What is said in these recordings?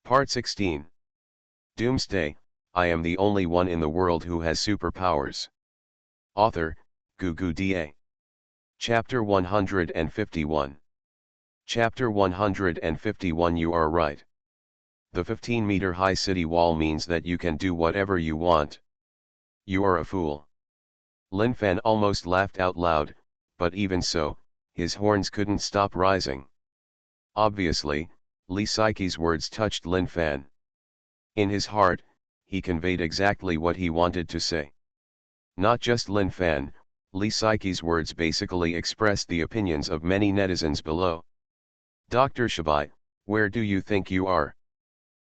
Part 16. Doomsday, I am the only one in the world who has superpowers. Author, Gugu Da. Chapter 151. Chapter 151. You are right. The 15-meter-high city wall means that you can do whatever you want. You are a fool. Lin Fan almost laughed out loud, but even so, his horns couldn't stop rising. Obviously, Li Saiqi's words touched Lin Fan. In his heart, he conveyed exactly what he wanted to say. Not just Lin Fan, Li Saiqi's words basically expressed the opinions of many netizens below. Dr. Shabai, where do you think you are?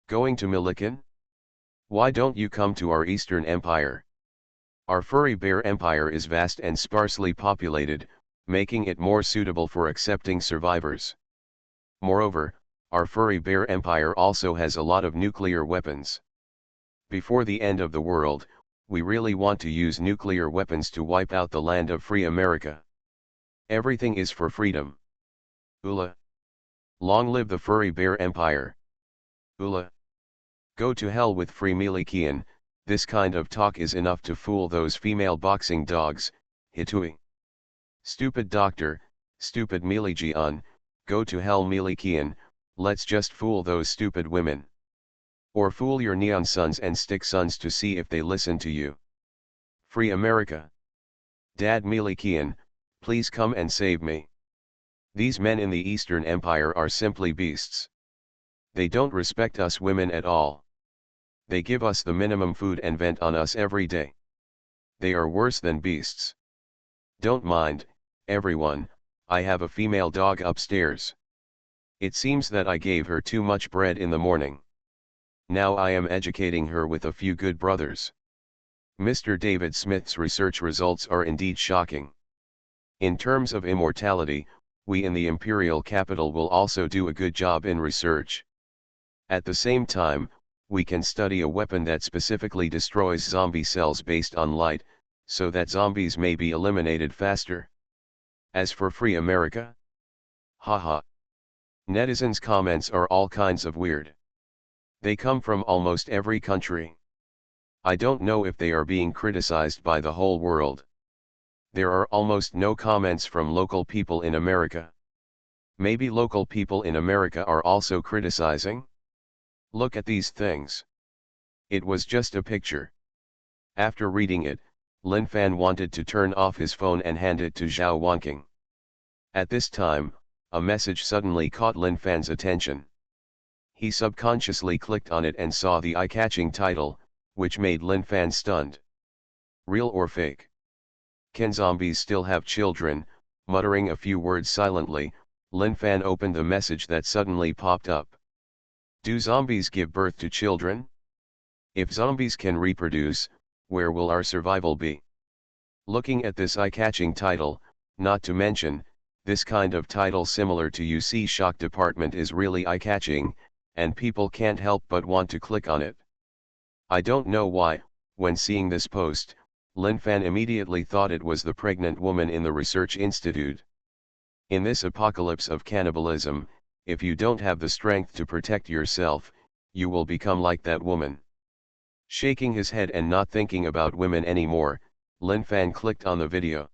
Going to Millikan? Why don't you come to our Eastern Empire? Our furry bear empire is vast and sparsely populated, making it more suitable for accepting survivors. Moreover, our furry bear empire also has a lot of nuclear weapons. Before the end of the world, we really want to use nuclear weapons to wipe out the land of free America. Everything is for freedom. Ula. Long live the furry bear empire. Ula. Go to hell with free Milikian. This kind of talk is enough to fool those female boxing dogs, Hitui. Stupid doctor, stupid Milijian, go to hell Milikian, let's just fool those stupid women. Or fool your neon sons and stick sons to see if they listen to you. Free America. Dad Milikian, please come and save me. These men in the Eastern Empire are simply beasts. They don't respect us women at all. They give us the minimum food and vent on us every day. They are worse than beasts. Don't mind, everyone, I have a female dog upstairs. It seems that I gave her too much bread in the morning. Now I am educating her with a few good brothers. Mr. David Smith's research results are indeed shocking. In terms of immortality, we in the imperial capital will also do a good job in research. At the same time, we can study a weapon that specifically destroys zombie cells based on light, so that zombies may be eliminated faster. As for free America? Haha. Netizens' comments are all kinds of weird. They come from almost every country. I don't know if they are being criticized by the whole world. There are almost no comments from local people in America. Maybe local people in America are also criticizing? Look at these things. It was just a picture. After reading it, Lin Fan wanted to turn off his phone and hand it to Zhao Wanqing. At this time, a message suddenly caught Lin Fan's attention. He subconsciously clicked on it and saw the eye-catching title, which made Lin Fan stunned. Real or fake? Can zombies still have children? Muttering a few words silently, Lin Fan opened the message that suddenly popped up. Do zombies give birth to children? If zombies can reproduce, where will our survival be? Looking at this eye-catching title, not to mention, this kind of title similar to UC Shock Department is really eye-catching, and people can't help but want to click on it. I don't know why, when seeing this post, Lin Fan immediately thought it was the pregnant woman in the research institute. In this apocalypse of cannibalism, if you don't have the strength to protect yourself, you will become like that woman. Shaking his head and not thinking about women anymore, Lin Fan clicked on the video.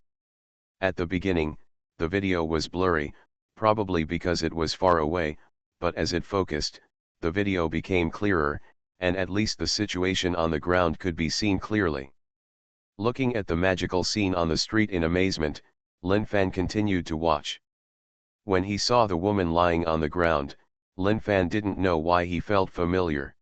At the beginning, the video was blurry, probably because it was far away, but as it focused, the video became clearer, and at least the situation on the ground could be seen clearly. Looking at the magical scene on the street in amazement, Lin Fan continued to watch. When he saw the woman lying on the ground, Lin Fan didn't know why he felt familiar.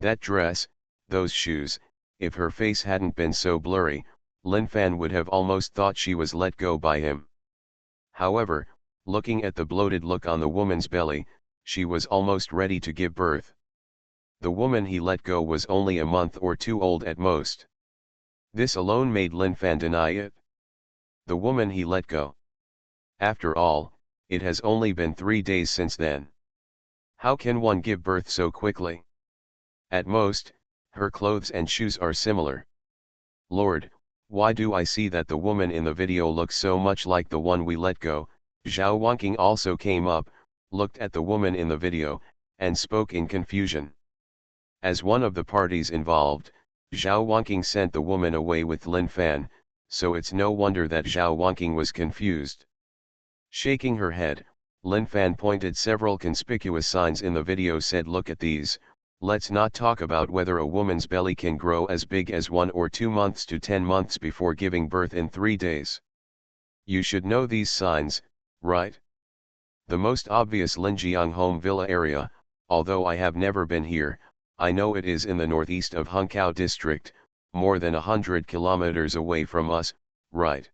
That dress, those shoes, if her face hadn't been so blurry, Lin Fan would have almost thought she was let go by him. However, looking at the bloated look on the woman's belly, she was almost ready to give birth. The woman he let go was only a month or two old at most. This alone made Lin Fan deny it. The woman he let go. After all, it has only been 3 days since then. How can one give birth so quickly? At most, her clothes and shoes are similar. Lord, why do I see that the woman in the video looks so much like the one we let go? Zhao Wanqing also came up, looked at the woman in the video, and spoke in confusion. As one of the parties involved, Zhao Wanqing sent the woman away with Lin Fan, so it's no wonder that Zhao Wanqing was confused. Shaking her head, Lin Fan pointed several conspicuous signs in the video, said, "Look at these. Let's not talk about whether a woman's belly can grow as big as 1 or 2 months to 10 months before giving birth in 3 days. You should know these signs, right? The most obvious Linjiang home villa area, although I have never been here, I know it is in the northeast of Hunkao district, more than 100 kilometers away from us, right?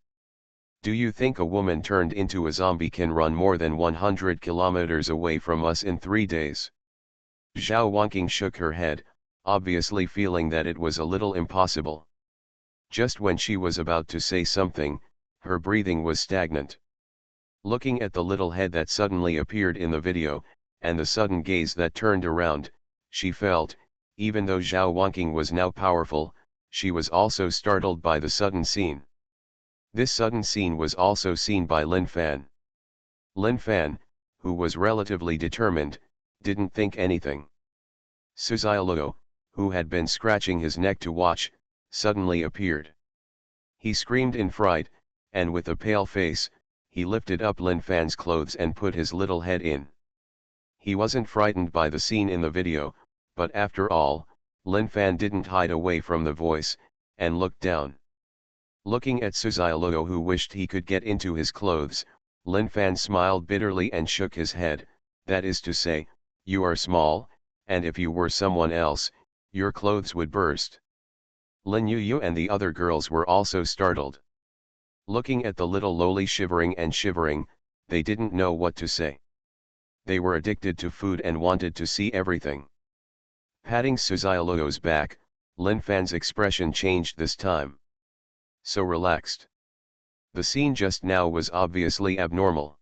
Do you think a woman turned into a zombie can run more than 100 kilometers away from us in 3 days? Zhao Wanqing shook her head, obviously feeling that it was a little impossible. Just when she was about to say something, her breathing was stagnant. Looking at the little head that suddenly appeared in the video, and the sudden gaze that turned around, she felt, even though Zhao Wanqing was now powerful, she was also startled by the sudden scene. This sudden scene was also seen by Lin Fan. Lin Fan, who was relatively determined, didn't think anything. Suzialuo, who had been scratching his neck to watch, suddenly appeared. He screamed in fright, and with a pale face, he lifted up Lin Fan's clothes and put his little head in. He wasn't frightened by the scene in the video, but after all, Lin Fan didn't hide away from the voice, and looked down. Looking at Suzialuo, who wished he could get into his clothes, Lin Fan smiled bitterly and shook his head, that is to say, "You are small, and if you were someone else, your clothes would burst." Lin Yu and the other girls were also startled. Looking at the little loli shivering and shivering, they didn't know what to say. They were addicted to food and wanted to see everything. Patting Suzialuo's back, Lin Fan's expression changed this time. So relaxed. The scene just now was obviously abnormal.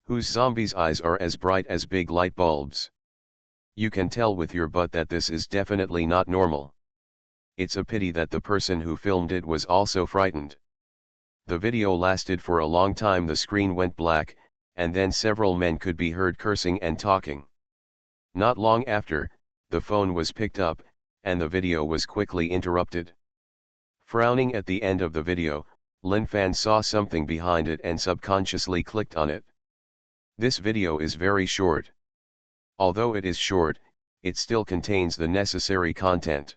Whose zombies' eyes are as bright as big light bulbs? You can tell with your butt that this is definitely not normal. It's a pity that the person who filmed it was also frightened. The video lasted for a long time. The screen went black, and then several men could be heard cursing and talking. Not long after, the phone was picked up, and the video was quickly interrupted. Frowning at the end of the video, Lin Fan saw something behind it and subconsciously clicked on it. This video is very short. Although it is short, it still contains the necessary content.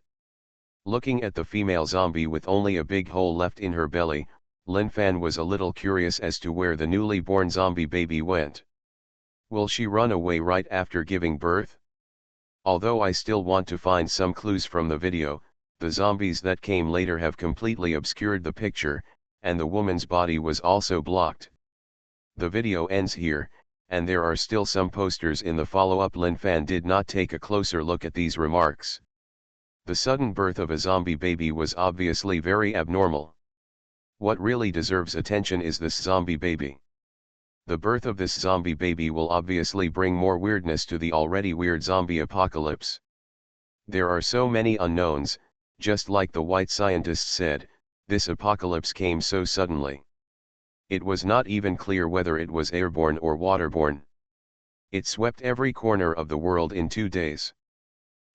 Looking at the female zombie with only a big hole left in her belly, Lin Fan was a little curious as to where the newly born zombie baby went. Will she run away right after giving birth? Although I still want to find some clues from the video, the zombies that came later have completely obscured the picture, and the woman's body was also blocked. The video ends here, and there are still some posters in the follow-up. Lin Fan did not take a closer look at these remarks. The sudden birth of a zombie baby was obviously very abnormal. What really deserves attention is this zombie baby. The birth of this zombie baby will obviously bring more weirdness to the already weird zombie apocalypse. There are so many unknowns. Just like the white scientist said, this apocalypse came so suddenly. It was not even clear whether it was airborne or waterborne. It swept every corner of the world in 2 days.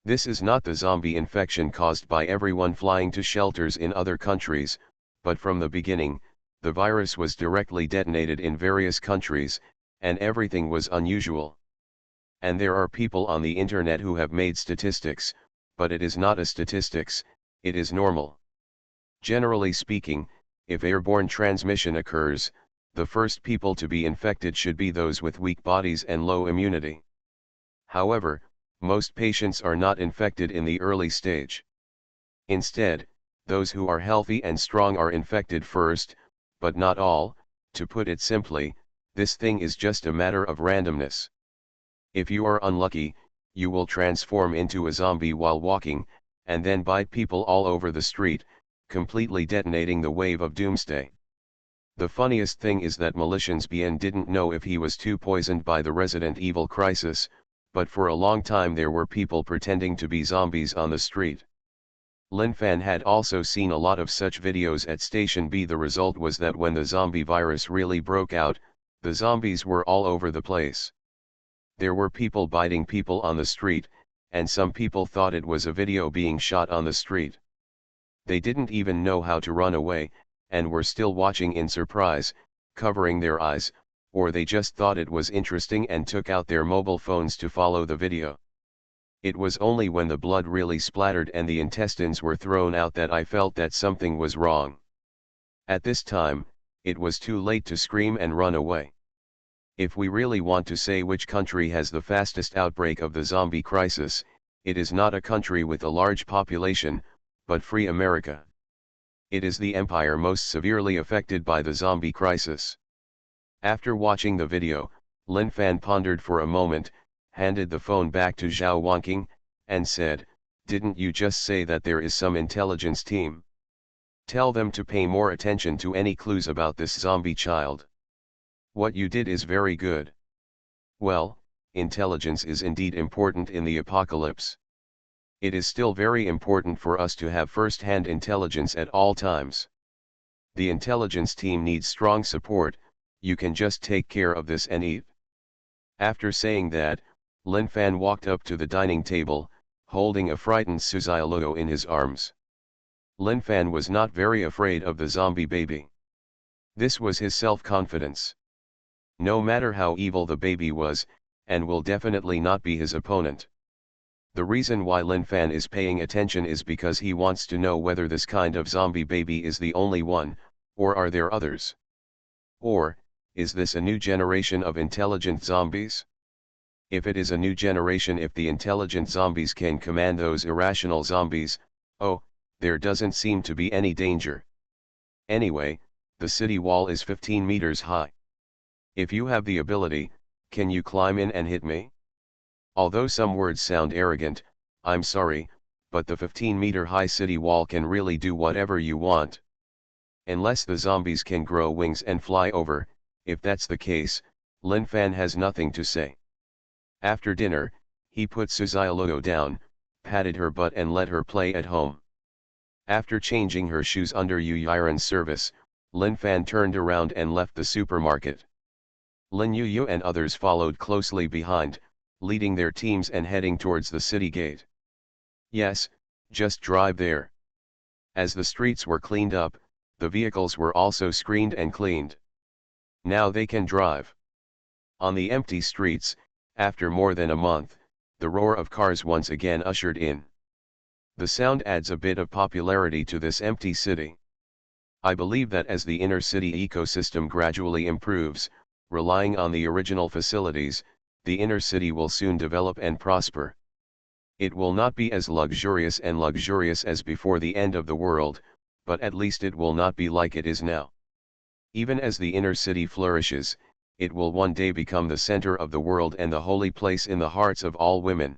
This is not the zombie infection caused by everyone flying to shelters in other countries, but from the beginning, the virus was directly detonated in various countries, and everything was unusual. And there are people on the internet who have made statistics, but it is not a statistics, it is normal. Generally speaking, if airborne transmission occurs, the first people to be infected should be those with weak bodies and low immunity. However, most patients are not infected in the early stage. Instead, those who are healthy and strong are infected first, but not all. To put it simply, this thing is just a matter of randomness. If you are unlucky, you will transform into a zombie while walking, and then bite people all over the street, completely detonating the wave of doomsday. The funniest thing is that Malicians Bien didn't know if he was too poisoned by the Resident Evil crisis, but for a long time there were people pretending to be zombies on the street. Lin Fan had also seen a lot of such videos at Station B. The result was that when the zombie virus really broke out, the zombies were all over the place. There were people biting people on the street, and some people thought it was a video being shot on the street. They didn't even know how to run away, and were still watching in surprise, covering their eyes, or they just thought it was interesting and took out their mobile phones to follow the video. It was only when the blood really splattered and the intestines were thrown out that I felt that something was wrong. At this time, it was too late to scream and run away. If we really want to say which country has the fastest outbreak of the zombie crisis, it is not a country with a large population, but free America. It is the empire most severely affected by the zombie crisis. After watching the video, Lin Fan pondered for a moment, handed the phone back to Zhao Wanqing, and said, "Didn't you just say that there is some intelligence team? Tell them to pay more attention to any clues about this zombie child. What you did is very good." Well, intelligence is indeed important in the apocalypse. It is still very important for us to have first-hand intelligence at all times. The intelligence team needs strong support. You can just take care of this and eat. After saying that, Lin Fan walked up to the dining table, holding a frightened Suzialuo in his arms. Lin Fan was not very afraid of the zombie baby. This was his self-confidence. No matter how evil the baby was, and will definitely not be his opponent. The reason why Lin Fan is paying attention is because he wants to know whether this kind of zombie baby is the only one, or are there others? Or, is this a new generation of intelligent zombies? If it is a new generation, if the intelligent zombies can command those irrational zombies, oh, there doesn't seem to be any danger. Anyway, the city wall is 15 meters high. If you have the ability, can you climb in and hit me? Although some words sound arrogant, I'm sorry, but the 15-meter high city wall can really do whatever you want. Unless the zombies can grow wings and fly over, if that's the case, Lin Fan has nothing to say. After dinner, he put Suzialuo down, patted her butt and let her play at home. After changing her shoes under Yu Yiren's service, Lin Fan turned around and left the supermarket. Lin Yu and others followed closely behind, leading their teams and heading towards the city gate. Yes, just drive there. As the streets were cleaned up, the vehicles were also screened and cleaned. Now they can drive. On the empty streets, after more than a month, the roar of cars once again ushered in. The sound adds a bit of popularity to this empty city. I believe that as the inner city ecosystem gradually improves, relying on the original facilities, the inner city will soon develop and prosper. It will not be as luxurious as before the end of the world, but at least it will not be like it is now. Even as the inner city flourishes, it will one day become the center of the world and the holy place in the hearts of all women.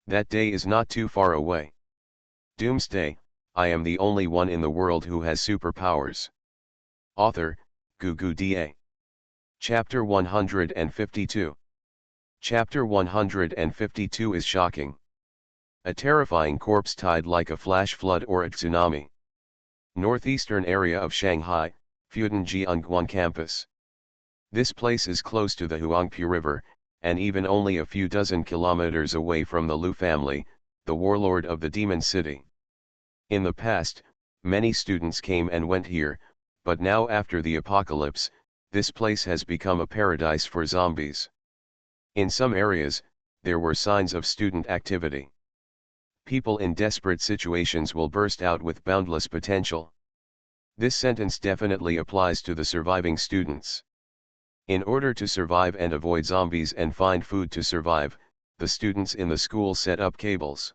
That day is not too far away. Doomsday, I am the only one in the world who has superpowers. Author, Gugu Da. Chapter 152. Chapter 152 is shocking. A terrifying corpse tide like a flash flood or a tsunami. Northeastern area of Shanghai, Fudanjianguan campus. This place is close to the Huangpu River, and even only a few dozen kilometers away from the Lu family, the warlord of the Demon City. In the past, many students came and went here, but now after the apocalypse, this place has become a paradise for zombies. In some areas, there were signs of student activity. People in desperate situations will burst out with boundless potential. This sentence definitely applies to the surviving students. In order to survive and avoid zombies and find food to survive, the students in the school set up cables.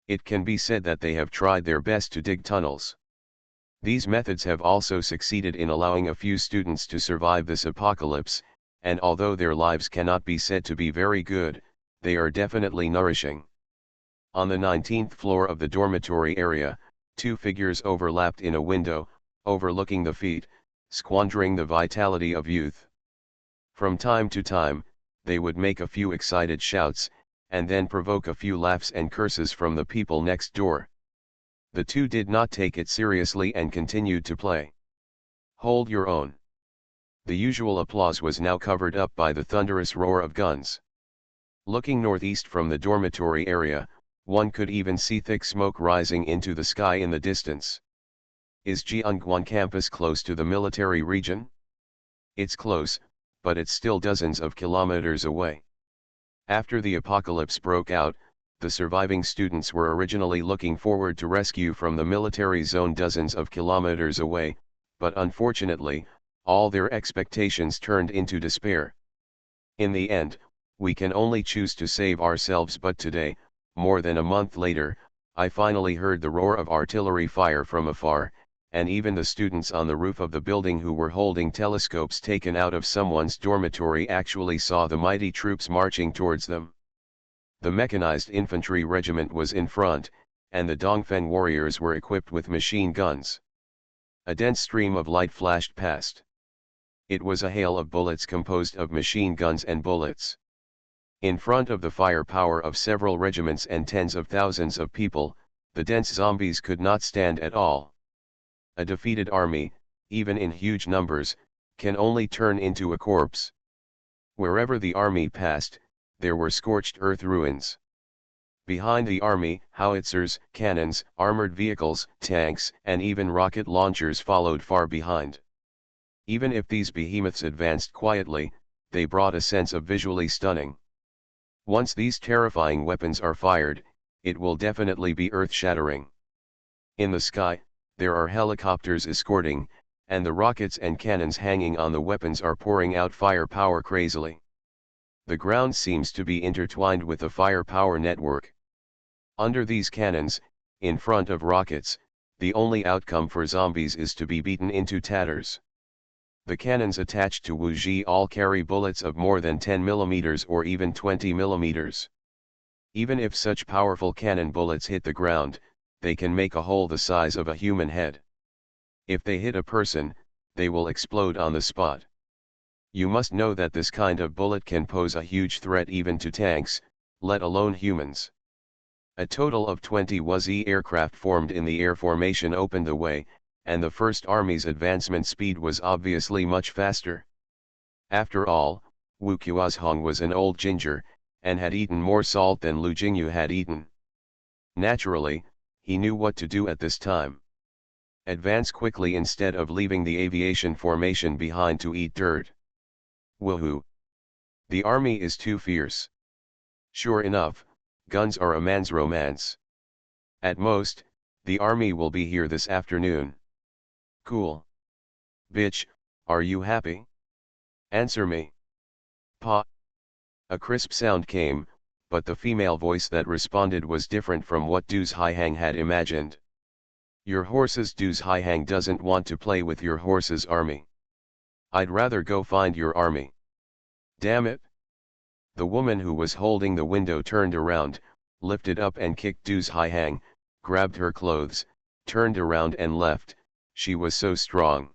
It can be said that they have tried their best to dig tunnels. These methods have also succeeded in allowing a few students to survive this apocalypse, and although their lives cannot be said to be very good, they are definitely nourishing. On the 19th floor of the dormitory area, two figures overlapped in a window, overlooking the feet, squandering the vitality of youth. From time to time, they would make a few excited shouts, and then provoke a few laughs and curses from the people next door. The two did not take it seriously and continued to play. Hold your own. The usual applause was now covered up by the thunderous roar of guns. Looking northeast from the dormitory area, one could even see thick smoke rising into the sky in the distance. Is Jiangguan campus close to the military region? It's close, but it's still dozens of kilometers away. After the apocalypse broke out, the surviving students were originally looking forward to rescue from the military zone dozens of kilometers away, but unfortunately, all their expectations turned into despair. In the end, we can only choose to save ourselves, but today, more than a month later, I finally heard the roar of artillery fire from afar, and even the students on the roof of the building who were holding telescopes taken out of someone's dormitory actually saw the mighty troops marching towards them. The mechanized infantry regiment was in front, and the Dongfeng warriors were equipped with machine guns. A dense stream of light flashed past. It was a hail of bullets composed of machine guns and bullets. In front of the firepower of several regiments and tens of thousands of people, the dense zombies could not stand at all. A defeated army, even in huge numbers, can only turn into a corpse. Wherever the army passed, there were scorched earth ruins. Behind the army, howitzers, cannons, armored vehicles, tanks, and even rocket launchers followed far behind. Even if these behemoths advanced quietly, they brought a sense of visually stunning. Once these terrifying weapons are fired, it will definitely be earth-shattering. In the sky, there are helicopters escorting, and the rockets and cannons hanging on the weapons are pouring out firepower crazily. The ground seems to be intertwined with a firepower network. Under these cannons, in front of rockets, the only outcome for zombies is to be beaten into tatters. The cannons attached to Wuji all carry bullets of more than 10 mm or even 20 mm. Even if such powerful cannon bullets hit the ground, they can make a hole the size of a human head. If they hit a person, they will explode on the spot. You must know that this kind of bullet can pose a huge threat even to tanks, let alone humans. A total of 20 WZ aircraft formed in the air formation opened the way, and the First Army's advancement speed was obviously much faster. After all, Wu Qiuzhong was an old ginger, and had eaten more salt than Lu Jingyu had eaten. Naturally, he knew what to do at this time. Advance quickly instead of leaving the aviation formation behind to eat dirt. Woohoo! The army is too fierce. Sure enough, guns are a man's romance. At most, the army will be here this afternoon. Cool. Bitch, are you happy? Answer me. Pa. A crisp sound came, but the female voice that responded was different from what Duz Haihang had imagined. Your horse's Duz Haihang doesn't want to play with your horse's army. I'd rather go find your army. Damn it. The woman who was holding the window turned around, lifted up and kicked Duz Haihang, grabbed her clothes, turned around and left. She was so strong.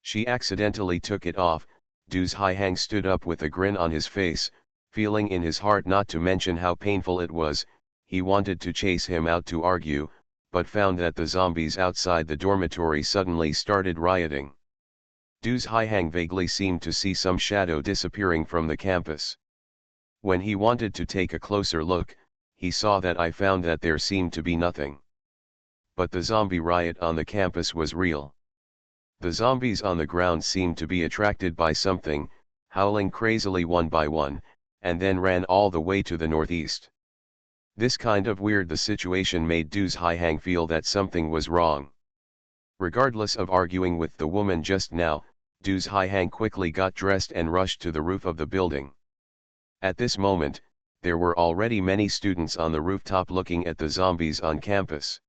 She accidentally took it off. Duz Haihang stood up with a grin on his face, feeling in his heart not to mention how painful it was. He wanted to chase him out to argue, but found that the zombies outside the dormitory suddenly started rioting. Duz Haihang vaguely seemed to see some shadow disappearing from the campus. When he wanted to take a closer look, he saw that I found that there seemed to be nothing. But the zombie riot on the campus was real. The zombies on the ground seemed to be attracted by something, howling crazily one by one, and then ran all the way to the northeast. This kind of weird the situation made Duz Haihang feel that something was wrong. Regardless of arguing with the woman just now, Duz Haihang quickly got dressed and rushed to the roof of the building. At this moment, there were already many students on the rooftop looking at the zombies on campus.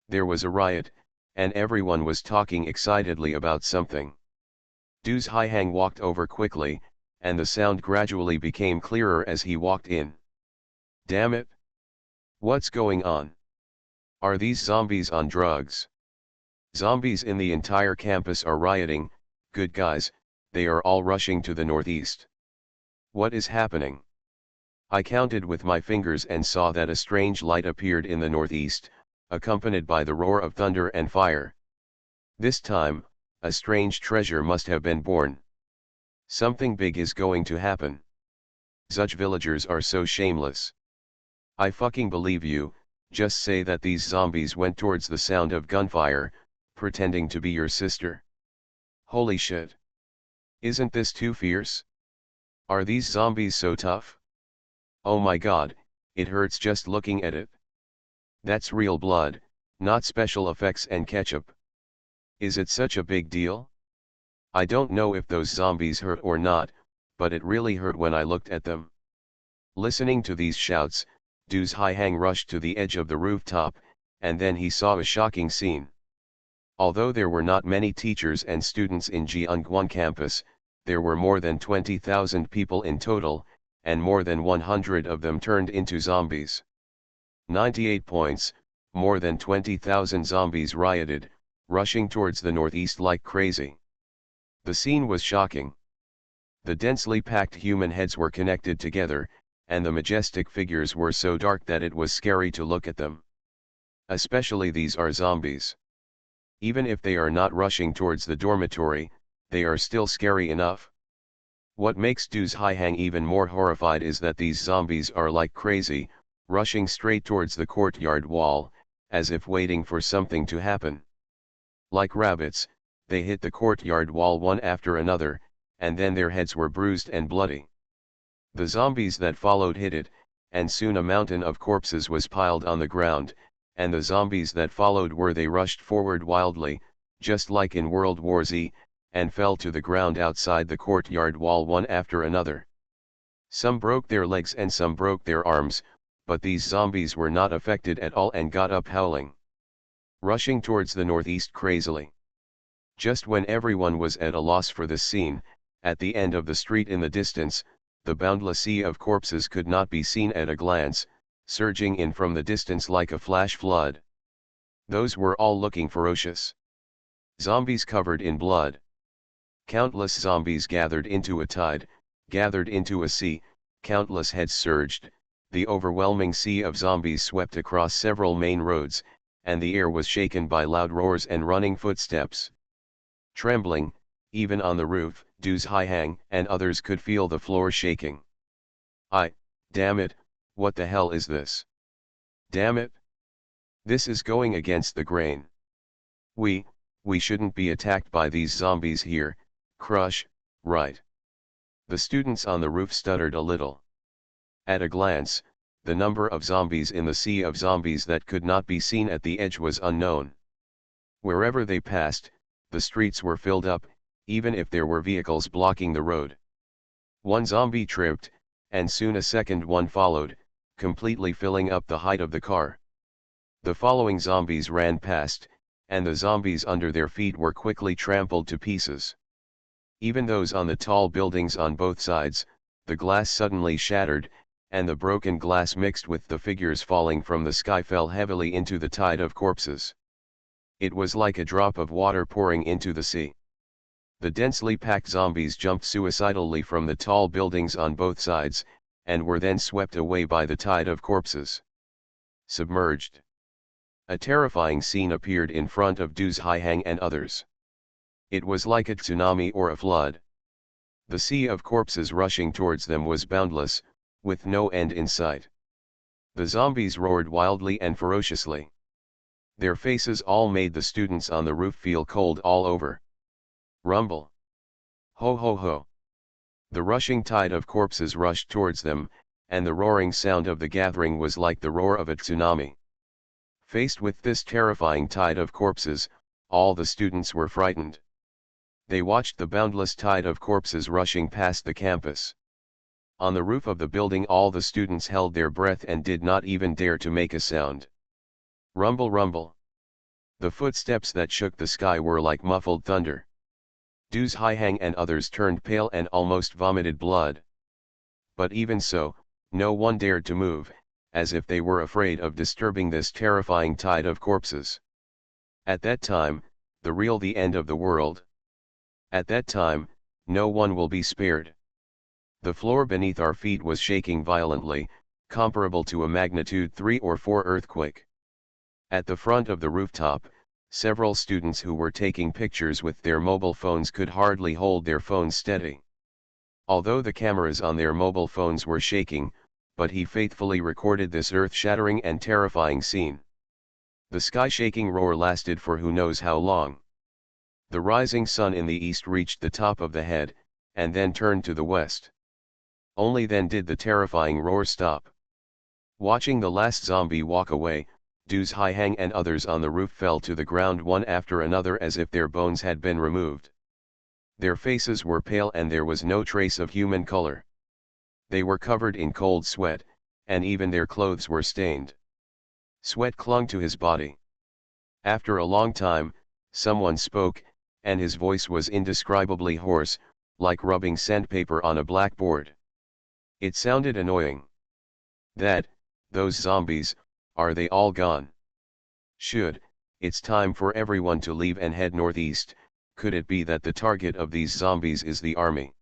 There was a riot, and everyone was talking excitedly about something. Duz Haihang walked over quickly, and the sound gradually became clearer as he walked in. Damn it! What's going on? Are these zombies on drugs? Zombies in the entire campus are rioting. Good guys, they are all rushing to the northeast. What is happening? I counted with my fingers and saw that a strange light appeared in the northeast, accompanied by the roar of thunder and fire. This time, a strange treasure must have been born. Something big is going to happen. Such villagers are so shameless. I fucking believe you. Just say that these zombies went towards the sound of gunfire, pretending to be your sister. Holy shit. Isn't this too fierce? Are these zombies so tough? Oh my god, it hurts just looking at it. That's real blood, not special effects and ketchup. Is it such a big deal? I don't know if those zombies hurt or not, but it really hurt when I looked at them. Listening to these shouts, Du's Haihang rushed to the edge of the rooftop, and then he saw a shocking scene. Although there were not many teachers and students in Jianguan campus, there were more than 20,000 people in total, and more than 100 of them turned into zombies. 98 points, more than 20,000 zombies rioted, rushing towards the northeast like crazy. The scene was shocking. The densely packed human heads were connected together, and the majestic figures were so dark that it was scary to look at them. Especially these are zombies. Even if they are not rushing towards the dormitory, they are still scary enough. What makes Du's Haihang even more horrified is that these zombies are like crazy, rushing straight towards the courtyard wall, as if waiting for something to happen. Like rabbits, they hit the courtyard wall one after another, and then their heads were bruised and bloody. The zombies that followed hit it, and soon a mountain of corpses was piled on the ground, and the zombies that followed they rushed forward wildly, just like in World War Z, and fell to the ground outside the courtyard wall one after another. Some broke their legs and some broke their arms, but these zombies were not affected at all and got up howling, rushing towards the northeast crazily. Just when everyone was at a loss for this scene, at the end of the street in the distance, the boundless sea of corpses could not be seen at a glance, surging in from the distance like a flash flood. Those were all looking ferocious. Zombies covered in blood. Countless zombies gathered into a tide, gathered into a sea, countless heads surged, the overwhelming sea of zombies swept across several main roads, and the air was shaken by loud roars and running footsteps. Trembling, even on the roof, Du's Haihang and others could feel the floor shaking. Damn it, what the hell is this? Damn it! This is going against the grain. We shouldn't be attacked by these zombies here, crush, right? The students on the roof stuttered a little. At a glance, the number of zombies in the sea of zombies that could not be seen at the edge was unknown. Wherever they passed, the streets were filled up, even if there were vehicles blocking the road. One zombie tripped, and soon a second one followed, completely filling up the height of the car. The following zombies ran past, and the zombies under their feet were quickly trampled to pieces. Even those on the tall buildings on both sides, the glass suddenly shattered, and the broken glass mixed with the figures falling from the sky fell heavily into the tide of corpses. It was like a drop of water pouring into the sea. The densely packed zombies jumped suicidally from the tall buildings on both sides, and were then swept away by the tide of corpses. Submerged. A terrifying scene appeared in front of Du's Haihang and others. It was like a tsunami or a flood. The sea of corpses rushing towards them was boundless, with no end in sight. The zombies roared wildly and ferociously. Their faces all made the students on the roof feel cold all over. Rumble. Ho ho ho. The rushing tide of corpses rushed towards them, and the roaring sound of the gathering was like the roar of a tsunami. Faced with this terrifying tide of corpses, all the students were frightened. They watched the boundless tide of corpses rushing past the campus. On the roof of the building all the students held their breath and did not even dare to make a sound. Rumble rumble. The footsteps that shook the sky were like muffled thunder. Du's Haihang and others turned pale and almost vomited blood. But even so, no one dared to move, as if they were afraid of disturbing this terrifying tide of corpses. At that time, the end of the world. At that time, no one will be spared. The floor beneath our feet was shaking violently, comparable to a magnitude 3 or 4 earthquake. At the front of the rooftop, several students who were taking pictures with their mobile phones could hardly hold their phones steady. Although the cameras on their mobile phones were shaking, but he faithfully recorded this earth-shattering and terrifying scene. The sky-shaking roar lasted for who knows how long. The rising sun in the east reached the top of the head, and then turned to the west. Only then did the terrifying roar stop. Watching the last zombie walk away, Doos Hihang and others on the roof fell to the ground one after another as if their bones had been removed. Their faces were pale and there was no trace of human color. They were covered in cold sweat, and even their clothes were stained. Sweat clung to his body. After a long time, someone spoke, and his voice was indescribably hoarse, like rubbing sandpaper on a blackboard. It sounded annoying. Those zombies, are they all gone? It's time for everyone to leave and head northeast. Could it be that the target of these zombies is the army?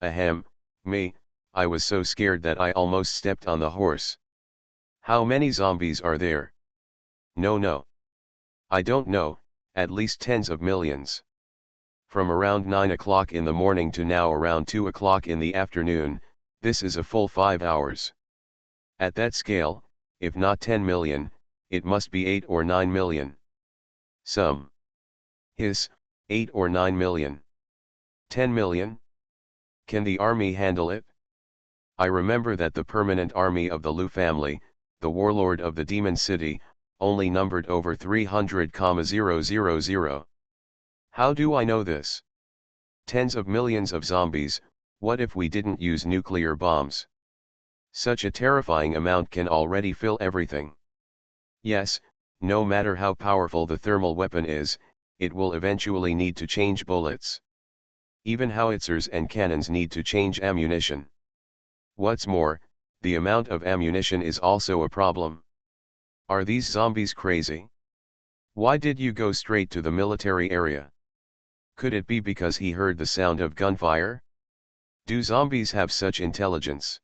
Ahem, me, I was so scared that I almost stepped on the horse. How many zombies are there? No. I don't know, at least tens of millions. From around 9 o'clock in the morning to now around 2 o'clock in the afternoon, this is a full 5 hours. At that scale, if not 10 million, it must be 8 or 9 million. Some. Hiss, 8 or 9 million. 10 million? Can the army handle it? I remember that the permanent army of the Liu family, the warlord of the demon city, only numbered over 300,000. How do I know this? Tens of millions of zombies, what if we didn't use nuclear bombs? Such a terrifying amount can already fill everything. Yes, no matter how powerful the thermal weapon is, it will eventually need to change bullets. Even howitzers and cannons need to change ammunition. What's more, the amount of ammunition is also a problem. Are these zombies crazy? Why did you go straight to the military area? Could it be because he heard the sound of gunfire? Do zombies have such intelligence?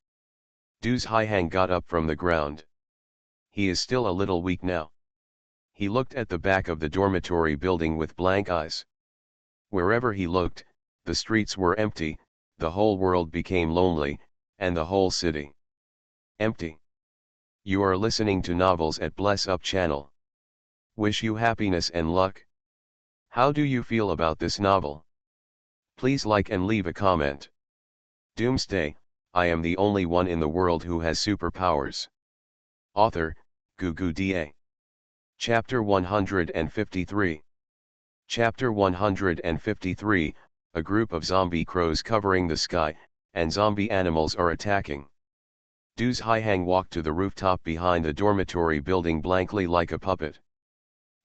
Doos Hihang got up from the ground. He is still a little weak now. He looked at the back of the dormitory building with blank eyes. Wherever he looked, the streets were empty, the whole world became lonely, and the whole city empty. You are listening to novels at Bless Up channel. Wish you happiness and luck. How do you feel about this novel? Please like and leave a comment. Doomsday, I am the only one in the world who has superpowers. Author, Doomsday. Chapter 153. Chapter 153, a group of zombie crows covering the sky, and zombie animals are attacking. Doos Hihang walked to the rooftop behind the dormitory building blankly like a puppet.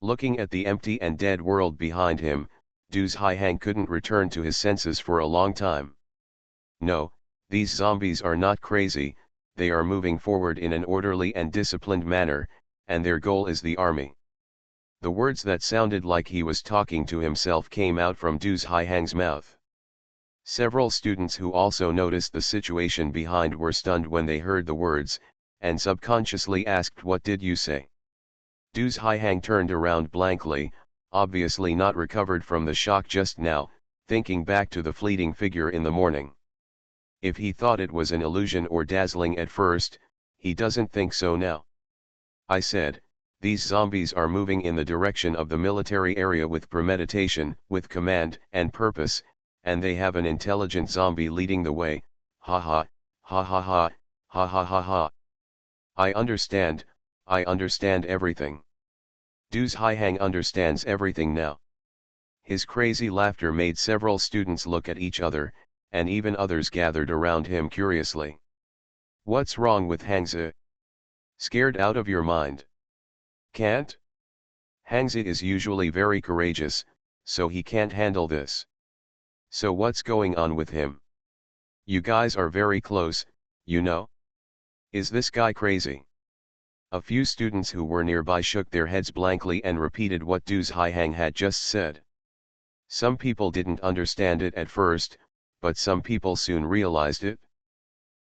Looking at the empty and dead world behind him, Doos Hihang couldn't return to his senses for a long time. No, these zombies are not crazy, they are moving forward in an orderly and disciplined manner, and their goal is the army. The words that sounded like he was talking to himself came out from Doos Hihang's mouth. Several students who also noticed the situation behind were stunned when they heard the words, and subconsciously asked, "What did you say?" Doos Hihang turned around blankly, obviously not recovered from the shock just now, thinking back to the fleeting figure in the morning. If he thought it was an illusion or dazzling at first, he doesn't think so now. I said, these zombies are moving in the direction of the military area with premeditation, with command and purpose, and they have an intelligent zombie leading the way, ha ha, ha ha ha, ha ha ha ha. I understand everything. Doos Hihang understands everything now. His crazy laughter made several students look at each other, and even others gathered around him curiously. What's wrong with Hangzi? Scared out of your mind? Can't? Hangzi is usually very courageous, so he can't handle this. So what's going on with him? You guys are very close, you know? Is this guy crazy? A few students who were nearby shook their heads blankly and repeated what Doos Hihang had just said. Some people didn't understand it at first, but some people soon realized it.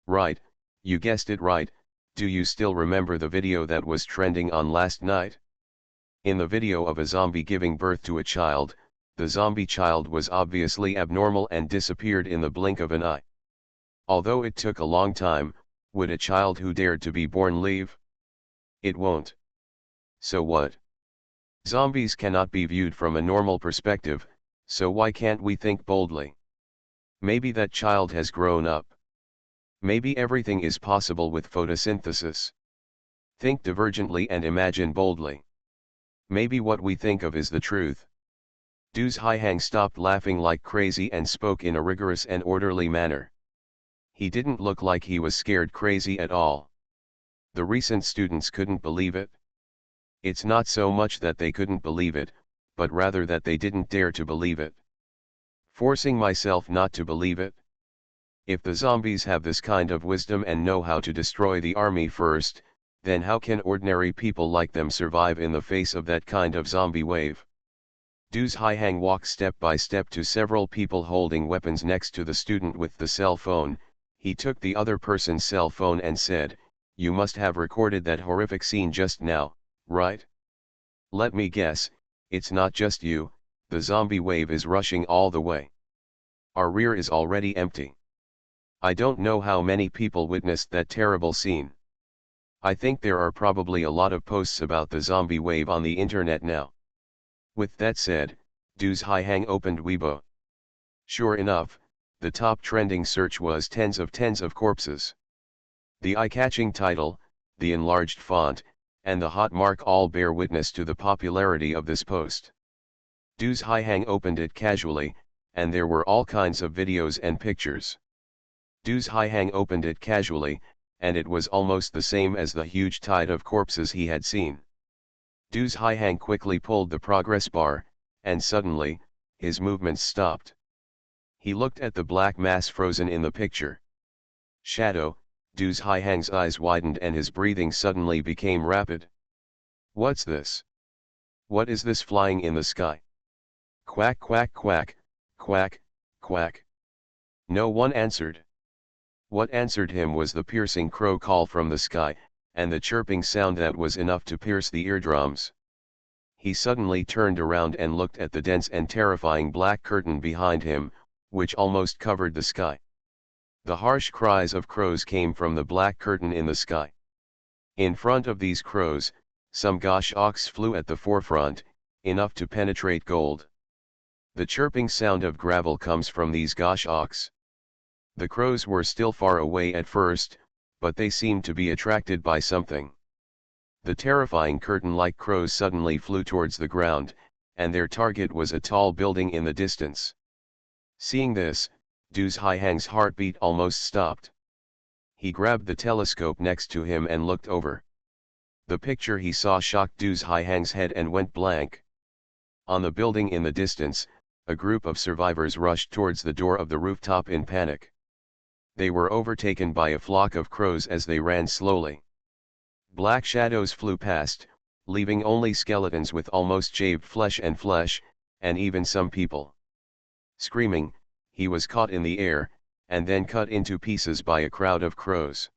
Right, you guessed it right. Do you still remember the video that was trending on last night? In the video of a zombie giving birth to a child, the zombie child was obviously abnormal and disappeared in the blink of an eye. Although it took a long time, would a child who dared to be born leave? It won't. So what? Zombies cannot be viewed from a normal perspective, so why can't we think boldly? Maybe that child has grown up. Maybe everything is possible with photosynthesis. Think divergently and imagine boldly. Maybe what we think of is the truth. Du's Haihang stopped laughing like crazy and spoke in a rigorous and orderly manner. He didn't look like he was scared crazy at all. The recent students couldn't believe it. It's not so much that they couldn't believe it, but rather that they didn't dare to believe it. Forcing myself not to believe it? If the zombies have this kind of wisdom and know how to destroy the army first, then how can ordinary people like them survive in the face of that kind of zombie wave? Du's Haihang walked step by step to several people holding weapons next to the student with the cell phone. He took the other person's cell phone and said, "You must have recorded that horrific scene just now, right? Let me guess, it's not just you, the zombie wave is rushing all the way. Our rear is already empty. I don't know how many people witnessed that terrible scene. I think there are probably a lot of posts about the zombie wave on the internet now." With that said, Du's Haihang opened Weibo. Sure enough, the top trending search was tens of corpses. The eye-catching title, the enlarged font, and the hot mark all bear witness to the popularity of this post. Du's Haihang opened it casually, and there were all kinds of videos and pictures. Du's Haihang opened it casually, and it was almost the same as the huge tide of corpses he had seen. Du's Haihang quickly pulled the progress bar, and suddenly, his movements stopped. He looked at the black mass frozen in the picture. Shadow, Du's Haihang's eyes widened and his breathing suddenly became rapid. What's this? What is this flying in the sky? Quack quack quack, quack, quack. No one answered. What answered him was the piercing crow call from the sky, and the chirping sound that was enough to pierce the eardrums. He suddenly turned around and looked at the dense and terrifying black curtain behind him, which almost covered the sky. The harsh cries of crows came from the black curtain in the sky. In front of these crows, some goshawks flew at the forefront, enough to penetrate gold. The chirping sound of gravel comes from these goshawks. The crows were still far away at first, but they seemed to be attracted by something. The terrifying curtain-like crows suddenly flew towards the ground, and their target was a tall building in the distance. Seeing this, Du's Haihang's heartbeat almost stopped. He grabbed the telescope next to him and looked over. The picture he saw shocked Du's Haihang's head and went blank. On the building in the distance, a group of survivors rushed towards the door of the rooftop in panic. They were overtaken by a flock of crows as they ran slowly. Black shadows flew past, leaving only skeletons with almost shaved flesh, and even some people. Screaming, he was caught in the air, and then cut into pieces by a crowd of crows.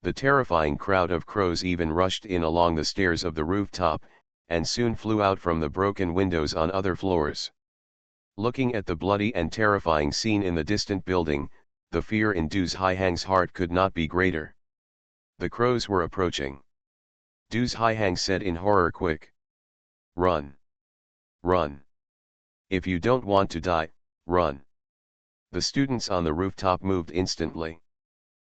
The terrifying crowd of crows even rushed in along the stairs of the rooftop, and soon flew out from the broken windows on other floors. Looking at the bloody and terrifying scene in the distant building, the fear in Du's Haihang's heart could not be greater. The crows were approaching. Du's Haihang said in horror, "Quick! Run! Run! If you don't want to die, run!" The students on the rooftop moved instantly.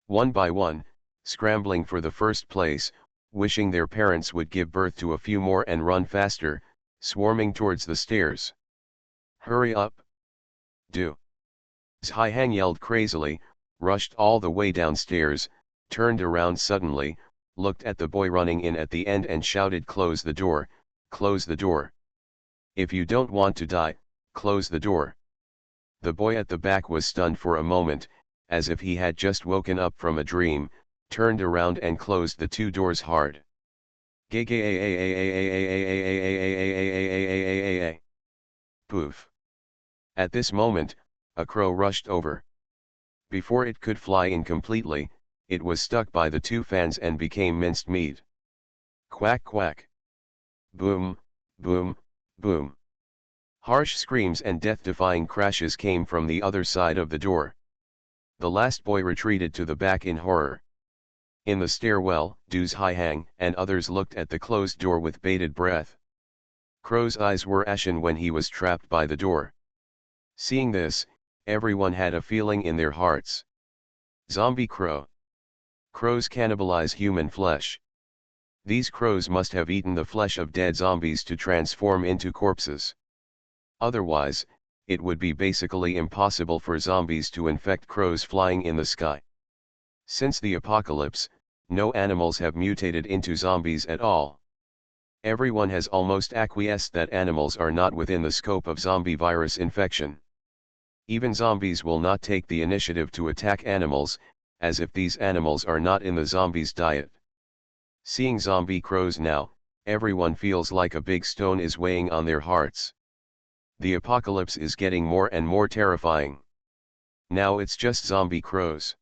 One by one, scrambling for the first place, wishing their parents would give birth to a few more and run faster, swarming towards the stairs. "Hurry up! Do!" Haihang yelled crazily, rushed all the way downstairs, turned around suddenly, looked at the boy running in at the end and shouted, "Close the door, close the door. If you don't want to die, close the door." The boy at the back was stunned for a moment, as if he had just woken up from a dream, turned around and closed the two doors hard. Poof. At this moment, a crow rushed over. Before it could fly in completely, it was stuck by the two fans and became minced meat. Quack quack. Boom, boom, boom. Harsh screams and death-defying crashes came from the other side of the door. The last boy retreated to the back in horror. In the stairwell, Du's Haihang and others looked at the closed door with bated breath. Crow's eyes were ashen when he was trapped by the door. Seeing this, everyone had a feeling in their hearts. Zombie crow. Crows cannibalize human flesh. These crows must have eaten the flesh of dead zombies to transform into corpses. Otherwise, it would be basically impossible for zombies to infect crows flying in the sky. Since the apocalypse, no animals have mutated into zombies at all. Everyone has almost acquiesced that animals are not within the scope of zombie virus infection. Even zombies will not take the initiative to attack animals, as if these animals are not in the zombies' diet. Seeing zombie crows now, everyone feels like a big stone is weighing on their hearts. The apocalypse is getting more and more terrifying. Now it's just zombie crows.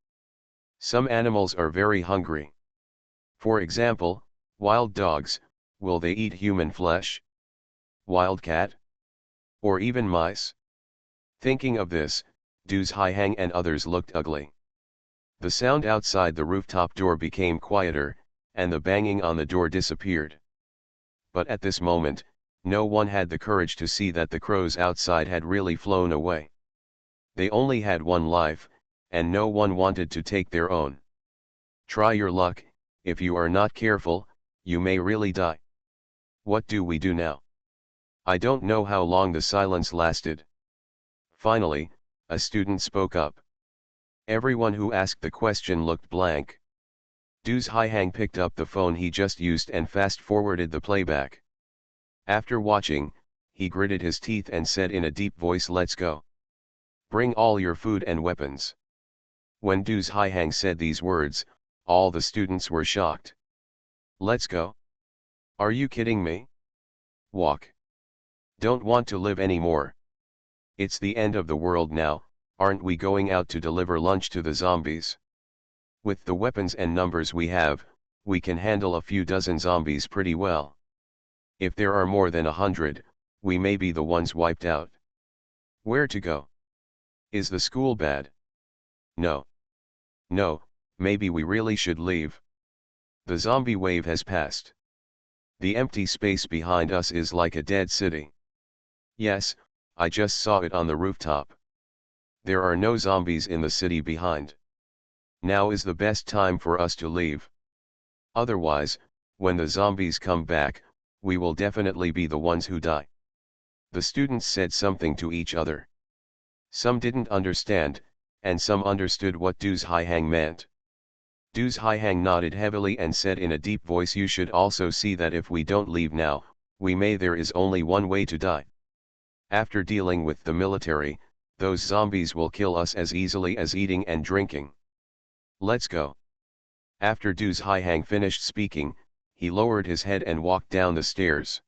Some animals are very hungry. For example, wild dogs, will they eat human flesh? Wild cat? Or even mice? Thinking of this, Du's Haihang and others looked ugly. The sound outside the rooftop door became quieter, and the banging on the door disappeared. But at this moment, no one had the courage to see that the crows outside had really flown away. They only had one life, and no one wanted to take their own. Try your luck, if you are not careful, you may really die. What do we do now? I don't know how long the silence lasted. Finally, a student spoke up. Everyone who asked the question looked blank. Du's Haihang picked up the phone he just used and fast-forwarded the playback. After watching, he gritted his teeth and said in a deep voice, "Let's go. Bring all your food and weapons." When Du's Haihang said these words, all the students were shocked. Let's go? Are you kidding me? Walk. Don't want to live anymore. It's the end of the world now, aren't we going out to deliver lunch to the zombies? With the weapons and numbers we have, we can handle a few dozen zombies pretty well. If there are more than 100, we may be the ones wiped out. Where to go? Is the school bad? No. No, maybe we really should leave. The zombie wave has passed. The empty space behind us is like a dead city. Yes, I just saw it on the rooftop. There are no zombies in the city behind. Now is the best time for us to leave. Otherwise, when the zombies come back, we will definitely be the ones who die. The students said something to each other. Some didn't understand, and some understood what Du's Haihang meant. Du's Haihang nodded heavily and said in a deep voice, "You should also see that if we don't leave now, there is only one way to die. After dealing with the military, those zombies will kill us as easily as eating and drinking. Let's go." After Du's Haihang finished speaking, he lowered his head and walked down the stairs.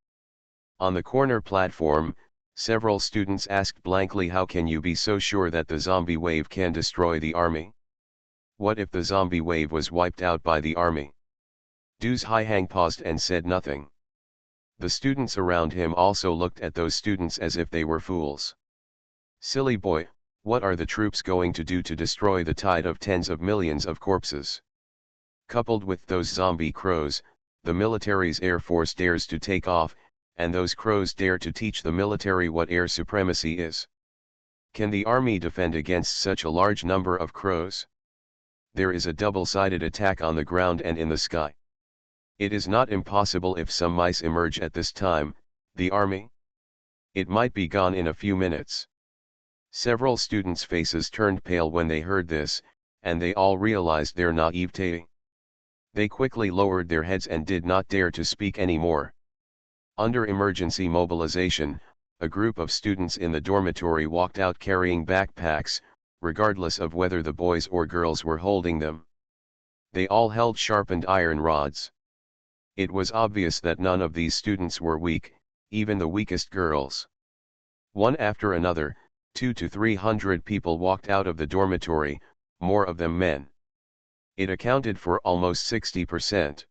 On the corner platform, several students asked blankly, "How can you be so sure that the zombie wave can destroy the army? What if the zombie wave was wiped out by the army?" Du's Haihang paused and said nothing. The students around him also looked at those students as if they were fools. "Silly boy, what are the troops going to do to destroy the tide of tens of millions of corpses? Coupled with those zombie crows, the military's air force dares to take off, and those crows dare to teach the military what air supremacy is. Can the army defend against such a large number of crows? There is a double-sided attack on the ground and in the sky. It is not impossible if some mice emerge at this time, the army? It might be gone in a few minutes." Several students' faces turned pale when they heard this, and they all realized their naivete. They quickly lowered their heads and did not dare to speak anymore. Under emergency mobilization, a group of students in the dormitory walked out carrying backpacks, regardless of whether the boys or girls were holding them. They all held sharpened iron rods. It was obvious that none of these students were weak, even the weakest girls. One after another, 200 to 300 people walked out of the dormitory, more of them men. It accounted for almost 60%.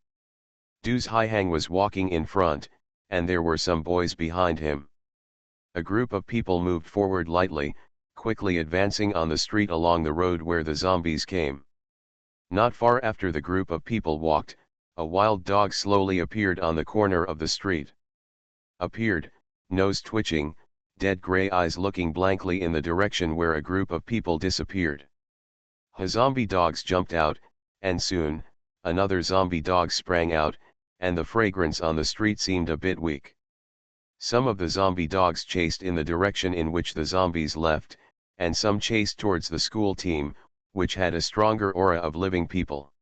Du's Haihang was walking in front, and there were some boys behind him. A group of people moved forward lightly, quickly advancing on the street along the road where the zombies came. Not far after the group of people walked, a wild dog slowly appeared on the corner of the street. Appeared, nose twitching, dead gray eyes looking blankly in the direction where a group of people disappeared. Zombie dogs jumped out, and soon, another zombie dog sprang out, and the fragrance on the street seemed a bit weak. Some of the zombie dogs chased in the direction in which the zombies left, and some chased towards the school team, which had a stronger aura of living people.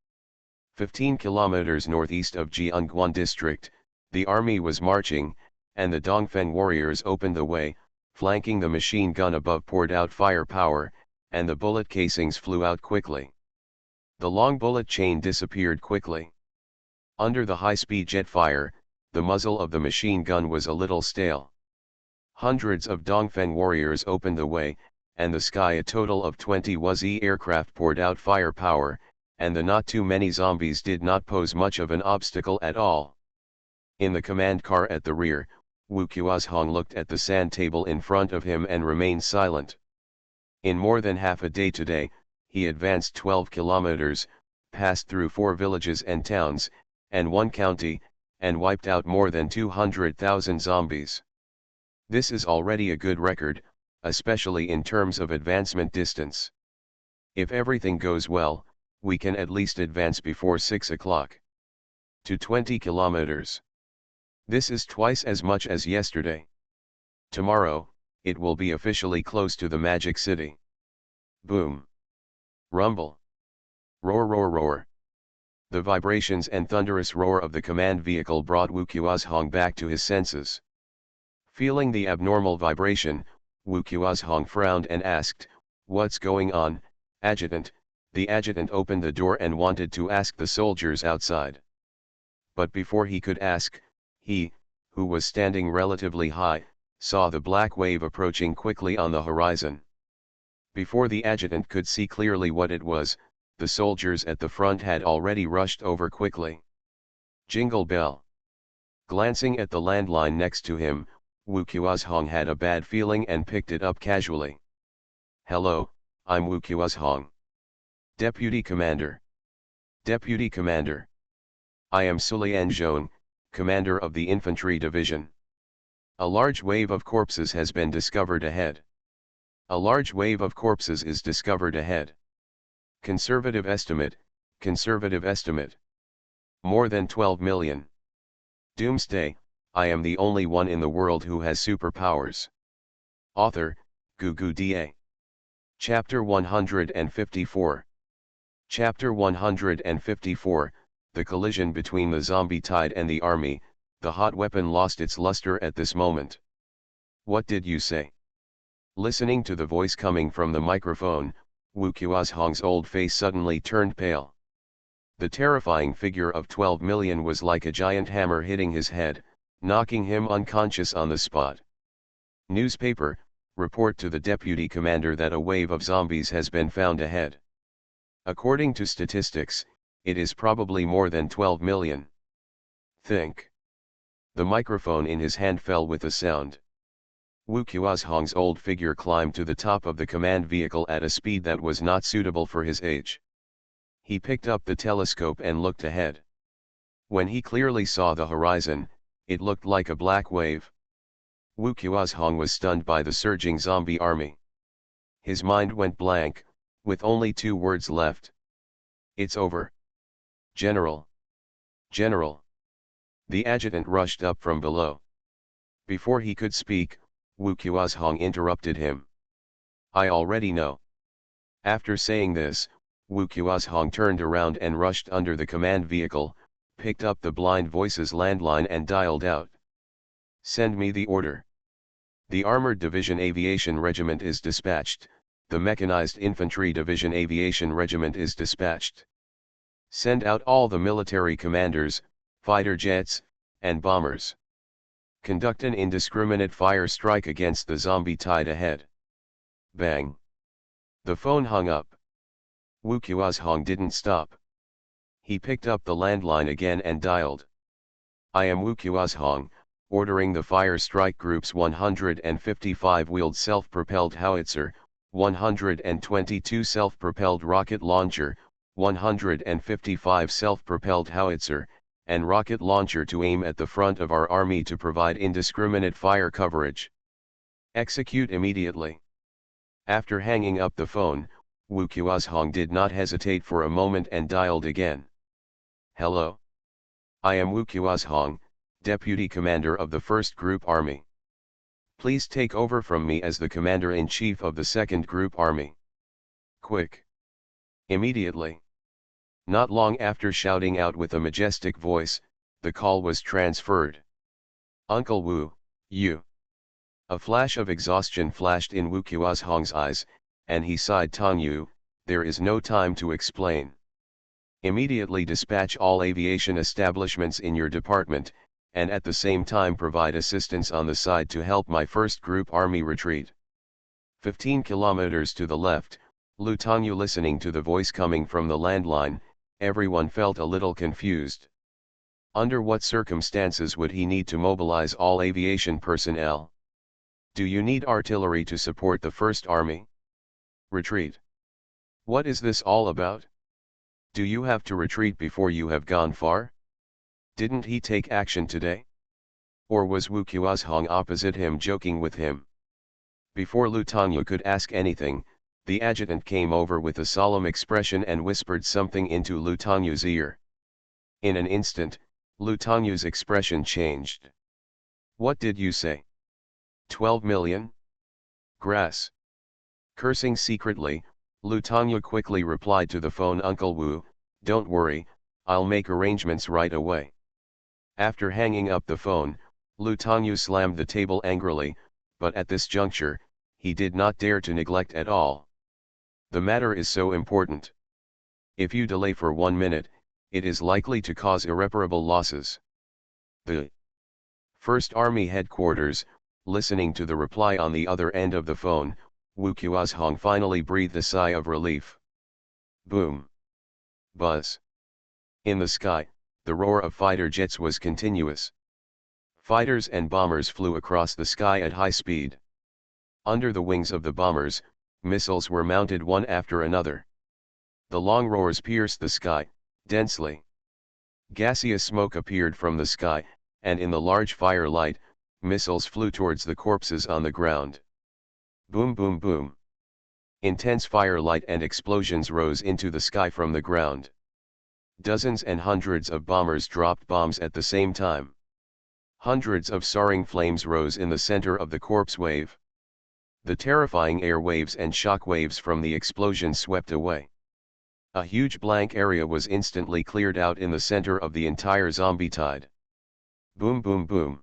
15 kilometers northeast of Jiangguan district, the army was marching, and the Dongfen warriors opened the way, flanking the machine gun above poured out firepower, and the bullet casings flew out quickly. The long bullet chain disappeared quickly. Under the high-speed jet fire, the muzzle of the machine gun was a little stale. Hundreds of Dongfen warriors opened the way, and the sky a total of 20 WZ aircraft poured out firepower, and the not too many zombies did not pose much of an obstacle at all. In the command car at the rear, Wu Qiuzhong looked at the sand table in front of him and remained silent. In more than half a day today, he advanced 12 kilometers, passed through 4 villages and towns, and 1 county, and wiped out more than 200,000 zombies. This is already a good record, especially in terms of advancement distance. If everything goes well, we can at least advance before 6 o'clock. To 20 kilometers. This is twice as much as yesterday. Tomorrow, it will be officially close to the Magic City. Boom. Rumble. Roar roar roar. The vibrations and thunderous roar of the command vehicle brought Wu Qiuzhong back to his senses. Feeling the abnormal vibration, Wu Qiuzhong frowned and asked, "What's going on, Adjutant?" The adjutant opened the door and wanted to ask the soldiers outside. But before he could ask, he, who was standing relatively high, saw the black wave approaching quickly on the horizon. Before the adjutant could see clearly what it was, the soldiers at the front had already rushed over quickly. Jingle bell. Glancing at the landline next to him, Wu Qiuzhong had a bad feeling and picked it up casually. "Hello, I'm Wu Qiuzhong. Deputy Commander. Deputy Commander. I am Sulian Zhong, Commander of the Infantry Division. A large wave of corpses has been discovered ahead. A large wave of corpses is discovered ahead. Conservative estimate, conservative estimate. More than 12 million. Doomsday, I am the only one in the world who has superpowers." Author, Gugu Da. Chapter 154. Chapter 154, The collision between the zombie tide and the army. The hot weapon lost its luster at this moment. "What did you say?" Listening to the voice coming from the microphone, Wu Qiuzhong's old face suddenly turned pale. The terrifying figure of 12 million was like a giant hammer hitting his head, knocking him unconscious on the spot. Newspaper, report to the deputy commander that a wave of zombies has been found ahead. According to statistics, it is probably more than 12 million. Think. The microphone in his hand fell with a sound. Wu Qiuzhong's old figure climbed to the top of the command vehicle at a speed that was not suitable for his age. He picked up the telescope and looked ahead. When he clearly saw the horizon, it looked like a black wave. Wu Qiuzhong was stunned by the surging zombie army. His mind went blank, with only 2 words left. "It's over. General. General." The adjutant rushed up from below. Before he could speak, Wu Qiuzhong interrupted him. "I already know." After saying this, Wu Qiuzhong turned around and rushed under the command vehicle, picked up the blind voice's landline and dialed out. "Send me the order. The Armored Division Aviation Regiment is dispatched, the Mechanized Infantry Division Aviation Regiment is dispatched. Send out all the military commanders, fighter jets, and bombers. Conduct an indiscriminate fire strike against the zombie tide ahead." Bang. The phone hung up. Wu Qiuzhong didn't stop. He picked up the landline again and dialed. "I am Wu Qiuzhong, ordering the fire strike group's 155 wheeled self-propelled howitzer, 122 self-propelled rocket launcher, 155 self-propelled howitzer, and rocket launcher to aim at the front of our army to provide indiscriminate fire coverage. Execute immediately. After hanging up the phone, Wu Qiuzhong did not hesitate for a moment and dialed again. Hello? I am Wu Qiuzhong, Deputy Commander of the 1st Group Army. Please take over from me as the Commander-in-Chief of the 2nd Group Army. Quick. Immediately. Not long after shouting out with a majestic voice, the call was transferred. Uncle Wu, you. A flash of exhaustion flashed in Wu Qiuzhong's eyes, and he sighed. Tong Yu, there is no time to explain. Immediately dispatch all aviation establishments in your department, and at the same time provide assistance on the side to help my 1st Group Army retreat. 15 kilometers to the left, Lu Tongyu listening to the voice coming from the landline, everyone felt a little confused. Under what circumstances would he need to mobilize all aviation personnel? Do you need artillery to support the 1st Army? Retreat. What is this all about? Do you have to retreat before you have gone far? Didn't he take action today? Or was Wu Qiuzhong opposite him joking with him? Before Lu Tongyu could ask anything, the adjutant came over with a solemn expression and whispered something into Lu Tongyu's ear. In an instant, Lu Tongyu's expression changed. What did you say? 12 million? Grass. Cursing secretly, Lu Tongyu quickly replied to the phone, Uncle Wu, don't worry, I'll make arrangements right away. After hanging up the phone, Lu Tongyu slammed the table angrily, but at this juncture, he did not dare to neglect at all. The matter is so important. If you delay for 1 minute, it is likely to cause irreparable losses. The 1st Army Headquarters, listening to the reply on the other end of the phone, Wu Qiuzhong finally breathed a sigh of relief. Boom. Buzz. In the sky, the roar of fighter jets was continuous. Fighters and bombers flew across the sky at high speed. Under the wings of the bombers, missiles were mounted one after another. The long roars pierced the sky, densely. Gaseous smoke appeared from the sky, and in the large firelight, missiles flew towards the corpses on the ground. Boom boom boom. Intense firelight and explosions rose into the sky from the ground. Dozens and hundreds of bombers dropped bombs at the same time. Hundreds of soaring flames rose in the center of the corpse wave. The terrifying air waves and shock waves from the explosion swept away. A huge blank area was instantly cleared out in the center of the entire zombie tide. Boom boom boom.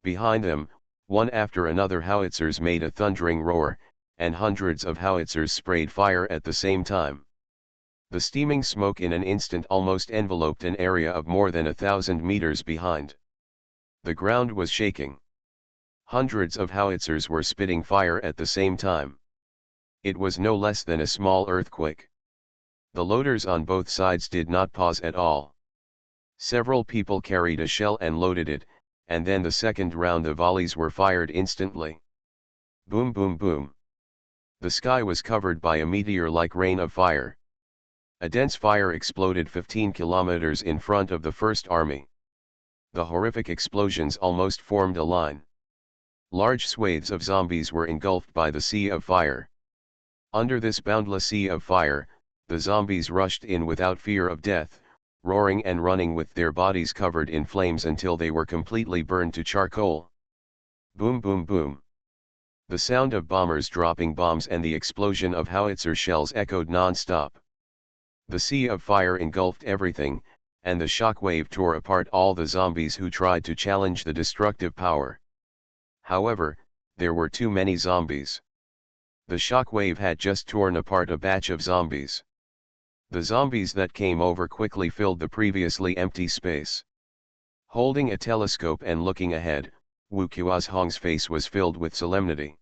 Behind them, one after another howitzers made a thundering roar, and hundreds of howitzers sprayed fire at the same time. The steaming smoke in an instant almost enveloped an area of more than 1,000 meters behind. The ground was shaking. Hundreds of howitzers were spitting fire at the same time. It was no less than a small earthquake. The loaders on both sides did not pause at all. Several people carried a shell and loaded it, and then the second round of volleys were fired instantly. Boom boom boom. The sky was covered by a meteor-like rain of fire. A dense fire exploded 15 kilometers in front of the 1st Army. The horrific explosions almost formed a line. Large swathes of zombies were engulfed by the sea of fire. Under this boundless sea of fire, the zombies rushed in without fear of death, roaring and running with their bodies covered in flames until they were completely burned to charcoal. Boom boom boom. The sound of bombers dropping bombs and the explosion of howitzer shells echoed non-stop. The sea of fire engulfed everything, and the shockwave tore apart all the zombies who tried to challenge the destructive power. However, there were too many zombies. The shockwave had just torn apart a batch of zombies. The zombies that came over quickly filled the previously empty space. Holding a telescope and looking ahead, Wu Qiuzhong's face was filled with solemnity.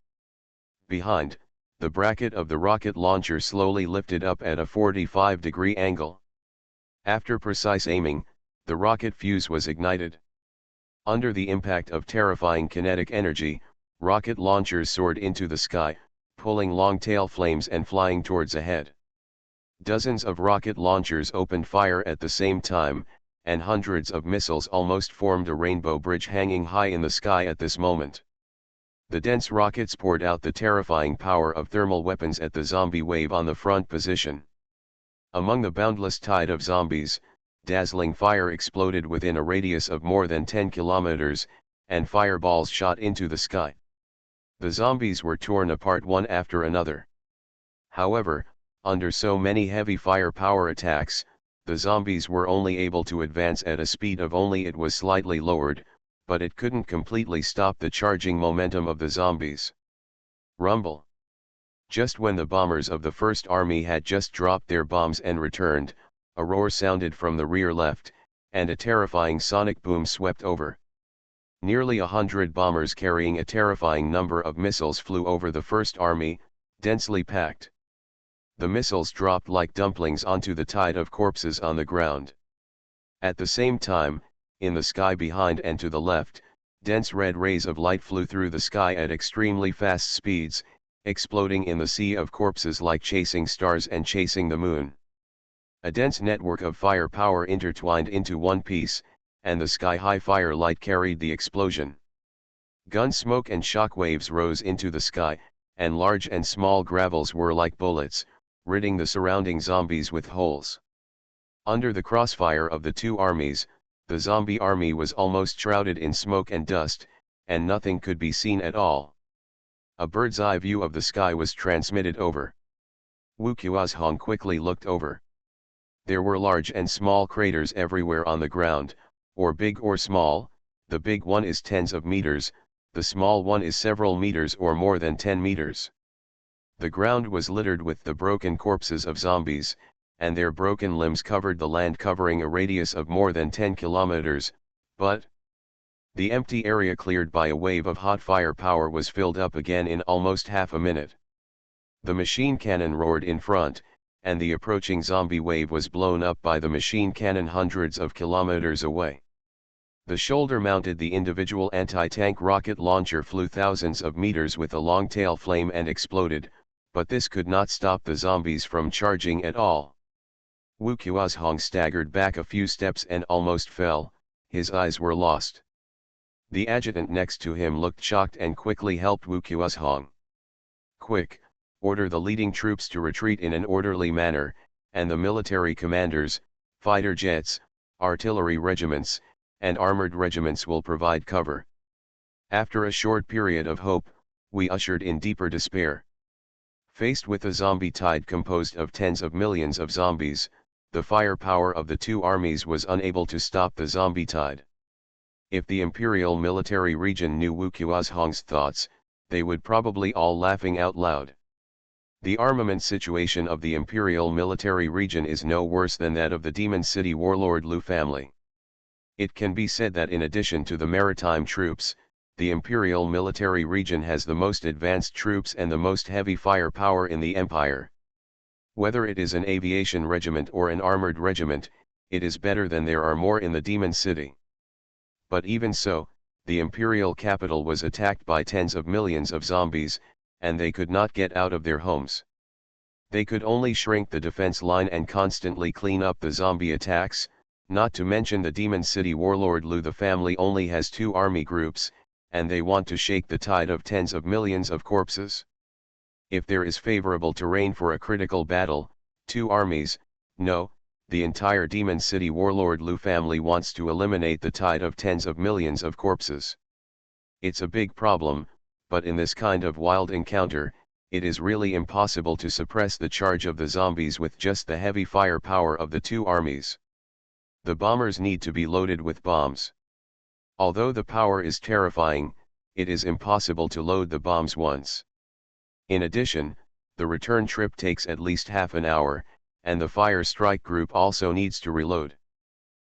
Behind, the bracket of the rocket launcher slowly lifted up at a 45-degree angle. After precise aiming, the rocket fuse was ignited. Under the impact of terrifying kinetic energy, rocket launchers soared into the sky, pulling long tail flames and flying towards ahead. Dozens of rocket launchers opened fire at the same time, and hundreds of missiles almost formed a rainbow bridge hanging high in the sky at this moment. The dense rockets poured out the terrifying power of thermal weapons at the zombie wave on the front position. Among the boundless tide of zombies, dazzling fire exploded within a radius of more than 10 kilometers, and fireballs shot into the sky. The zombies were torn apart one after another. However, under so many heavy firepower attacks, the zombies were only able to advance at a speed of only it was slightly lowered, but it couldn't completely stop the charging momentum of the zombies. Rumble. Just when the bombers of the First Army had just dropped their bombs and returned, a roar sounded from the rear left, and a terrifying sonic boom swept over. Nearly 100 bombers carrying a terrifying number of missiles flew over the First Army, densely packed. The missiles dropped like dumplings onto the tide of corpses on the ground. At the same time, in the sky behind and to the left, dense red rays of light flew through the sky at extremely fast speeds, exploding in the sea of corpses like chasing stars and chasing the moon. A dense network of firepower intertwined into one piece, and the sky-high fire light carried the explosion. Gun smoke and shock waves rose into the sky, and large and small gravels were like bullets, ridding the surrounding zombies with holes. Under the crossfire of the two armies, the zombie army was almost shrouded in smoke and dust, and nothing could be seen at all. A bird's-eye view of the sky was transmitted over. Wu Qiuzhong quickly looked over. There were large and small craters everywhere on the ground, or big or small. The big one is tens of meters, the small one is several meters or more than 10 meters. The ground was littered with the broken corpses of zombies, and their broken limbs covered the land covering a radius of more than 10 kilometers, but the empty area cleared by a wave of hot firepower was filled up again in almost half a minute. The machine cannon roared in front, and the approaching zombie wave was blown up by the machine cannon hundreds of kilometers away. The shoulder-mounted the individual anti-tank rocket launcher flew thousands of meters with a long tail flame and exploded, but this could not stop the zombies from charging at all. Wu Qiuzhong staggered back a few steps and almost fell, his eyes were lost. The adjutant next to him looked shocked and quickly helped Wu Qiuzhong. "Quick, order the leading troops to retreat in an orderly manner, and the military commanders, fighter jets, artillery regiments, and armored regiments will provide cover." After a short period of hope, we ushered in deeper despair. Faced with a zombie tide composed of tens of millions of zombies, the firepower of the two armies was unable to stop the zombie tide. If the Imperial Military Region knew Wu Qiuzhong's thoughts, they would probably all laughing out loud. The armament situation of the Imperial Military Region is no worse than that of the Demon City warlord Lu family. It can be said that in addition to the maritime troops, the Imperial Military Region has the most advanced troops and the most heavy firepower in the Empire. Whether it is an aviation regiment or an armored regiment, it is better than there are more in the Demon City. But even so, the imperial capital was attacked by tens of millions of zombies, and they could not get out of their homes. They could only shrink the defense line and constantly clean up the zombie attacks, not to mention the Demon City warlord Lu the family only has 2 army groups, and they want to shake the tide of tens of millions of corpses. If there is favorable terrain for a critical battle, 2 armies, no, the entire Demon City warlord Lu family wants to eliminate the tide of tens of millions of corpses. It's a big problem, but in this kind of wild encounter, it is really impossible to suppress the charge of the zombies with just the heavy firepower of the 2 armies. The bombers need to be loaded with bombs. Although the power is terrifying, it is impossible to load the bombs once. In addition, the return trip takes at least half an hour, and the fire strike group also needs to reload.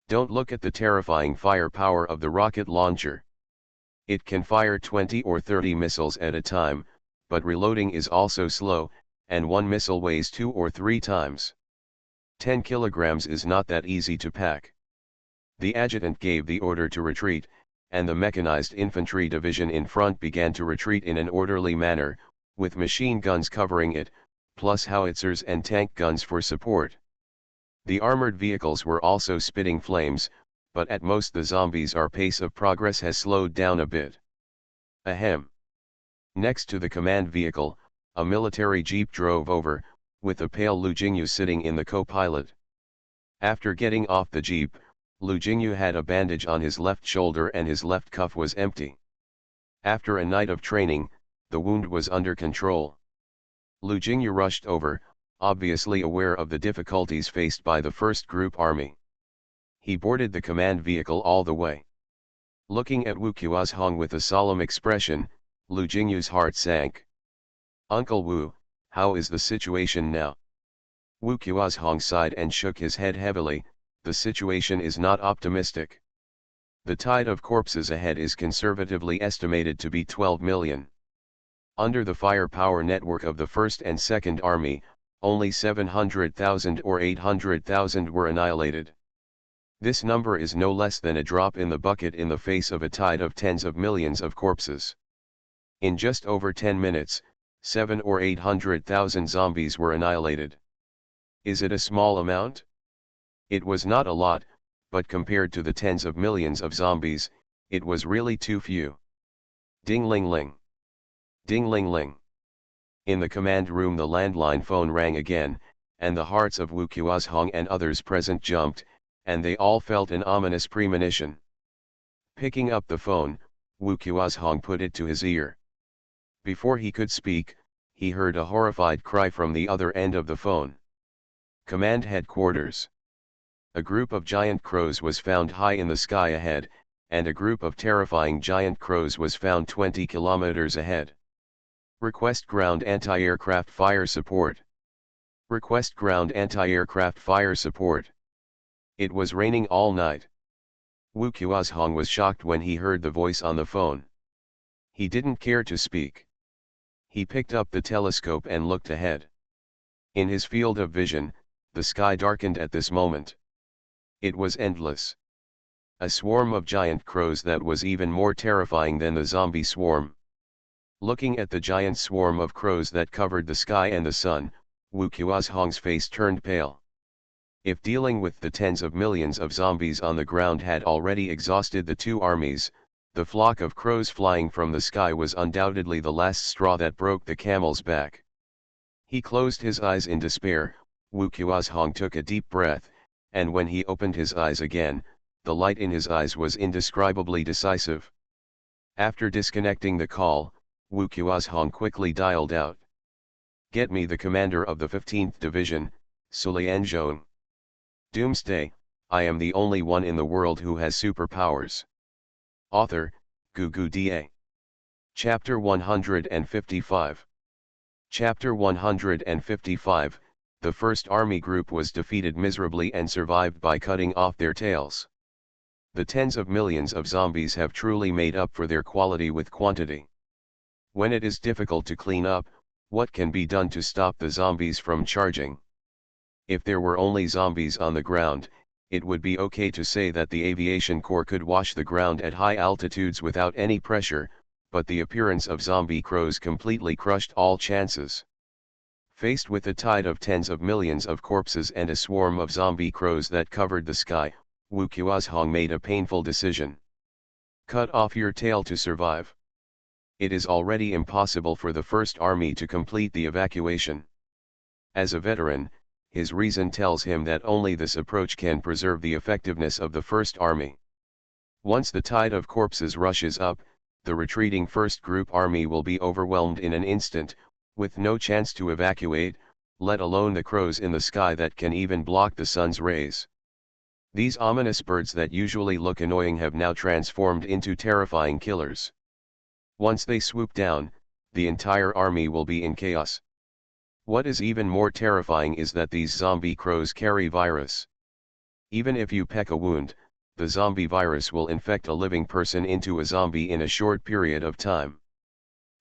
Don't look at the terrifying firepower of the rocket launcher. It can fire 20 or 30 missiles at a time, but reloading is also slow, and one missile weighs 2 or 3 times. 10 kilograms is not that easy to pack. The adjutant gave the order to retreat, and the mechanized infantry division in front began to retreat in an orderly manner, with machine guns covering it, plus howitzers and tank guns for support. The armored vehicles were also spitting flames, but at most the zombies' pace of progress has slowed down a bit. Ahem. Next to the command vehicle, a military jeep drove over, with a pale Lu Jingyu sitting in the co-pilot. After getting off the jeep, Lu Jingyu had a bandage on his left shoulder and his left cuff was empty. After a night of training, the wound was under control. Lu Jingyu rushed over, obviously aware of the difficulties faced by the first group army. He boarded the command vehicle all the way. Looking at Wu Qiuzhong with a solemn expression, Lu Jingyu's heart sank. "Uncle Wu, how is the situation now?" Wu Qiuzhong sighed and shook his head heavily. "The situation is not optimistic. The tide of corpses ahead is conservatively estimated to be 12 million. Under the firepower network of the 1st and 2nd Army, only 700,000 or 800,000 were annihilated. This number is no less than a drop in the bucket in the face of a tide of tens of millions of corpses. In just over 10 minutes, 7 or 800,000 zombies were annihilated. Is it a small amount? It was not a lot, but compared to the tens of millions of zombies, it was really too few. Ding-ling-ling. Ding-ling-ling. In the command room the landline phone rang again, and the hearts of Wu Qiuzhong and others present jumped, and they all felt an ominous premonition. Picking up the phone, Wu Qiuzhong put it to his ear. Before he could speak, he heard a horrified cry from the other end of the phone. Command headquarters. A group of giant crows was found high in the sky ahead, and a group of terrifying giant crows was found 20 kilometers ahead. Request ground anti-aircraft fire support. Request ground anti-aircraft fire support. It was raining all night. Wu Qiuzhong was shocked when he heard the voice on the phone. He didn't care to speak. He picked up the telescope and looked ahead. In his field of vision, the sky darkened at this moment. It was endless. A swarm of giant crows that was even more terrifying than the zombie swarm. Looking at the giant swarm of crows that covered the sky and the sun, Wu Qiuzhong's face turned pale. If dealing with the tens of millions of zombies on the ground had already exhausted the two armies, the flock of crows flying from the sky was undoubtedly the last straw that broke the camel's back. He closed his eyes in despair. Wu Qiuzhong took a deep breath, and when he opened his eyes again, the light in his eyes was indescribably decisive. After disconnecting the call, Wu Qiuzhong quickly dialed out. "Get me the commander of the 15th Division, Sulianzhong. Doomsday, I am the only one in the world who has superpowers." Author, Doomsday. Chapter 155. Chapter 155, The First Army Group was defeated miserably and survived by cutting off their tails. The tens of millions of zombies have truly made up for their quality with quantity. When it is difficult to clean up, what can be done to stop the zombies from charging? If there were only zombies on the ground, it would be okay to say that the aviation corps could wash the ground at high altitudes without any pressure, but the appearance of zombie crows completely crushed all chances. Faced with a tide of tens of millions of corpses and a swarm of zombie crows that covered the sky, Wu Qiuzhong made a painful decision. Cut off your tail to survive. It is already impossible for the First Army to complete the evacuation. As a veteran, his reason tells him that only this approach can preserve the effectiveness of the First Army. Once the tide of corpses rushes up, the retreating First Group Army will be overwhelmed in an instant, with no chance to evacuate, let alone the crows in the sky that can even block the sun's rays. These ominous birds that usually look annoying have now transformed into terrifying killers. Once they swoop down, the entire army will be in chaos. What is even more terrifying is that these zombie crows carry virus. Even if you peck a wound, the zombie virus will infect a living person into a zombie in a short period of time.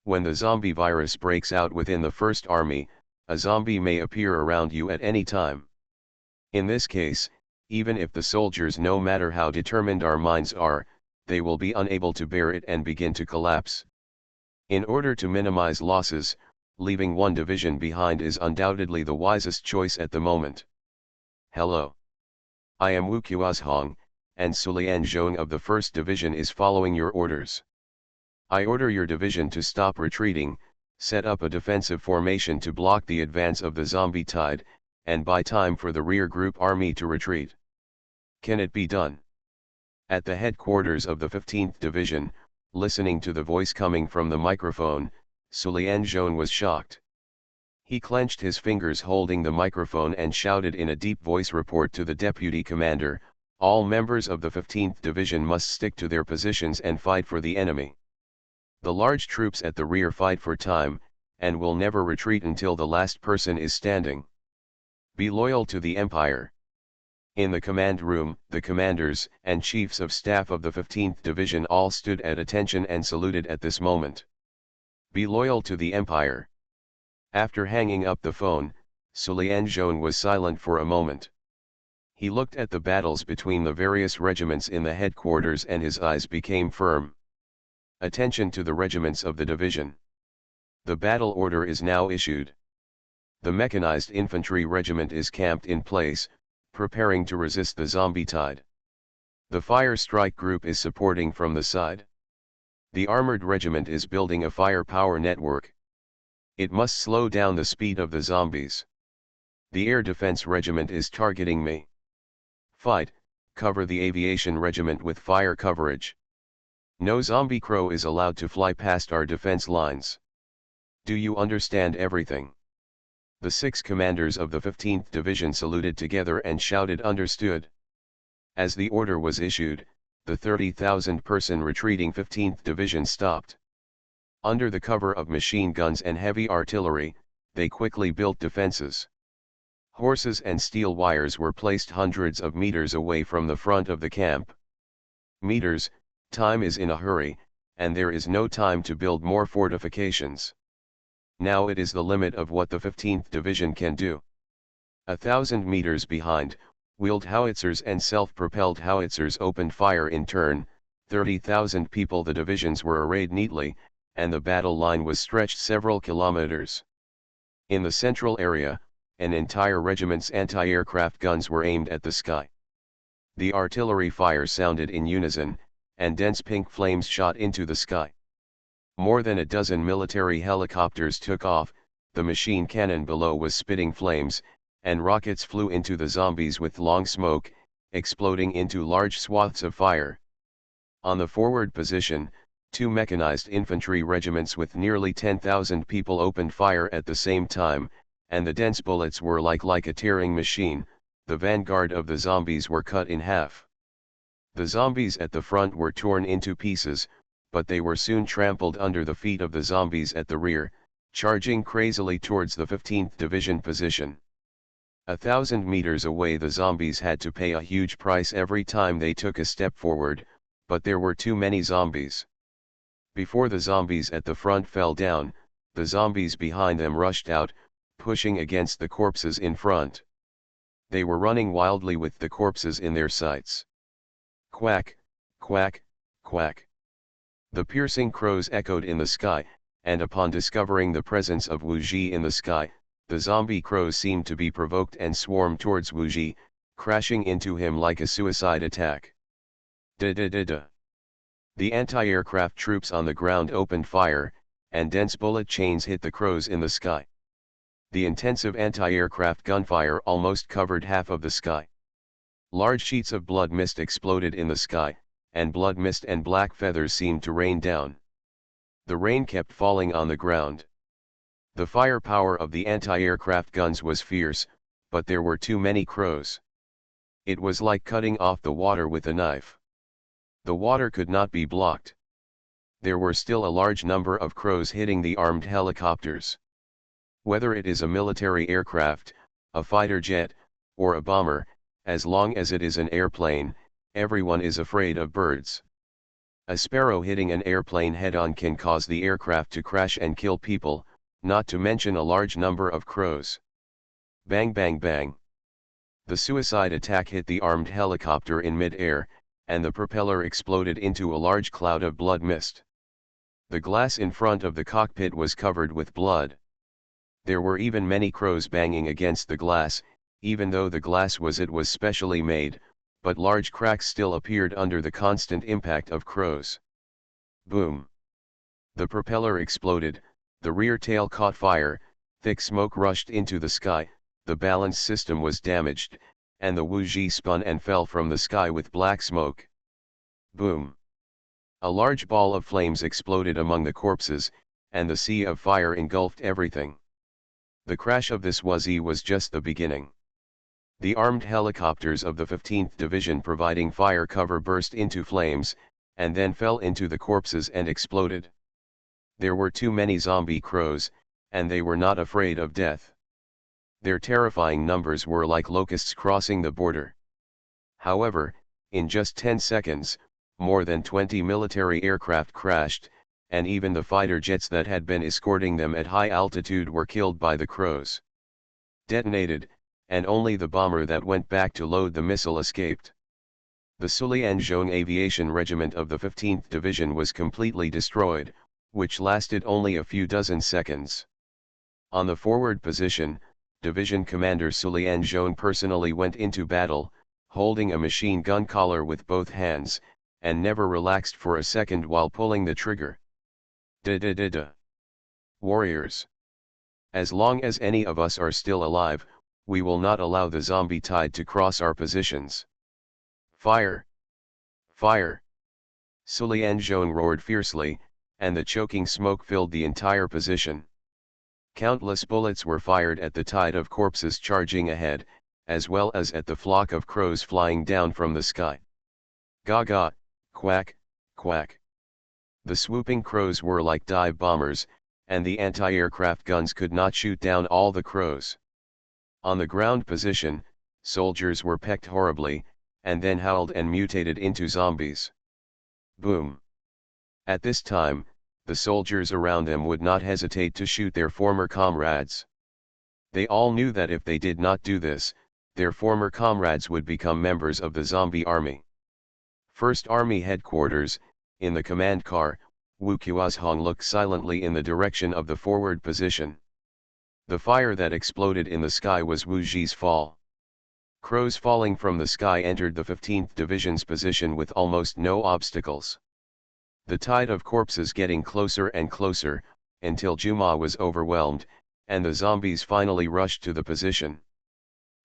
When the zombie virus breaks out within the First Army, a zombie may appear around you at any time. In this case, even if the soldiers, no matter how determined our minds are, they will be unable to bear it and begin to collapse. In order to minimize losses, leaving one division behind is undoubtedly the wisest choice at the moment. Hello. I am Wu Qiuzhong, and Sulian Zhong of the 1st Division is following your orders. I order your division to stop retreating, set up a defensive formation to block the advance of the zombie tide, and buy time for the rear group army to retreat. Can it be done? At the headquarters of the 15th Division, listening to the voice coming from the microphone, Sulian Zhong was shocked. He clenched his fingers holding the microphone and shouted in a deep voice, report to the deputy commander, all members of the 15th Division must stick to their positions and fight for the enemy. The large troops at the rear fight for time, and will never retreat until the last person is standing. Be loyal to the Empire. In the command room, the commanders and chiefs of staff of the 15th Division all stood at attention and saluted at this moment. Be loyal to the Empire. After hanging up the phone, Sulian Zhong was silent for a moment. He looked at the battles between the various regiments in the headquarters and his eyes became firm. Attention to the regiments of the division. The battle order is now issued. The mechanized infantry regiment is camped in place, preparing to resist the zombie tide. The fire strike group is supporting from the side. The armored regiment is building a firepower network. It must slow down the speed of the zombies. The air defense regiment is targeting me. Fight, cover the aviation regiment with fire coverage. No zombie crow is allowed to fly past our defense lines. Do you understand everything? The 6 commanders of the 15th Division saluted together and shouted understood. As the order was issued, the 30,000-person retreating 15th Division stopped. Under the cover of machine guns and heavy artillery, they quickly built defenses. Horses and steel wires were placed hundreds of meters away from the front of the camp. Meters, time is in a hurry, and there is no time to build more fortifications. Now it is the limit of what the 15th Division can do. 1,000 meters behind, wheeled howitzers and self-propelled howitzers opened fire in turn. 30,000 people. The divisions were arrayed neatly, and the battle line was stretched several kilometers. In the central area, an entire regiment's anti-aircraft guns were aimed at the sky. The artillery fire sounded in unison, and dense pink flames shot into the sky. More than a dozen military helicopters took off, the machine cannon below was spitting flames, and rockets flew into the zombies with long smoke, exploding into large swaths of fire. On the forward position, 2 mechanized infantry regiments with nearly 10,000 people opened fire at the same time, and the dense bullets were like a tearing machine. The vanguard of the zombies were cut in half. The zombies at the front were torn into pieces, but they were soon trampled under the feet of the zombies at the rear, charging crazily towards the 15th Division position. 1,000 meters away, the zombies had to pay a huge price every time they took a step forward, but there were too many zombies. Before the zombies at the front fell down, the zombies behind them rushed out, pushing against the corpses in front. They were running wildly with the corpses in their sights. Quack, quack, quack. The piercing crows echoed in the sky, and upon discovering the presence of Wu Ji in the sky, the zombie crows seemed to be provoked and swarmed towards Wu Ji, crashing into him like a suicide attack. Da-da-da-da. The anti-aircraft troops on the ground opened fire, and dense bullet chains hit the crows in the sky. The intensive anti-aircraft gunfire almost covered half of the sky. Large sheets of blood mist exploded in the sky, and blood mist and black feathers seemed to rain down. The rain kept falling on the ground. The firepower of the anti-aircraft guns was fierce, but there were too many crows. It was like cutting off the water with a knife. The water could not be blocked. There were still a large number of crows hitting the armed helicopters. Whether it is a military aircraft, a fighter jet, or a bomber, as long as it is an airplane, everyone is afraid of birds. A sparrow hitting an airplane head-on can cause the aircraft to crash and kill people, not to mention a large number of crows. Bang bang bang. The suicide attack hit the armed helicopter in mid-air, and the propeller exploded into a large cloud of blood mist. The glass in front of the cockpit was covered with blood. There were even many crows banging against the glass, even though the glass was specially made, but large cracks still appeared under the constant impact of crows. Boom! The propeller exploded, the rear tail caught fire, thick smoke rushed into the sky, the balance system was damaged, and the Wuji spun and fell from the sky with black smoke. Boom! A large ball of flames exploded among the corpses, and the sea of fire engulfed everything. The crash of this Wuji was just the beginning. The armed helicopters of the 15th Division providing fire cover burst into flames, and then fell into the corpses and exploded. There were too many zombie crows, and they were not afraid of death. Their terrifying numbers were like locusts crossing the border. However, in just 10 seconds, more than 20 military aircraft crashed, and even the fighter jets that had been escorting them at high altitude were killed by the crows. Detonated, and only the bomber that went back to load the missile escaped. The Sulianzhong Aviation Regiment of the 15th Division was completely destroyed, which lasted only a few dozen seconds. On the forward position, Division Commander Sulianzhong personally went into battle, holding a machine gun collar with both hands, and never relaxed for a second while pulling the trigger. Da-da-da-da. Warriors. As long as any of us are still alive, we will not allow the zombie tide to cross our positions. Fire! Fire! Sulianzhong roared fiercely, and the choking smoke filled the entire position. Countless bullets were fired at the tide of corpses charging ahead, as well as at the flock of crows flying down from the sky. Gaga, quack, quack. The swooping crows were like dive bombers, and the anti-aircraft guns could not shoot down all the crows. On the ground position, soldiers were pecked horribly, and then howled and mutated into zombies. Boom! At this time, the soldiers around them would not hesitate to shoot their former comrades. They all knew that if they did not do this, their former comrades would become members of the zombie army. First Army Headquarters, in the command car, Wu Qiuzhong looked silently in the direction of the forward position. The fire that exploded in the sky was Wu Ji's fall. Crows falling from the sky entered the 15th Division's position with almost no obstacles. The tide of corpses getting closer and closer, until Juma was overwhelmed, and the zombies finally rushed to the position.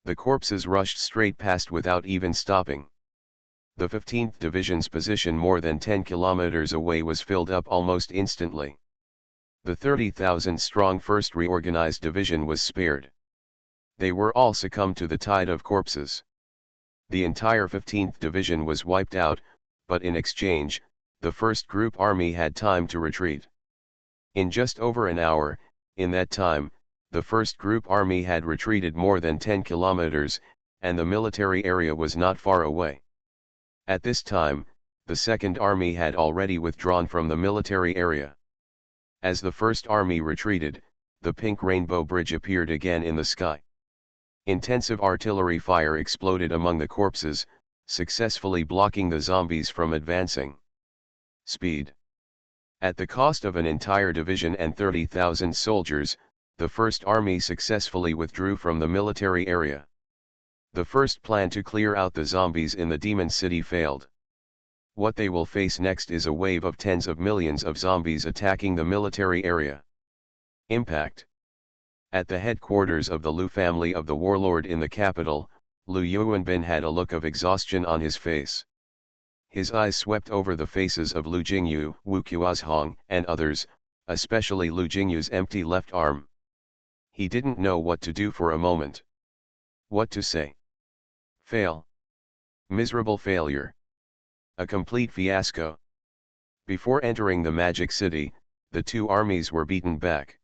The corpses rushed straight past without even stopping. The 15th Division's position more than 10 kilometers away was filled up almost instantly. The 30,000-strong 1st Reorganized Division was spared. They were all succumbed to the tide of corpses. The entire 15th Division was wiped out, but in exchange, the 1st Group Army had time to retreat. In just over an hour, in that time, the 1st Group Army had retreated more than 10 kilometers, and the military area was not far away. At this time, the 2nd Army had already withdrawn from the military area. As the 1st Army retreated, the pink rainbow bridge appeared again in the sky. Intensive artillery fire exploded among the corpses, successfully blocking the zombies from advancing. Speed. At the cost of an entire division and 30,000 soldiers, the 1st Army successfully withdrew from the military area. The first plan to clear out the zombies in the Demon City failed. What they will face next is a wave of tens of millions of zombies attacking the military area. Impact. At the headquarters of the Liu family of the warlord in the capital, Liu Yuanbin had a look of exhaustion on his face. His eyes swept over the faces of Liu Jingyu, Wu Qiuzhong, and others, especially Liu Jingyu's empty left arm. He didn't know what to do for a moment. What to say? Fail. Miserable failure. A complete fiasco. Before entering the Magic City, the two armies were beaten back.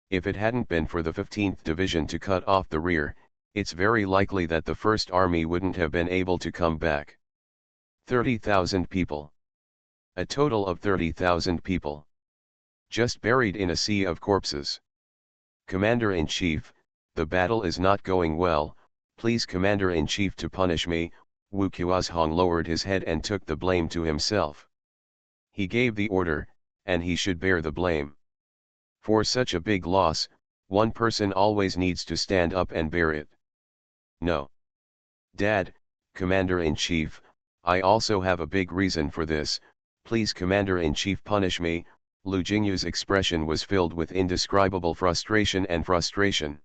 If it hadn't been for the 15th Division to cut off the rear, it's very likely that the 1st Army wouldn't have been able to come back. 30,000 people. A total of 30,000 people. Just buried in a sea of corpses. Commander-in-Chief, the battle is not going well, please Commander-in-Chief to punish me. Wu Qiuzhong lowered his head and took the blame to himself. He gave the order, and he should bear the blame. For such a big loss, One person always needs to stand up and bear it. No. Dad, Commander-in-Chief, I also have a big reason for this, please Commander-in-Chief punish me. Lu Jingyu's expression was filled with indescribable frustration and frustration.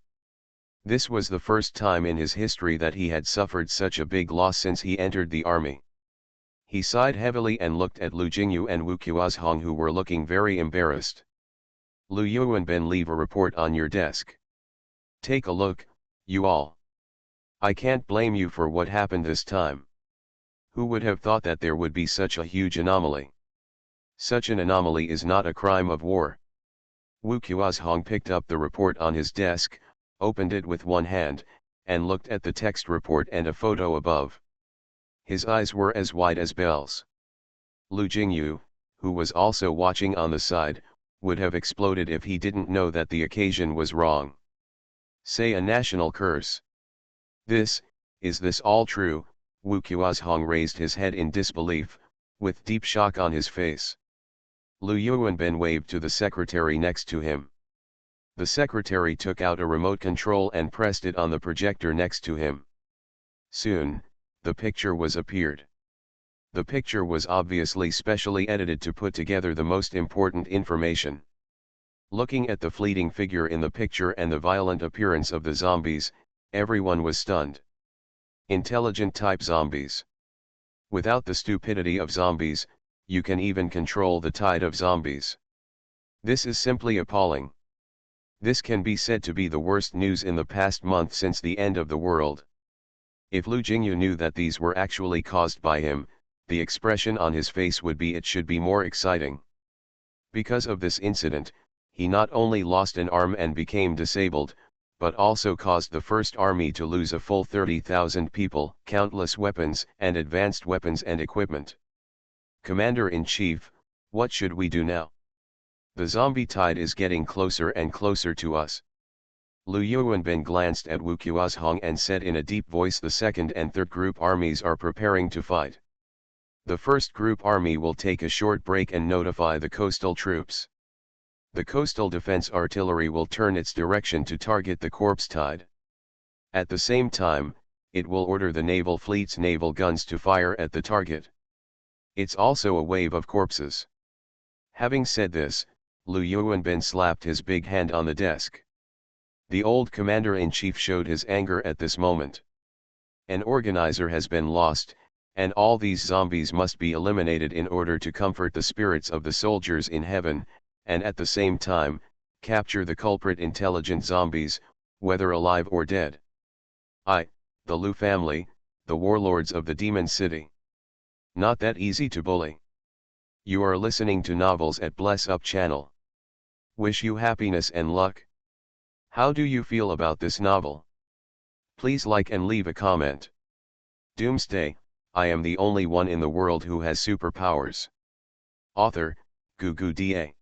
This was the first time in his history that he had suffered such a big loss since he entered the army. He sighed heavily and looked at Lu Jingyu and Wu Qiuzhong, who were looking very embarrassed. Lu Yuanben, leave a report on your desk. Take a look, you all. I can't blame you for what happened this time. Who would have thought that there would be such a huge anomaly? Such an anomaly is not a crime of war. Wu Qiuzhong picked up the report on his desk, opened it with one hand, and looked at the text report and a photo above. His eyes were as wide as bells. Lu Jingyu, who was also watching on the side, would have exploded if he didn't know that the occasion was wrong. Say a national curse. Is this all true? Wu Qiuzhong raised his head in disbelief, with deep shock on his face. Lu Yuanben waved to the secretary next to him. The secretary took out a remote control and pressed it on the projector next to him. Soon, the picture was appeared. The picture was obviously specially edited to put together the most important information. Looking at the fleeting figure in the picture and the violent appearance of the zombies, everyone was stunned. Intelligent type zombies. Without the stupidity of zombies, you can even control the tide of zombies. This is simply appalling. This can be said to be the worst news in the past month since the end of the world. If Lu Jingyu knew that these were actually caused by him, the expression on his face would be it should be more exciting. Because of this incident, he not only lost an arm and became disabled, but also caused the First Army to lose a full 30,000 people, countless weapons and advanced weapons and equipment. Commander-in-Chief, what should we do now? The zombie tide is getting closer and closer to us. Lu Yuanben glanced at Wu Qiuzhong and said in a deep voice, the second and third group armies are preparing to fight. The first group army will take a short break and notify the coastal troops. The coastal defense artillery will turn its direction to target the corpse tide. At the same time, it will order the naval fleet's naval guns to fire at the target. It's also a wave of corpses. Having said this, Lu Yuanben slapped his big hand on the desk. The old commander-in-chief showed his anger at this moment. An organizer has been lost, and all these zombies must be eliminated in order to comfort the spirits of the soldiers in heaven, and at the same time, capture the culprit intelligent zombies, whether alive or dead. The Lu family, the warlords of the Demon City. Not that easy to bully. You are listening to Novels at Bless Up channel. Wish you happiness and luck. How do you feel about this novel? Please like and leave a comment. Doomsday, I am the only one in the world who has superpowers. Author, Da.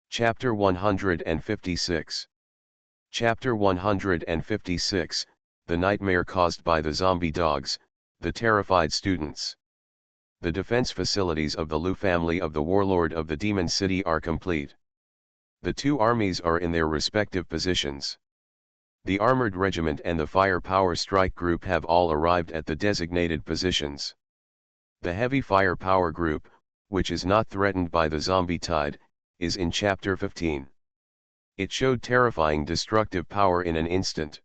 Chapter 156. Chapter 156, The Nightmare Caused by the Zombie Dogs, The Terrified Students. The defense facilities of the Lu family of the warlord of the Demon City are complete. The two armies are in their respective positions. The armored regiment and the firepower strike group have all arrived at the designated positions. The heavy firepower group, which is not threatened by the zombie tide, is in Chapter 15. It showed terrifying destructive power in an instant.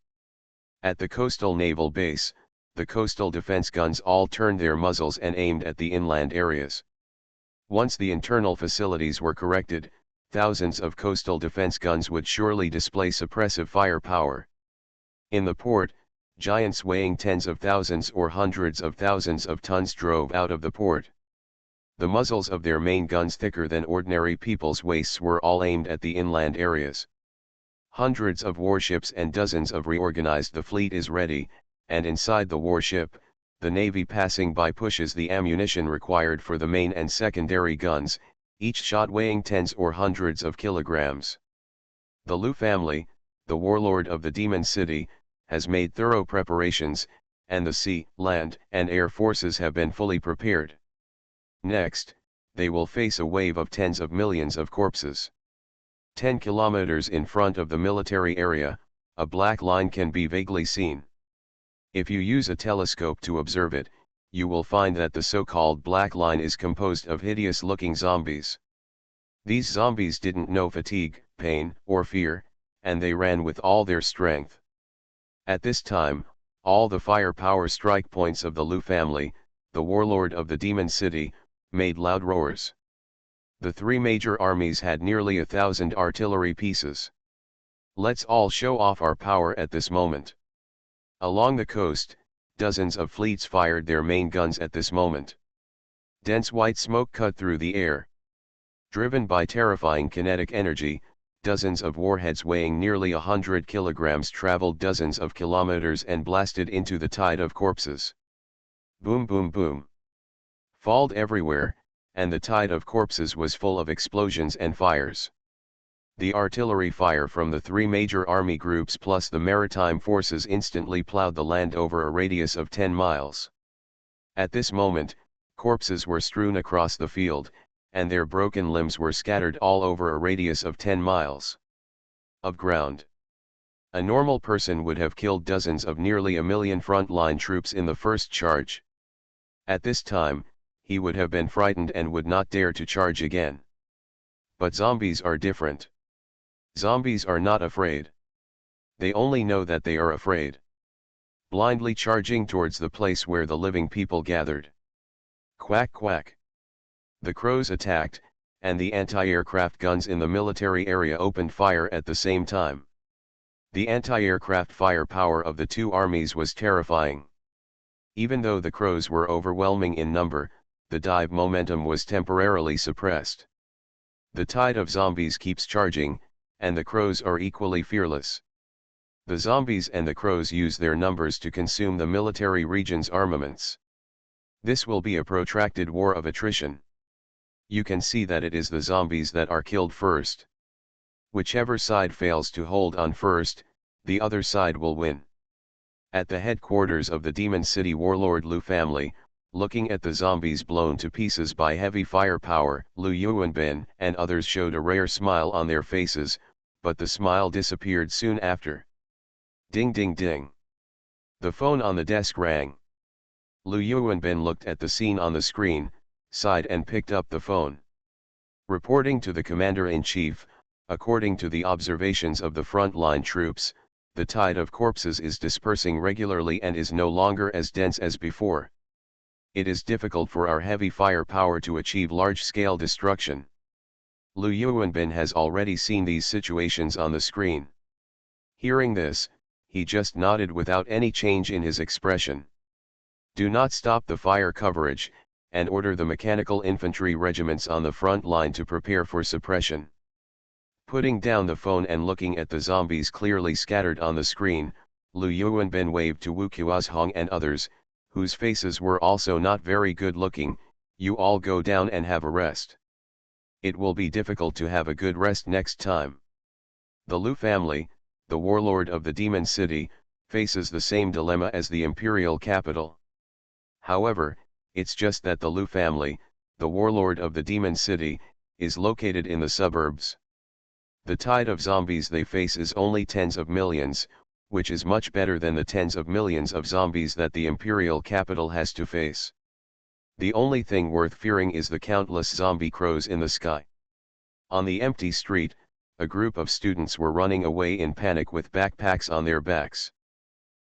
At the coastal naval base, the coastal defense guns all turned their muzzles and aimed at the inland areas. Once the internal facilities were corrected, thousands of coastal defense guns would surely display suppressive firepower. In the port, giants weighing tens of thousands or hundreds of thousands of tons drove out of the port. The muzzles of their main guns, thicker than ordinary people's waists, were all aimed at the inland areas. Hundreds of warships and dozens of reorganized the fleet is ready, and inside the warship, the Navy passing by pushes the ammunition required for the main and secondary guns, each shot weighing tens or hundreds of kilograms. The Lu family, the warlord of the Demon City, has made thorough preparations, and the sea, land, and air forces have been fully prepared. Next, they will face a wave of tens of millions of corpses. 10 kilometers in front of the military area, a black line can be vaguely seen. If you use a telescope to observe it, you will find that the so-called black line is composed of hideous-looking zombies. These zombies didn't know fatigue, pain, or fear, and they ran with all their strength. At this time, all the firepower strike points of the Lu family, the warlord of the Demon City, made loud roars. The three major armies had nearly 1,000 artillery pieces. Let's all show off our power at this moment. Along the coast, dozens of fleets fired their main guns at this moment. Dense white smoke cut through the air. Driven by terrifying kinetic energy, dozens of warheads weighing nearly 100 kilograms traveled dozens of kilometers and blasted into the tide of corpses. Boom boom boom. Falled everywhere, and the tide of corpses was full of explosions and fires. The artillery fire from the three major army groups plus the maritime forces instantly plowed the land over a radius of 10 miles. At this moment, corpses were strewn across the field, and their broken limbs were scattered all over a radius of 10 miles of ground. A normal person would have killed dozens of nearly a million front-line troops in the first charge. At this time, he would have been frightened and would not dare to charge again. But zombies are different. Zombies are not afraid. They only know that they are afraid. Blindly charging towards the place where the living people gathered. Quack quack. The crows attacked, and the anti-aircraft guns in the military area opened fire at the same time. The anti-aircraft firepower of the two armies was terrifying. Even though the crows were overwhelming in number, the dive momentum was temporarily suppressed. The tide of zombies keeps charging, and the crows are equally fearless. The zombies and the crows use their numbers to consume the military region's armaments. This will be a protracted war of attrition. You can see that it is the zombies that are killed first. Whichever side fails to hold on first, the other side will win. At the headquarters of the Demon City warlord Lu family, looking at the zombies blown to pieces by heavy firepower, Lu Yuanbin and others showed a rare smile on their faces, but the smile disappeared soon after. Ding ding ding. The phone on the desk rang. Lu Yuanbin looked at the scene on the screen, sighed and picked up the phone. Reporting to the commander-in-chief, according to the observations of the front-line troops, the tide of corpses is dispersing regularly and is no longer as dense as before. It is difficult for our heavy firepower to achieve large-scale destruction. Lu Yuanbin has already seen these situations on the screen. Hearing this, he just nodded without any change in his expression. Do not stop the fire coverage, and order the mechanical infantry regiments on the front line to prepare for suppression. Putting down the phone and looking at the zombies clearly scattered on the screen, Lu Yuanbin waved to Wu Qiuzhong and others, whose faces were also not very good looking. You all go down and have a rest. It will be difficult to have a good rest next time. The Lu family, the warlord of the Demon City, faces the same dilemma as the imperial capital. However, it's just that the Lu family, the warlord of the Demon City, is located in the suburbs. The tide of zombies they face is only tens of millions, which is much better than the tens of millions of zombies that the imperial capital has to face. The only thing worth fearing is the countless zombie crows in the sky. On the empty street, a group of students were running away in panic with backpacks on their backs.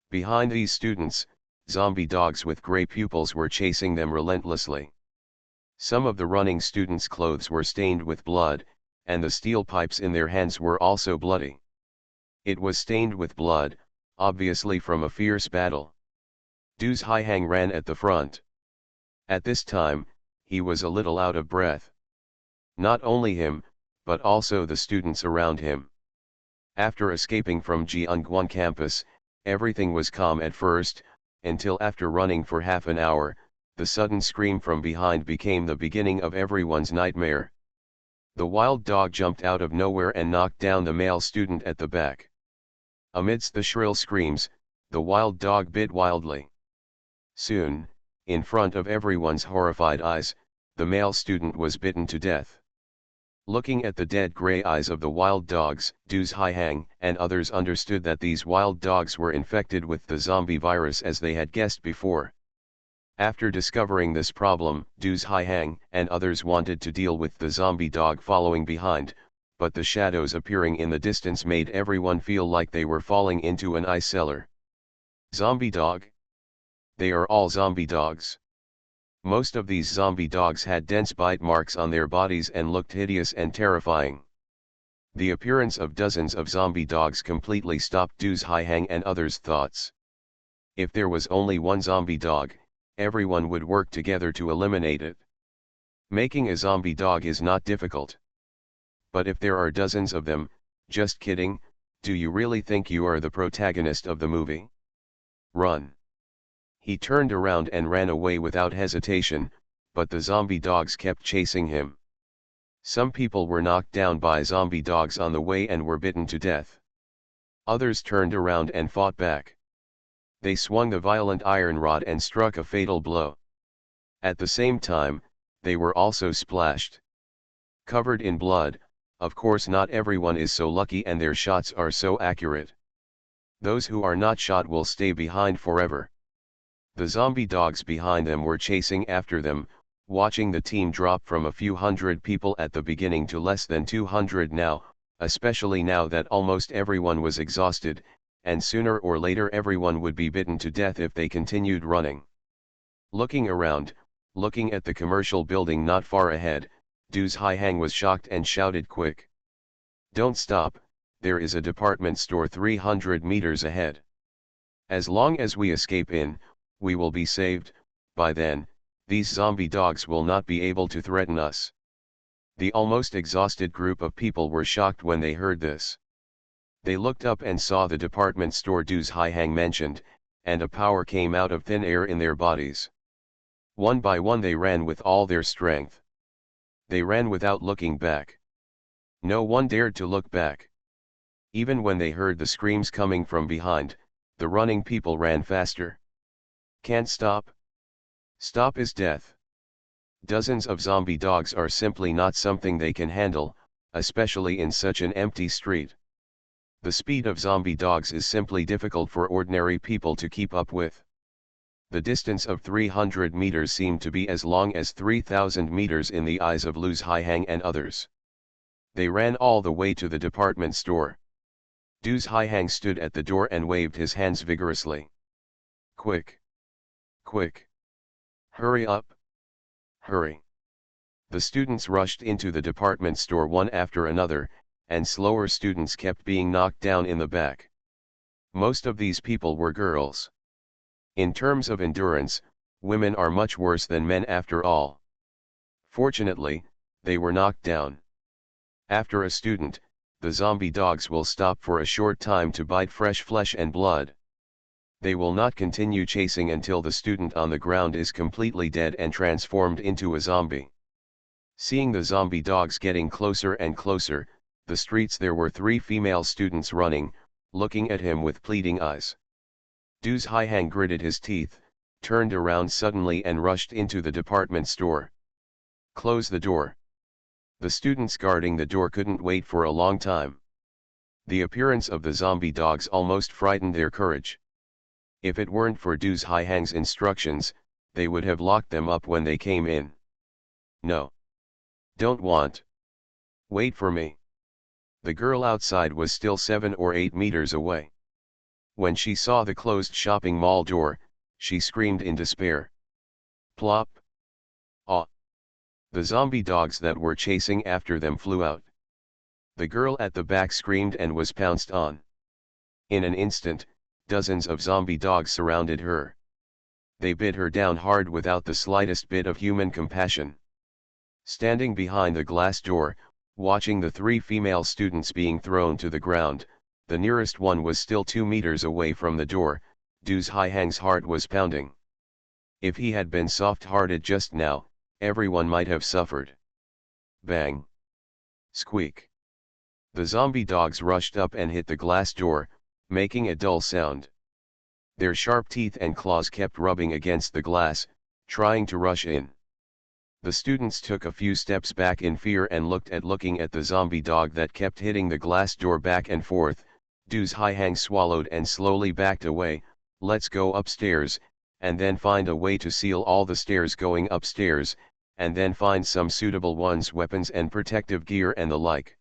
Behind these students, zombie dogs with gray pupils were chasing them relentlessly. Some of the running students' clothes were stained with blood, and the steel pipes in their hands were also bloody. It was stained with blood, obviously from a fierce battle. Du Haihang ran at the front. At this time, he was a little out of breath. Not only him, but also the students around him. After escaping from Jianguan campus, everything was calm at first, until after running for half an hour, the sudden scream from behind became the beginning of everyone's nightmare. The wild dog jumped out of nowhere and knocked down the male student at the back. Amidst the shrill screams, the wild dog bit wildly. Soon, in front of everyone's horrified eyes, the male student was bitten to death. Looking at the dead gray eyes of the wild dogs, Du Haihang and others understood that these wild dogs were infected with the zombie virus as they had guessed before. After discovering this problem, Du Haihang and others wanted to deal with the zombie dog following behind, but the shadows appearing in the distance made everyone feel like they were falling into an ice cellar. Zombie dog? They are all zombie dogs. Most of these zombie dogs had dense bite marks on their bodies and looked hideous and terrifying. The appearance of dozens of zombie dogs completely stopped Du Haihang and others' thoughts. If there was only one zombie dog, everyone would work together to eliminate it. Making a zombie dog is not difficult. But if there are dozens of them, just kidding, do you really think you are the protagonist of the movie? Run. He turned around and ran away without hesitation, but the zombie dogs kept chasing him. Some people were knocked down by zombie dogs on the way and were bitten to death. Others turned around and fought back. They swung the violent iron rod and struck a fatal blow. At the same time, they were also splashed. Covered in blood, of course not everyone is so lucky and their shots are so accurate. Those who are not shot will stay behind forever. The zombie dogs behind them were chasing after them, watching the team drop from a few hundred people at the beginning to less than 200 now, especially now that almost everyone was exhausted, and sooner or later everyone would be bitten to death if they continued running. Looking around, looking at the commercial building not far ahead, Du Haihang was shocked and shouted, "Quick! Don't stop, there is a department store 300 meters ahead. As long as we escape in, we will be saved. By then, these zombie dogs will not be able to threaten us." The almost exhausted group of people were shocked when they heard this. They looked up and saw the department store Du Haihang mentioned, and a power came out of thin air in their bodies. One by one they ran with all their strength. They ran without looking back. No one dared to look back. Even when they heard the screams coming from behind, the running people ran faster. Can't stop. Stop is death. Dozens of zombie dogs are simply not something they can handle, especially in such an empty street. The speed of zombie dogs is simply difficult for ordinary people to keep up with. The distance of 300 meters seemed to be as long as 3,000 meters in the eyes of Du Haihang and others. They ran all the way to the department store. Du Haihang stood at the door and waved his hands vigorously. "Quick! Quick! Hurry up! Hurry!" The students rushed into the department store one after another, and slower students kept being knocked down in the back. Most of these people were girls. In terms of endurance, women are much worse than men after all. Fortunately, they were knocked down. After a student, the zombie dogs will stop for a short time to bite fresh flesh and blood. They will not continue chasing until the student on the ground is completely dead and transformed into a zombie. Seeing the zombie dogs getting closer and closer, the streets there were 3 female students running, looking at him with pleading eyes. Du Haihang gritted his teeth, turned around suddenly and rushed into the department store. "Close the door." The students guarding the door couldn't wait for a long time. The appearance of the zombie dogs almost frightened their courage. If it weren't for Du Haihang's instructions, they would have locked them up when they came in. "No. Don't want. Wait for me." The girl outside was still 7 or 8 meters away. When she saw the closed shopping mall door, she screamed in despair. Plop! Ah! The zombie dogs that were chasing after them flew out. The girl at the back screamed and was pounced on. In an instant, dozens of zombie dogs surrounded her. They bit her down hard without the slightest bit of human compassion. Standing behind the glass door, watching the 3 female students being thrown to the ground, the nearest one was still 2 meters away from the door. Du Haihang's heart was pounding. If he had been soft-hearted just now, everyone might have suffered. Bang! Squeak! The zombie dogs rushed up and hit the glass door, making a dull sound. Their sharp teeth and claws kept rubbing against the glass, trying to rush in. The students took a few steps back in fear and looking at the zombie dog that kept hitting the glass door back and forth. Do's Haihang swallowed and slowly backed away. Let's go upstairs, and then find a way to seal all the stairs going upstairs, and then find some suitable ones, weapons and protective gear and the like.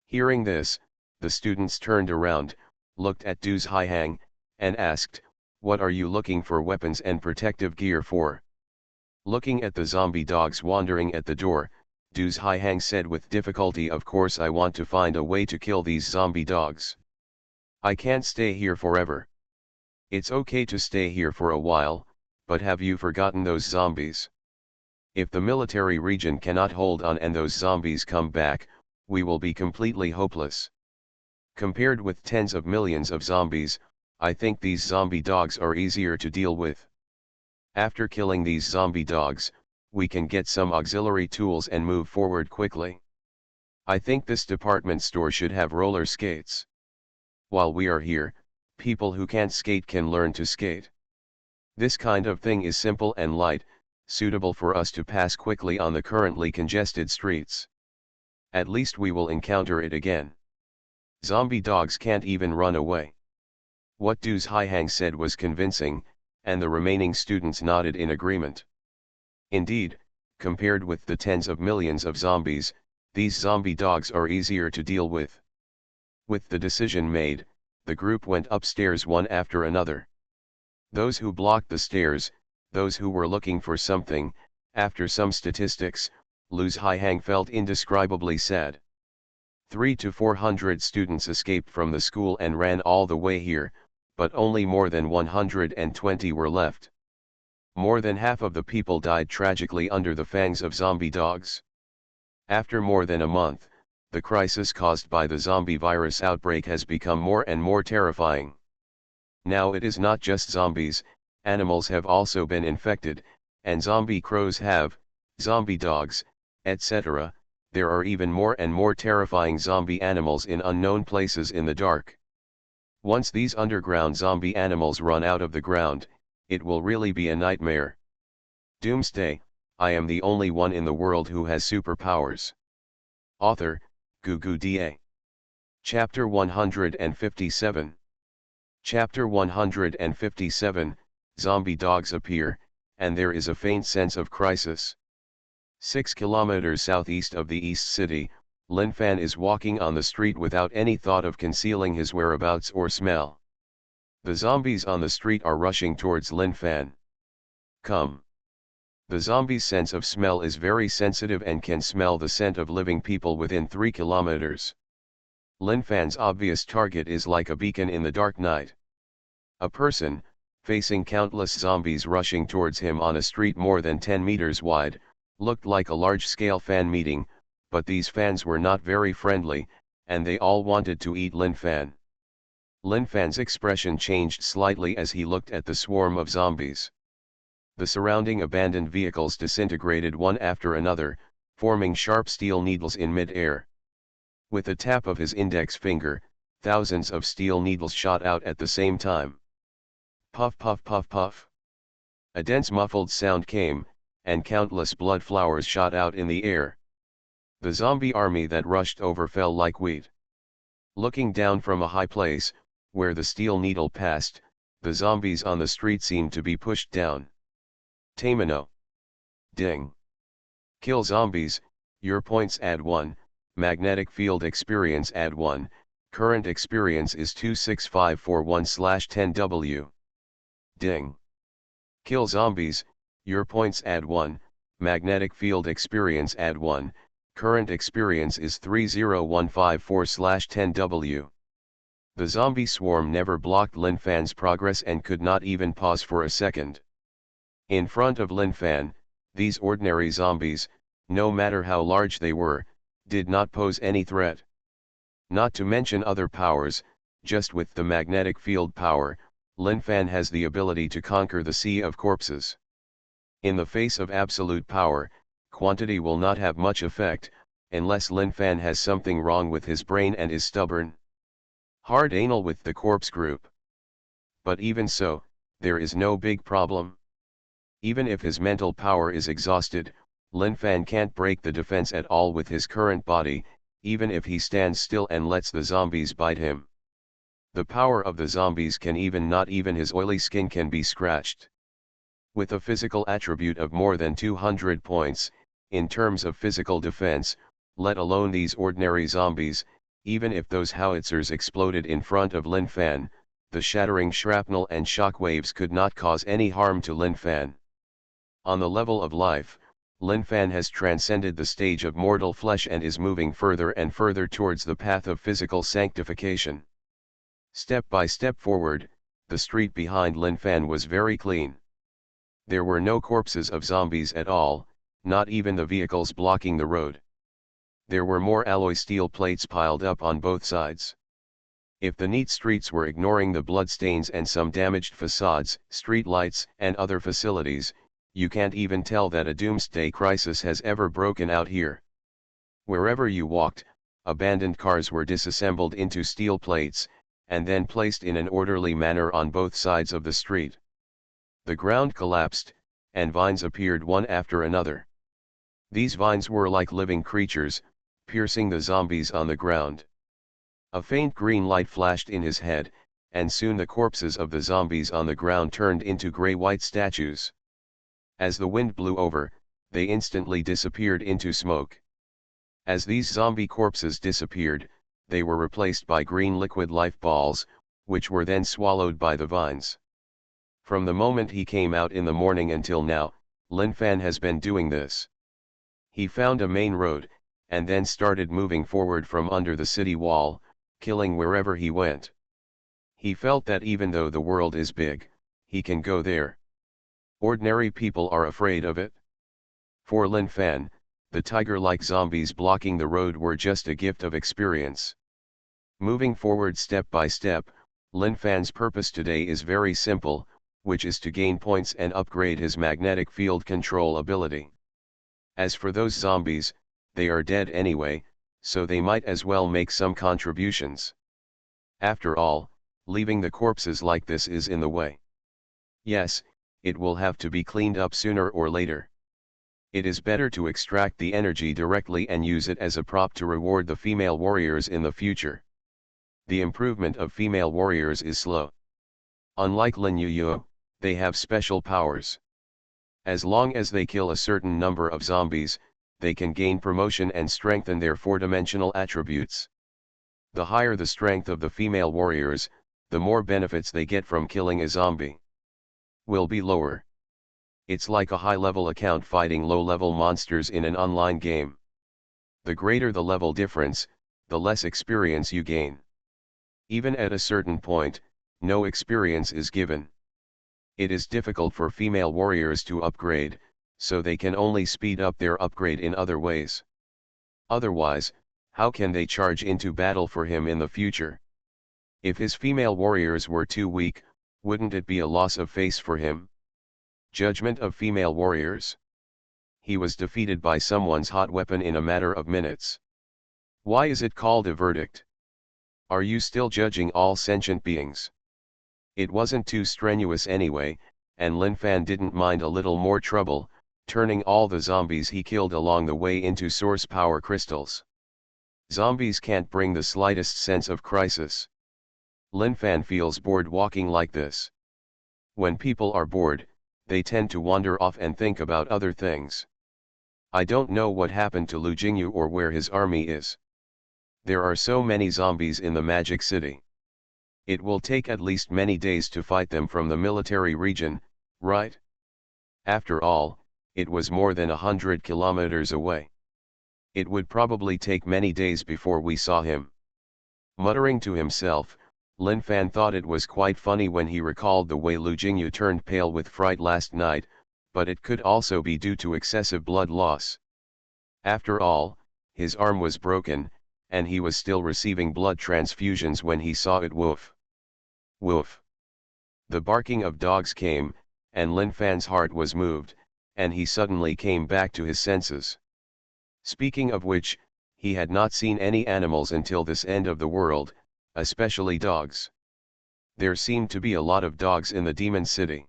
Hearing this, the students turned around, looked at Do's Haihang, and asked, "What are you looking for weapons and protective gear for?" Looking at the zombie dogs wandering at the door, Do's Haihang said with difficulty, "Of course I want to find a way to kill these zombie dogs. I can't stay here forever." "It's okay to stay here for a while, but have you forgotten those zombies? If the military region cannot hold on and those zombies come back, we will be completely hopeless. Compared with tens of millions of zombies, I think these zombie dogs are easier to deal with. After killing these zombie dogs, we can get some auxiliary tools and move forward quickly. I think this department store should have roller skates. While we are here, people who can't skate can learn to skate. This kind of thing is simple and light, suitable for us to pass quickly on the currently congested streets. At least we will encounter it again. Zombie dogs can't even run away." What Do's Haihang said was convincing, and the remaining students nodded in agreement. Indeed, compared with the tens of millions of zombies, these zombie dogs are easier to deal with. With the decision made, the group went upstairs one after another. Those who blocked the stairs, those who were looking for something. After some statistics, Do's Haihang felt indescribably sad. 300 to 400 students escaped from the school and ran all the way here, but only more than 120 were left. More than half of the people died tragically under the fangs of zombie dogs. After more than a month, the crisis caused by the zombie virus outbreak has become more and more terrifying. Now it is not just zombies, animals have also been infected, and zombie crows have, zombie dogs, etc. There are even more and more terrifying zombie animals in unknown places in the dark. Once these underground zombie animals run out of the ground, it will really be a nightmare. Doomsday, I am the only one in the world who has superpowers. Author, Doomsday. Chapter 157. Chapter 157, Zombie dogs appear, and there is a faint sense of crisis. 6 kilometers southeast of the East City, Lin Fan is walking on the street without any thought of concealing his whereabouts or smell. The zombies on the street are rushing towards Lin Fan. Come. The zombie's sense of smell is very sensitive and can smell the scent of living people within 3 kilometers. Lin Fan's obvious target is like a beacon in the dark night. A person, facing countless zombies rushing towards him on a street more than 10 meters wide, looked like a large-scale fan meeting, but these fans were not very friendly, and they all wanted to eat Lin Fan. Lin Fan's expression changed slightly as he looked at the swarm of zombies. The surrounding abandoned vehicles disintegrated one after another, forming sharp steel needles in mid-air. With a tap of his index finger, thousands of steel needles shot out at the same time. Puff puff puff puff. A dense muffled sound came, and countless blood flowers shot out in the air. The zombie army that rushed over fell like wheat. Looking down from a high place, where the steel needle passed, the zombies on the street seemed to be pushed down. Tamino. Ding. Kill zombies, your points add 1, magnetic field experience add 1, current experience is 26541/10W. Ding. Kill zombies, your points add 1, magnetic field experience add 1, current experience is 30154/10W. The zombie swarm never blocked Lin Fan's progress and could not even pause for a second. In front of Lin Fan, these ordinary zombies, no matter how large they were, did not pose any threat. Not to mention other powers, just with the magnetic field power, Lin Fan has the ability to conquer the sea of corpses. In the face of absolute power, quantity will not have much effect, unless Lin Fan has something wrong with his brain and is stubborn. Hard anal with the corpse group. But even so, there is no big problem. Even if his mental power is exhausted, Lin Fan can't break the defense at all with his current body, even if he stands still and lets the zombies bite him. The power of the zombies can not even his oily skin can be scratched. With a physical attribute of more than 200 points, in terms of physical defense, let alone these ordinary zombies, even if those howitzers exploded in front of Lin Fan, the shattering shrapnel and shockwaves could not cause any harm to Lin Fan. On the level of life, Lin Fan has transcended the stage of mortal flesh and is moving further and further towards the path of physical sanctification. Step by step forward, the street behind Lin Fan was very clean. There were no corpses of zombies at all, not even the vehicles blocking the road. There were more alloy steel plates piled up on both sides. If the neat streets were ignoring the bloodstains and some damaged facades, street lights, and other facilities, you can't even tell that a doomsday crisis has ever broken out here. Wherever you walked, abandoned cars were disassembled into steel plates, and then placed in an orderly manner on both sides of the street. The ground collapsed, and vines appeared one after another. These vines were like living creatures, piercing the zombies on the ground. A faint green light flashed in his head, and soon the corpses of the zombies on the ground turned into gray-white statues. As the wind blew over, they instantly disappeared into smoke. As these zombie corpses disappeared, they were replaced by green liquid life balls, which were then swallowed by the vines. From the moment he came out in the morning until now, Lin Fan has been doing this. He found a main road, and then started moving forward from under the city wall, killing wherever he went. He felt that even though the world is big, he can go there. Ordinary people are afraid of it. For Lin Fan, the tiger-like zombies blocking the road were just a gift of experience. Moving forward step by step, Lin Fan's purpose today is very simple, which is to gain points and upgrade his magnetic field control ability. As for those zombies, they are dead anyway, so they might as well make some contributions. After all, leaving the corpses like this is in the way. Yes, it will have to be cleaned up sooner or later. It is better to extract the energy directly and use it as a prop to reward the female warriors in the future. The improvement of female warriors is slow. Unlike Lin Yu, they have special powers. As long as they kill a certain number of zombies, they can gain promotion and strengthen their four-dimensional attributes. The higher the strength of the female warriors, the more benefits they get from killing a zombie. Will be lower. It's like a high-level account fighting low-level monsters in an online game. The greater the level difference, the less experience you gain. Even at a certain point, no experience is given. It is difficult for female warriors to upgrade, so they can only speed up their upgrade in other ways. Otherwise, how can they charge into battle for him in the future? If his female warriors were too weak, wouldn't it be a loss of face for him? Judgment of female warriors. He was defeated by someone's hot weapon in a matter of minutes. Why is it called a verdict? Are you still judging all sentient beings? It wasn't too strenuous anyway, and Lin Fan didn't mind a little more trouble, turning all the zombies he killed along the way into source power crystals. Zombies can't bring the slightest sense of crisis. Lin Fan feels bored walking like this. When people are bored, they tend to wander off and think about other things. I don't know what happened to Lu Jingyu or where his army is. There are so many zombies in the Magic City. It will take at least many days to fight them from the military region, right? After all, it was more than 100 kilometers away. It would probably take many days before we saw him. Muttering to himself, Lin Fan thought it was quite funny when he recalled the way Lu Jingyu turned pale with fright last night, but it could also be due to excessive blood loss. After all, his arm was broken, and he was still receiving blood transfusions when he saw it. Woof. Woof. The barking of dogs came, and Lin Fan's heart was moved, and he suddenly came back to his senses. Speaking of which, he had not seen any animals until this end of the world, especially dogs. There seemed to be a lot of dogs in the Demon City.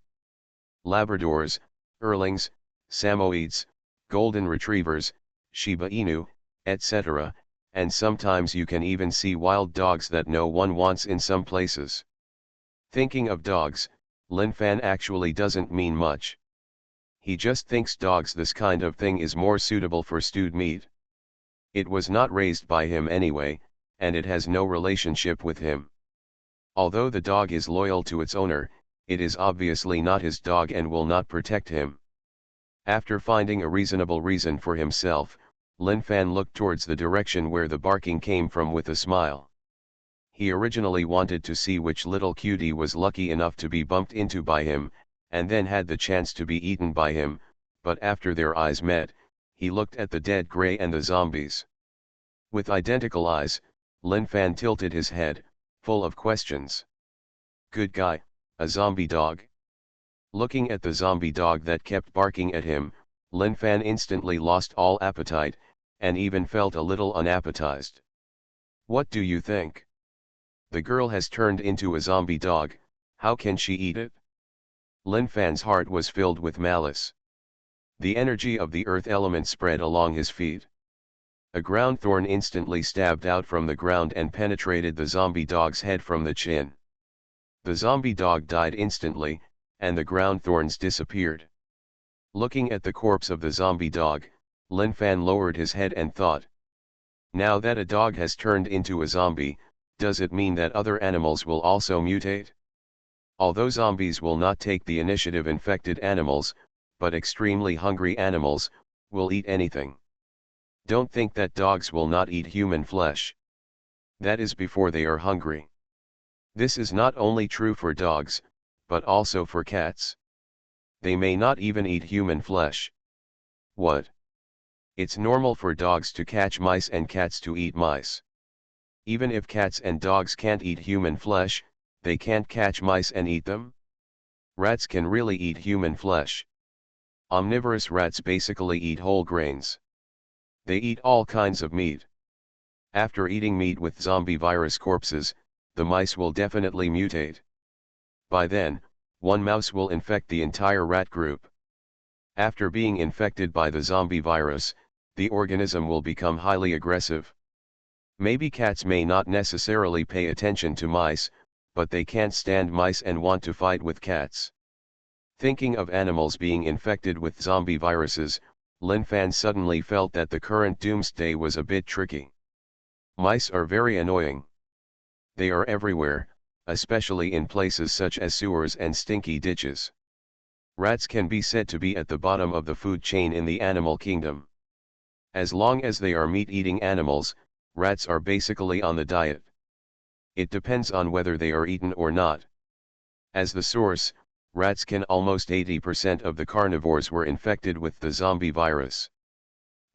Labradors, Erlings, Samoyeds, golden retrievers, Shiba Inu, etc., and sometimes you can even see wild dogs that no one wants in some places. Thinking of dogs, Lin Fan actually doesn't mean much. He just thinks dogs this kind of thing is more suitable for stewed meat. It was not raised by him anyway, and it has no relationship with him. Although the dog is loyal to its owner, it is obviously not his dog and will not protect him. After finding a reasonable reason for himself, Lin Fan looked towards the direction where the barking came from with a smile. He originally wanted to see which little cutie was lucky enough to be bumped into by him, and then had the chance to be eaten by him, but after their eyes met, he looked at the dead gray and the zombies. With identical eyes, Lin Fan tilted his head, full of questions. Good guy, a zombie dog? Looking at the zombie dog that kept barking at him, Lin Fan instantly lost all appetite, and even felt a little unappetized. What do you think? The girl has turned into a zombie dog, how can she eat it? Lin Fan's heart was filled with malice. The energy of the earth element spread along his feet. A ground thorn instantly stabbed out from the ground and penetrated the zombie dog's head from the chin. The zombie dog died instantly, and the ground thorns disappeared. Looking at the corpse of the zombie dog, Lin Fan lowered his head and thought. Now that a dog has turned into a zombie, does it mean that other animals will also mutate? Although zombies will not take the initiative, infected animals, but extremely hungry animals, will eat anything. Don't think that dogs will not eat human flesh. That is before they are hungry. This is not only true for dogs, but also for cats. They may not even eat human flesh. What? It's normal for dogs to catch mice and cats to eat mice. Even if cats and dogs can't eat human flesh, they can't catch mice and eat them? Rats can really eat human flesh. Omnivorous rats basically eat whole grains. They eat all kinds of meat. After eating meat with zombie virus corpses, the mice will definitely mutate. By then, one mouse will infect the entire rat group. After being infected by the zombie virus, the organism will become highly aggressive. Maybe cats may not necessarily pay attention to mice, but they can't stand mice and want to fight with cats. Thinking of animals being infected with zombie viruses, Lin Fan suddenly felt that the current Doomsday was a bit tricky. Mice are very annoying. They are everywhere, especially in places such as sewers and stinky ditches. Rats can be said to be at the bottom of the food chain in the animal kingdom. As long as they are meat-eating animals, rats are basically on the diet. It depends on whether they are eaten or not. As the source, rats can almost 80% of the carnivores were infected with the zombie virus.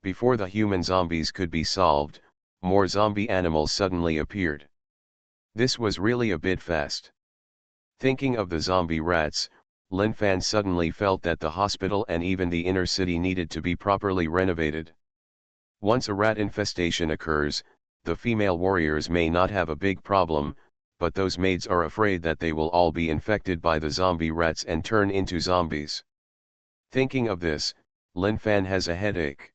Before the human zombies could be solved, more zombie animals suddenly appeared. This was really a bit fast. Thinking of the zombie rats, Lin Fan suddenly felt that the hospital and even the inner city needed to be properly renovated. Once a rat infestation occurs, the female warriors may not have a big problem, but those maids are afraid that they will all be infected by the zombie rats and turn into zombies. Thinking of this, Lin Fan has a headache.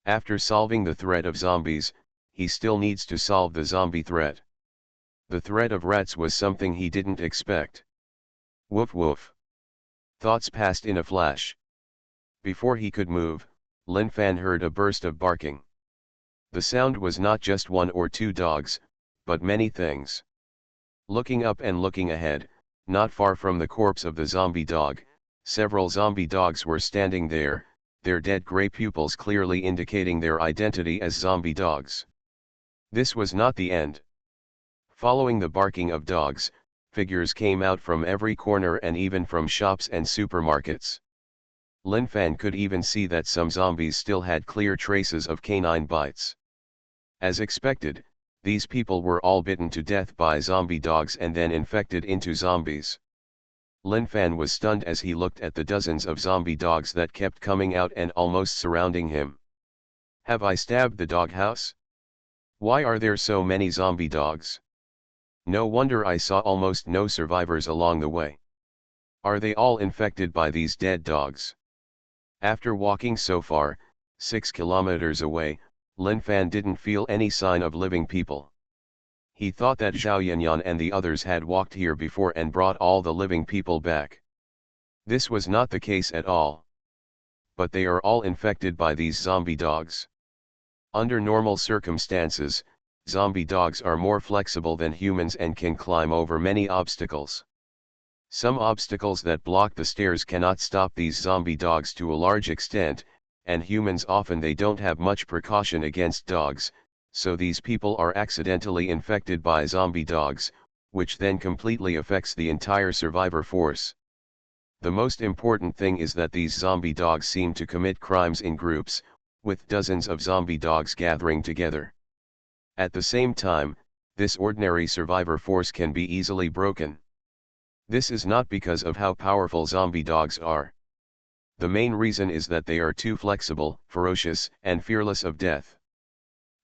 After solving the threat of zombies, he still needs to solve the zombie threat. The threat of rats was something he didn't expect. Woof woof. Thoughts passed in a flash. Before he could move, Lin Fan heard a burst of barking. The sound was not just one or two dogs, but many things. Looking up and looking ahead, not far from the corpse of the zombie dog, several zombie dogs were standing there, their dead gray pupils clearly indicating their identity as zombie dogs. This was not the end. Following the barking of dogs, figures came out from every corner and even from shops and supermarkets. Lin Fan could even see that some zombies still had clear traces of canine bites. As expected, these people were all bitten to death by zombie dogs and then infected into zombies. Lin Fan was stunned as he looked at the dozens of zombie dogs that kept coming out and almost surrounding him. Have I stabbed the doghouse? Why are there so many zombie dogs? No wonder I saw almost no survivors along the way. Are they all infected by these dead dogs? After walking so far, 6 kilometers away, Lin Fan didn't feel any sign of living people. He thought that Zhao Yanyan and the others had walked here before and brought all the living people back. This was not the case at all. But they are all infected by these zombie dogs. Under normal circumstances, zombie dogs are more flexible than humans and can climb over many obstacles. Some obstacles that block the stairs cannot stop these zombie dogs to a large extent, and humans often they don't have much precaution against dogs, so these people are accidentally infected by zombie dogs, which then completely affects the entire survivor force. The most important thing is that these zombie dogs seem to commit crimes in groups, with dozens of zombie dogs gathering together. At the same time, this ordinary survivor force can be easily broken. This is not because of how powerful zombie dogs are. The main reason is that they are too flexible, ferocious, and fearless of death.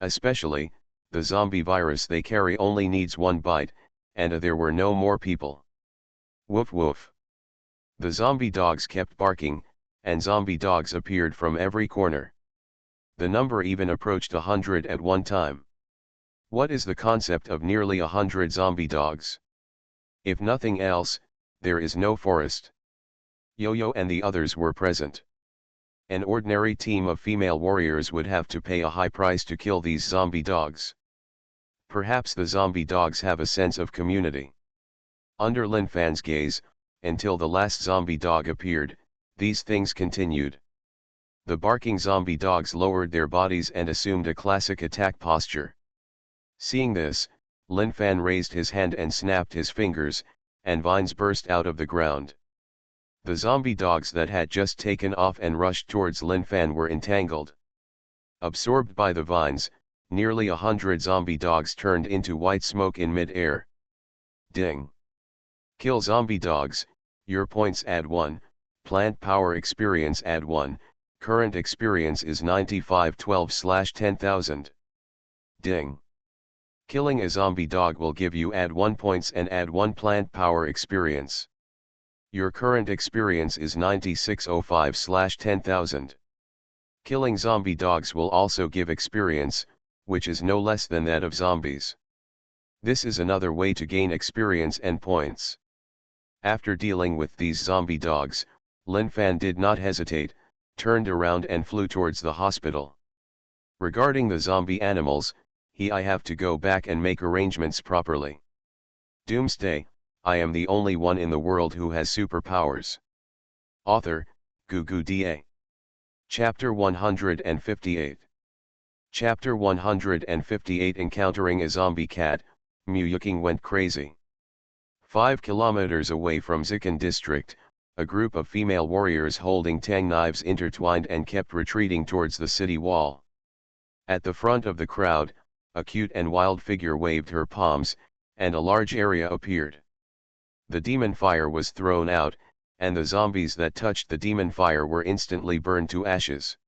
Especially, the zombie virus they carry only needs one bite, and there were no more people. Woof woof. The zombie dogs kept barking, and zombie dogs appeared from every corner. The number even approached 100 at one time. What is the concept of nearly 100 zombie dogs? If nothing else, there is no forest. Yo-Yo and the others were present. An ordinary team of female warriors would have to pay a high price to kill these zombie dogs. Perhaps the zombie dogs have a sense of community. Under Lin Fan's gaze, until the last zombie dog appeared, these things continued. The barking zombie dogs lowered their bodies and assumed a classic attack posture. Seeing this, Lin Fan raised his hand and snapped his fingers, and vines burst out of the ground. The zombie dogs that had just taken off and rushed towards Lin Fan were entangled. Absorbed by the vines, nearly 100 zombie dogs turned into white smoke in mid-air. Ding! Kill zombie dogs, your points add 1, plant power experience add 1, current experience is 9512/10,000. Ding! Killing a zombie dog will give you add 1 points and add 1 plant power experience. Your current experience is 9605/10,000. Killing zombie dogs will also give experience, which is no less than that of zombies. This is another way to gain experience and points. After dealing with these zombie dogs, Lin Fan did not hesitate, turned around and flew towards the hospital. Regarding the zombie animals, I have to go back and make arrangements properly. Doomsday, I am the only one in the world who has superpowers. Author, Doomsday. Chapter 158. Chapter 158. Encountering a zombie cat, Muyuking went crazy. 5 kilometers away from Zikan district, a group of female warriors holding tang knives intertwined and kept retreating towards the city wall. At the front of the crowd, a cute and wild figure waved her palms, and a large area appeared. The demon fire was thrown out, and the zombies that touched the demon fire were instantly burned to ashes.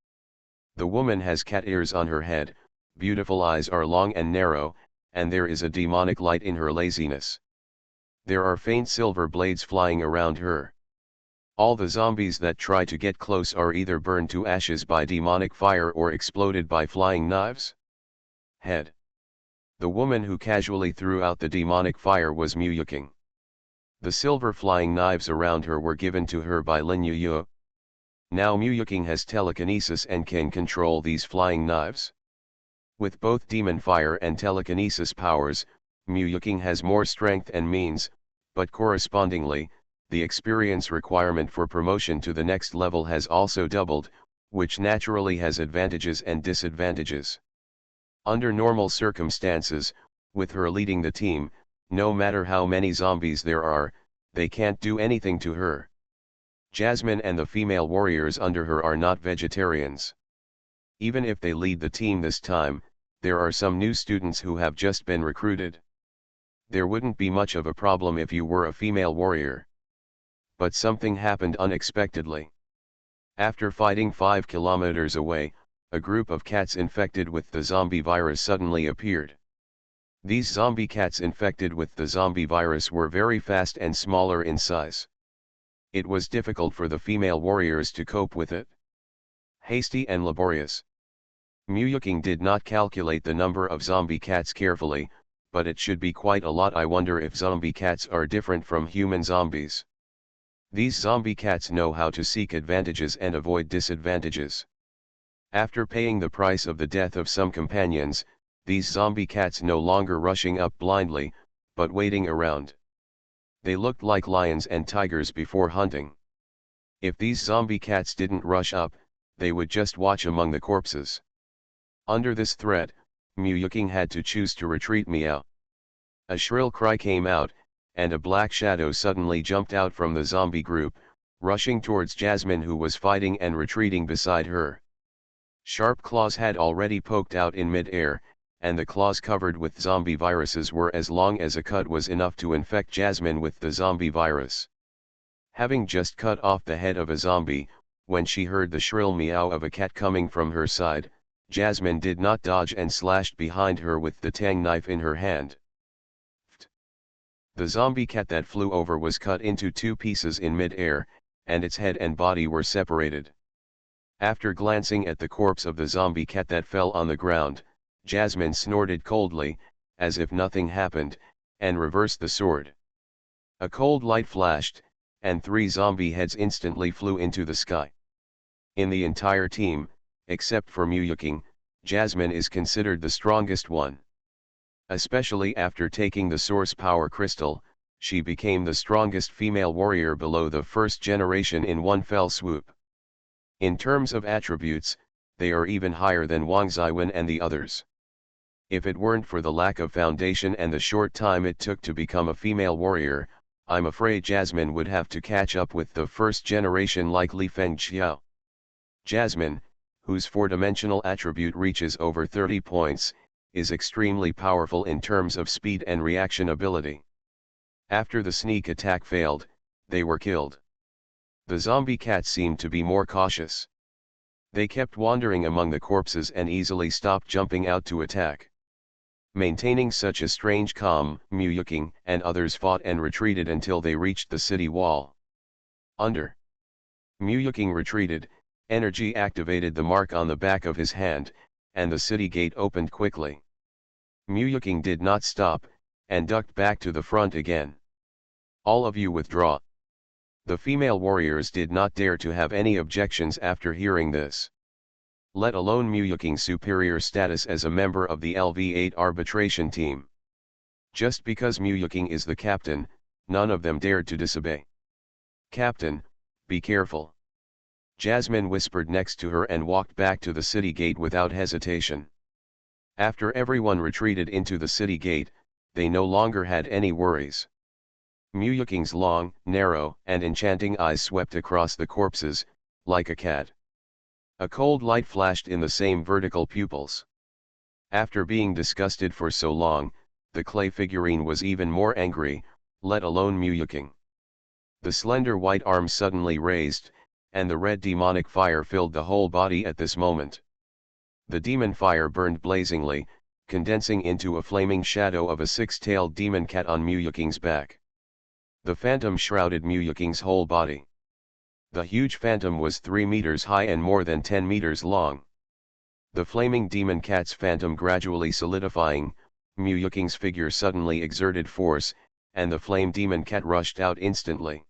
The woman has cat ears on her head, beautiful eyes are long and narrow, and there is a demonic light in her laziness. There are faint silver blades flying around her. All the zombies that try to get close are either burned to ashes by demonic fire or exploded by flying knives. Head. The woman who casually threw out the demonic fire was Muyuking. The silver flying knives around her were given to her by Lin Yu. Now Muyuking has telekinesis and can control these flying knives. With both demon fire and telekinesis powers, Muyuking has more strength and means, but correspondingly, the experience requirement for promotion to the next level has also doubled, which naturally has advantages and disadvantages. Under normal circumstances, with her leading the team, no matter how many zombies there are, they can't do anything to her. Jasmine and the female warriors under her are not vegetarians. Even if they lead the team this time, there are some new students who have just been recruited. There wouldn't be much of a problem if you were a female warrior. But something happened unexpectedly. After fighting 5 kilometers away, a group of cats infected with the zombie virus suddenly appeared. These zombie cats infected with the zombie virus were very fast and smaller in size. It was difficult for the female warriors to cope with it. hasty and laborious. Muyuking did not calculate the number of zombie cats carefully, but it should be quite a lot. I wonder if zombie cats are different from human zombies. These zombie cats know how to seek advantages and avoid disadvantages. After paying the price of the death of some companions, these zombie cats no longer rushing up blindly, but waiting around. They looked like lions and tigers before hunting. If these zombie cats didn't rush up, they would just watch among the corpses. Under this threat, Muyuking had to choose to retreat. Meow. A shrill cry came out, and a black shadow suddenly jumped out from the zombie group, rushing towards Jasmine, who was fighting and retreating beside her. Sharp claws had already poked out in mid-air, and the claws covered with zombie viruses were as long as a cut was enough to infect Jasmine with the zombie virus. Having just cut off the head of a zombie, when she heard the shrill meow of a cat coming from her side, Jasmine did not dodge and slashed behind her with the tang knife in her hand. The zombie cat that flew over was cut into two pieces in mid-air, and its head and body were separated. After glancing at the corpse of the zombie cat that fell on the ground, Jasmine snorted coldly, as if nothing happened, and reversed the sword. A cold light flashed, and 3 zombie heads instantly flew into the sky. In the entire team, except for Muyuking, Jasmine is considered the strongest one. Especially after taking the source power crystal, she became the strongest female warrior below the first generation in one fell swoop. In terms of attributes, they are even higher than Wang Ziwen and the others. If it weren't for the lack of foundation and the short time it took to become a female warrior, I'm afraid Jasmine would have to catch up with the first generation like Li Fengqiao. Jasmine, whose 4-dimensional attribute reaches over 30 points, is extremely powerful in terms of speed and reaction ability. After the sneak attack failed, they were killed. The zombie cats seemed to be more cautious. They kept wandering among the corpses and easily stopped jumping out to attack. Maintaining such a strange calm, Muyuking and others fought and retreated until they reached the city wall. Under Muyuking retreated, energy activated the mark on the back of his hand, and the city gate opened quickly. Muyuking did not stop, and ducked back to the front again. All of you withdraw. The female warriors did not dare to have any objections after hearing this. Let alone Muyuking's superior status as a member of the LV8 arbitration team. Just because Muyuking is the captain, none of them dared to disobey. Captain, be careful. Jasmine whispered next to her and walked back to the city gate without hesitation. After everyone retreated into the city gate, they no longer had any worries. Muyuking's long, narrow, and enchanting eyes swept across the corpses, like a cat. A cold light flashed in the same vertical pupils. After being disgusted for so long, the clay figurine was even more angry, let alone Muyuking. The slender white arms suddenly raised, and the red demonic fire filled the whole body at this moment. The demon fire burned blazingly, condensing into a flaming shadow of a 6-tailed demon cat on Muyuking's back. The phantom shrouded Muyuking's whole body. The huge phantom was 3 meters high and more than 10 meters long. The flaming demon cat's phantom gradually solidifying, Muyuking's figure suddenly exerted force, and the flame demon cat rushed out instantly.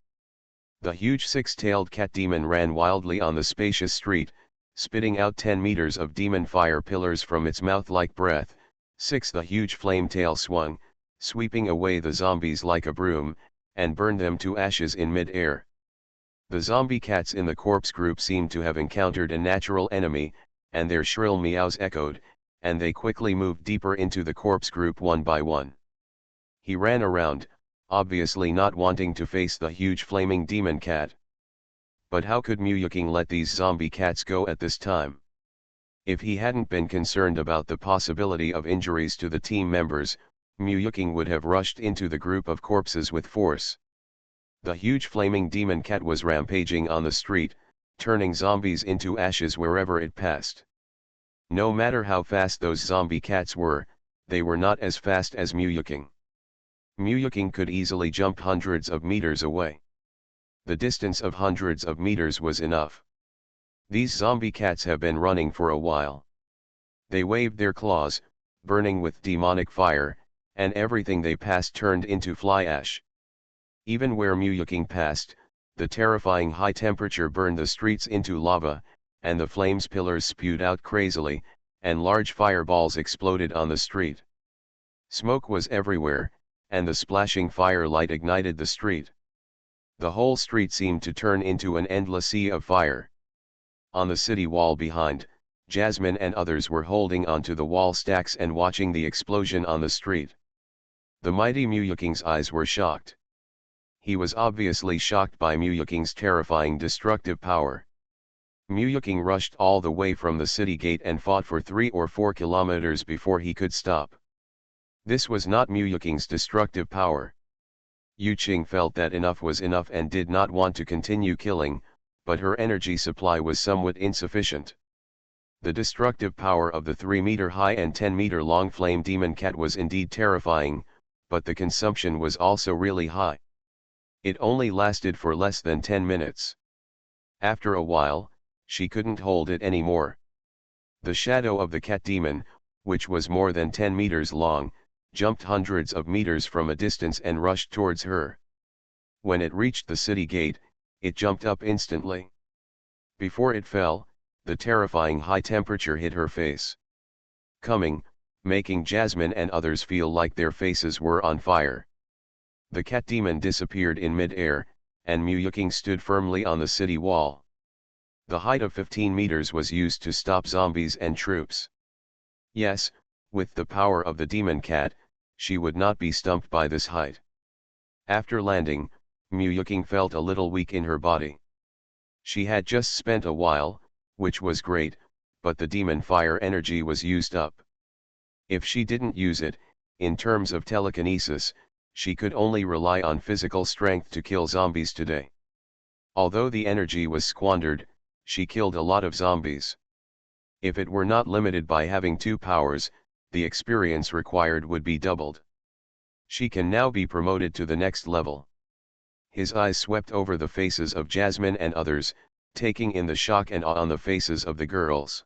The huge 6-tailed cat demon ran wildly on the spacious street, spitting out 10 meters of demon fire pillars from its mouth like breath. 6. The huge flame tail swung, sweeping away the zombies like a broom, and burned them to ashes in mid-air. The zombie cats in the corpse group seemed to have encountered a natural enemy, and their shrill meows echoed, and they quickly moved deeper into the corpse group one by one. He ran around, obviously not wanting to face the huge flaming demon cat. But how could Muyuking let these zombie cats go at this time? If he hadn't been concerned about the possibility of injuries to the team members, Muyuking would have rushed into the group of corpses with force. The huge flaming demon cat was rampaging on the street, turning zombies into ashes wherever it passed. No matter how fast those zombie cats were, they were not as fast as Muyuking. Muyuking could easily jump hundreds of meters away. The distance of hundreds of meters was enough. These zombie cats have been running for a while. They waved their claws, burning with demonic fire, and everything they passed turned into fly ash. Even where Muyuking passed, the terrifying high temperature burned the streets into lava, and the flames pillars spewed out crazily, and large fireballs exploded on the street. Smoke was everywhere, and the splashing firelight ignited the street. The whole street seemed to turn into an endless sea of fire. On the city wall behind, Jasmine and others were holding onto the wall stacks and watching the explosion on the street. The mighty Muyuking's eyes were shocked. He was obviously shocked by Muyuking's terrifying destructive power. Muyuking rushed all the way from the city gate and fought for 3 or 4 kilometers before he could stop. This was not Muyuking's destructive power. Yuqing felt that enough was enough and did not want to continue killing, but her energy supply was somewhat insufficient. The destructive power of the 3-meter-high and 10-meter-long flame demon cat was indeed terrifying, but the consumption was also really high. It only lasted for less than 10 minutes. After a while, she couldn't hold it anymore. The shadow of the cat demon, which was more than 10 meters long, jumped hundreds of meters from a distance and rushed towards her. When it reached the city gate, it jumped up instantly. Before it fell, the terrifying high temperature hit her face, making Jasmine and others feel like their faces were on fire. The cat demon disappeared in mid-air, and Muyuking stood firmly on the city wall. The height of 15 meters was used to stop zombies and troops. Yes, with the power of the demon cat, she would not be stumped by this height. After landing, Muyuking felt a little weak in her body. She had just spent a while, which was great, but the demon fire energy was used up. If she didn't use it, in terms of telekinesis, she could only rely on physical strength to kill zombies today. Although the energy was squandered, she killed a lot of zombies. If it were not limited by having 2 powers, the experience required would be doubled. She can now be promoted to the next level. His eyes swept over the faces of Jasmine and others, taking in the shock and awe on the faces of the girls.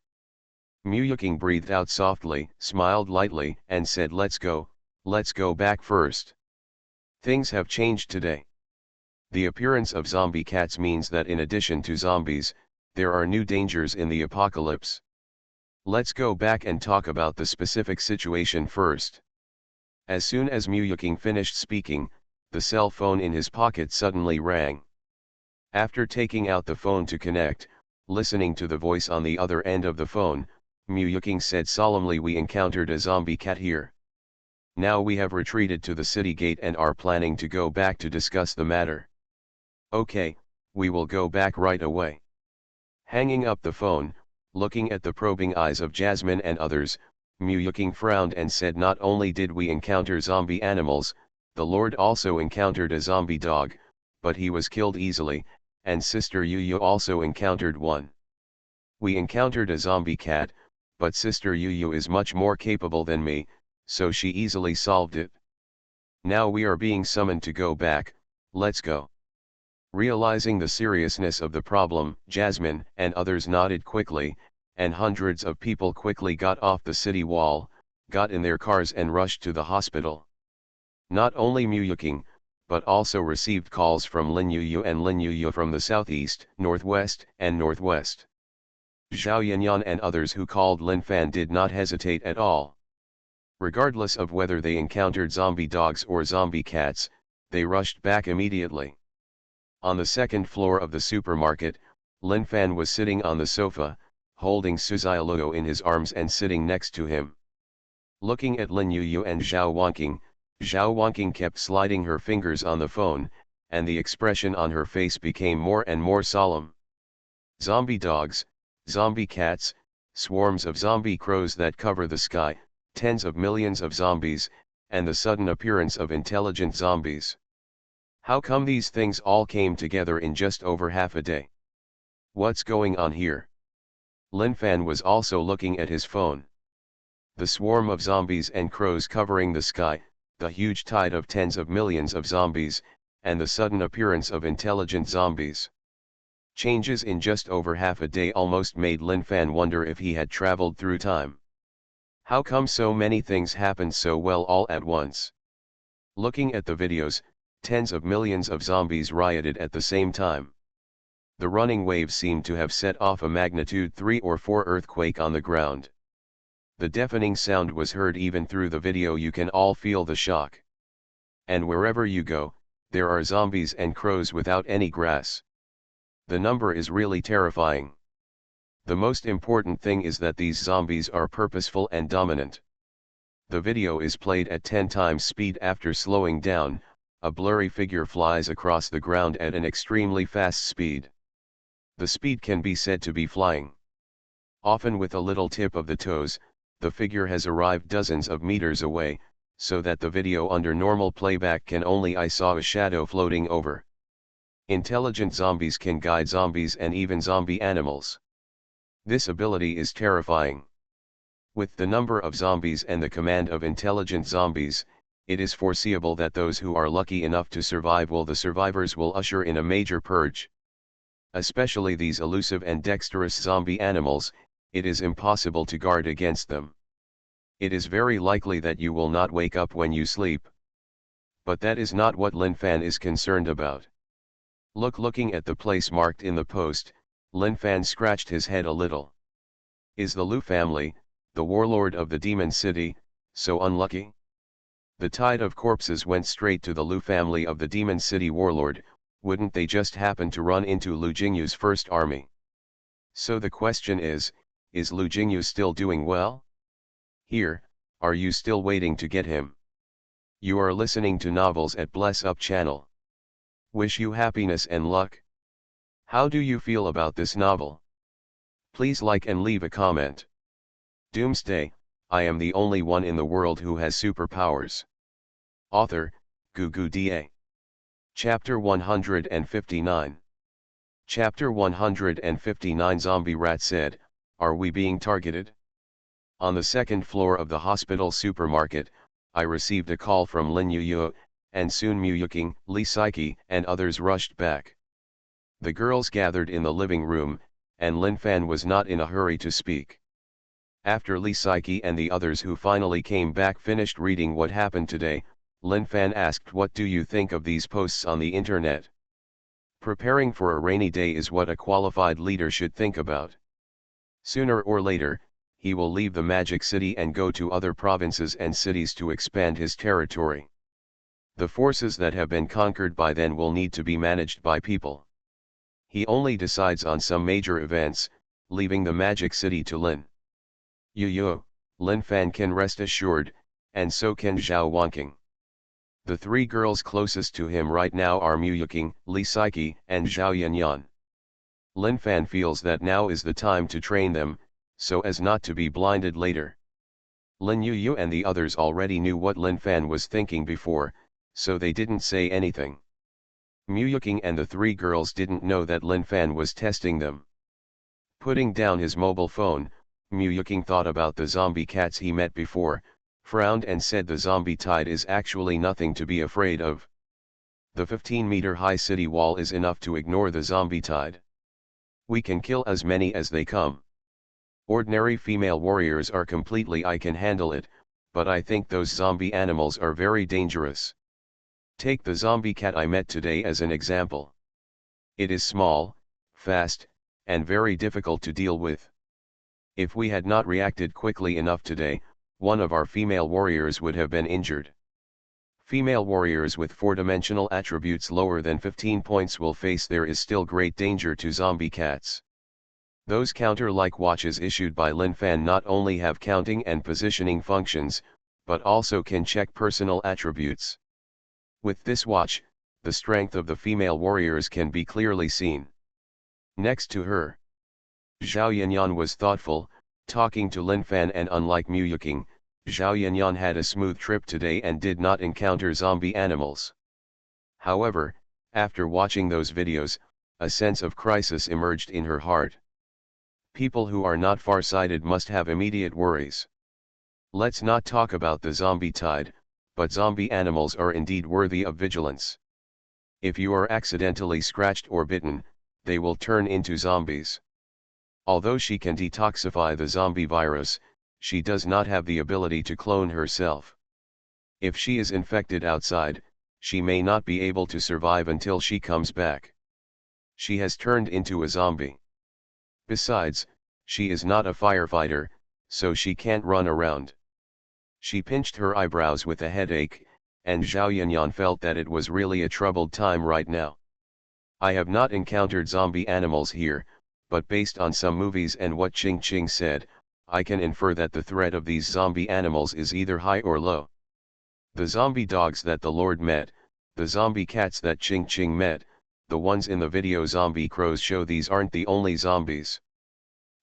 Muyuking breathed out softly, smiled lightly, and said, let's go back first. Things have changed today. The appearance of zombie cats means that in addition to zombies, there are new dangers in the apocalypse. Let's go back and talk about the specific situation first. As soon as Muyuking finished speaking, the cell phone in his pocket suddenly rang. After taking out the phone to connect, listening to the voice on the other end of the phone, Muyuking said solemnly, we encountered a zombie cat here. Now we have retreated to the city gate and are planning to go back to discuss the matter. Okay, we will go back right away. Hanging up the phone, looking at the probing eyes of Jasmine and others, Muyuking frowned and said, not only did we encounter zombie animals, the Lord also encountered a zombie dog, but he was killed easily, and Sister Yu also encountered one. We encountered a zombie cat, but Sister Yu is much more capable than me, so she easily solved it. Now we are being summoned to go back, let's go. Realizing the seriousness of the problem, Jasmine and others nodded quickly, and hundreds of people quickly got off the city wall, got in their cars and rushed to the hospital. Not only Muyuking, but also received calls from Lin Yu and Lin Yu from the southeast, northwest, and northwest. Zhao Yanyan and others who called Lin Fan did not hesitate at all. Regardless of whether they encountered zombie dogs or zombie cats, they rushed back immediately. On the second floor of the supermarket, Lin Fan was sitting on the sofa, holding Suzialuo in his arms and sitting next to him. Looking at Lin Yu and Zhao Wanqing kept sliding her fingers on the phone, and the expression on her face became more and more solemn. Zombie dogs, zombie cats, swarms of zombie crows that cover the sky, tens of millions of zombies, and the sudden appearance of intelligent zombies. How come these things all came together in just over half a day? What's going on here? Lin Fan was also looking at his phone. The swarm of zombies and crows covering the sky, the huge tide of tens of millions of zombies, and the sudden appearance of intelligent zombies. Changes in just over half a day almost made Lin Fan wonder if he had traveled through time. How come so many things happened so well all at once? Looking at the videos, tens of millions of zombies rioted at the same time. The running waves seemed to have set off a magnitude 3 or 4 earthquake on the ground. The deafening sound was heard even through the video. You can all feel the shock. And wherever you go, there are zombies and crows without any grass. The number is really terrifying. The most important thing is that these zombies are purposeful and dominant. The video is played at 10 times speed. After slowing down, a blurry figure flies across the ground at an extremely fast speed. The speed can be said to be flying. Often with a little tip of the toes, the figure has arrived dozens of meters away, so that the video under normal playback can only I saw a shadow floating over. Intelligent zombies can guide zombies and even zombie animals. This ability is terrifying. With the number of zombies and the command of intelligent zombies, it is foreseeable that those who are lucky enough to survive the survivors will usher in a major purge. Especially these elusive and dexterous zombie animals, it is impossible to guard against them. It is very likely that you will not wake up when you sleep. But that is not what Lin Fan is concerned about. Looking at the place marked in the post, Lin Fan scratched his head a little. Is the Lu family, the warlord of the demon city, so unlucky? The tide of corpses went straight to the Lu family of the demon city warlord. Wouldn't they just happen to run into Lu Jingyu's first army? So the question is Lu Jingyu still doing well? Here, are you still waiting to get him? You are listening to Novels at Bless Up channel. Wish you happiness and luck. How do you feel about this novel? Please like and leave a comment. Doomsday, I am the only one in the world who has superpowers. Author, Doomsday. Chapter 159. Chapter 159. Zombie Rat said, "Are we being targeted?" On the second floor of the hospital supermarket, I received a call from Lin Yuyu, and soon Muyuking, Li Saiki, and others rushed back. The girls gathered in the living room, and Lin Fan was not in a hurry to speak. After Li Saiki and the others who finally came back finished reading what happened today, Lin Fan asked, "What do you think of these posts on the internet?" Preparing for a rainy day is what a qualified leader should think about. Sooner or later, he will leave the Magic City and go to other provinces and cities to expand his territory. The forces that have been conquered by then will need to be managed by people. He only decides on some major events, leaving the Magic City to Lin Yuyu. Lin Fan can rest assured, and so can Zhao Wanqing. The three girls closest to him right now are Muyuking, Li Saiki, and Zhao Yanyan. Lin Fan feels that now is the time to train them, so as not to be blinded later. Lin Yuyu and the others already knew what Lin Fan was thinking before, so they didn't say anything. Muyuking and the three girls didn't know that Lin Fan was testing them. Putting down his mobile phone, Muyuking thought about the zombie cats he met before, frowned and said the zombie tide is actually nothing to be afraid of. The 15-meter-high city wall is enough to ignore the zombie tide. We can kill as many as they come. Ordinary female warriors are completely I can handle it, but I think those zombie animals are very dangerous. Take the zombie cat I met today as an example. It is small, fast, and very difficult to deal with. If we had not reacted quickly enough today, one of our female warriors would have been injured. Female warriors with 4-dimensional attributes lower than 15 points will face there is still great danger to zombie cats. Those counter-like watches issued by Lin Fan not only have counting and positioning functions, but also can check personal attributes. With this watch, the strength of the female warriors can be clearly seen. Next to her, Zhao Yanyan was thoughtful, talking to Lin Fan, and unlike Muyuking, Zhao Yanyan had a smooth trip today and did not encounter zombie animals. However, after watching those videos, a sense of crisis emerged in her heart. People who are not far-sighted must have immediate worries. Let's not talk about the zombie tide, but zombie animals are indeed worthy of vigilance. If you are accidentally scratched or bitten, they will turn into zombies. Although she can detoxify the zombie virus, she does not have the ability to clone herself. If she is infected outside, she may not be able to survive until she comes back. She has turned into a zombie. Besides, she is not a firefighter, so she can't run around. She pinched her eyebrows with a headache, and Zhao Yanyan felt that it was really a troubled time right now. I have not encountered zombie animals here, but based on some movies and what Ching Ching said, I can infer that the threat of these zombie animals is either high or low. The zombie dogs that the Lord met, the zombie cats that Ching Ching met, the ones in the video zombie crows show these aren't the only zombies.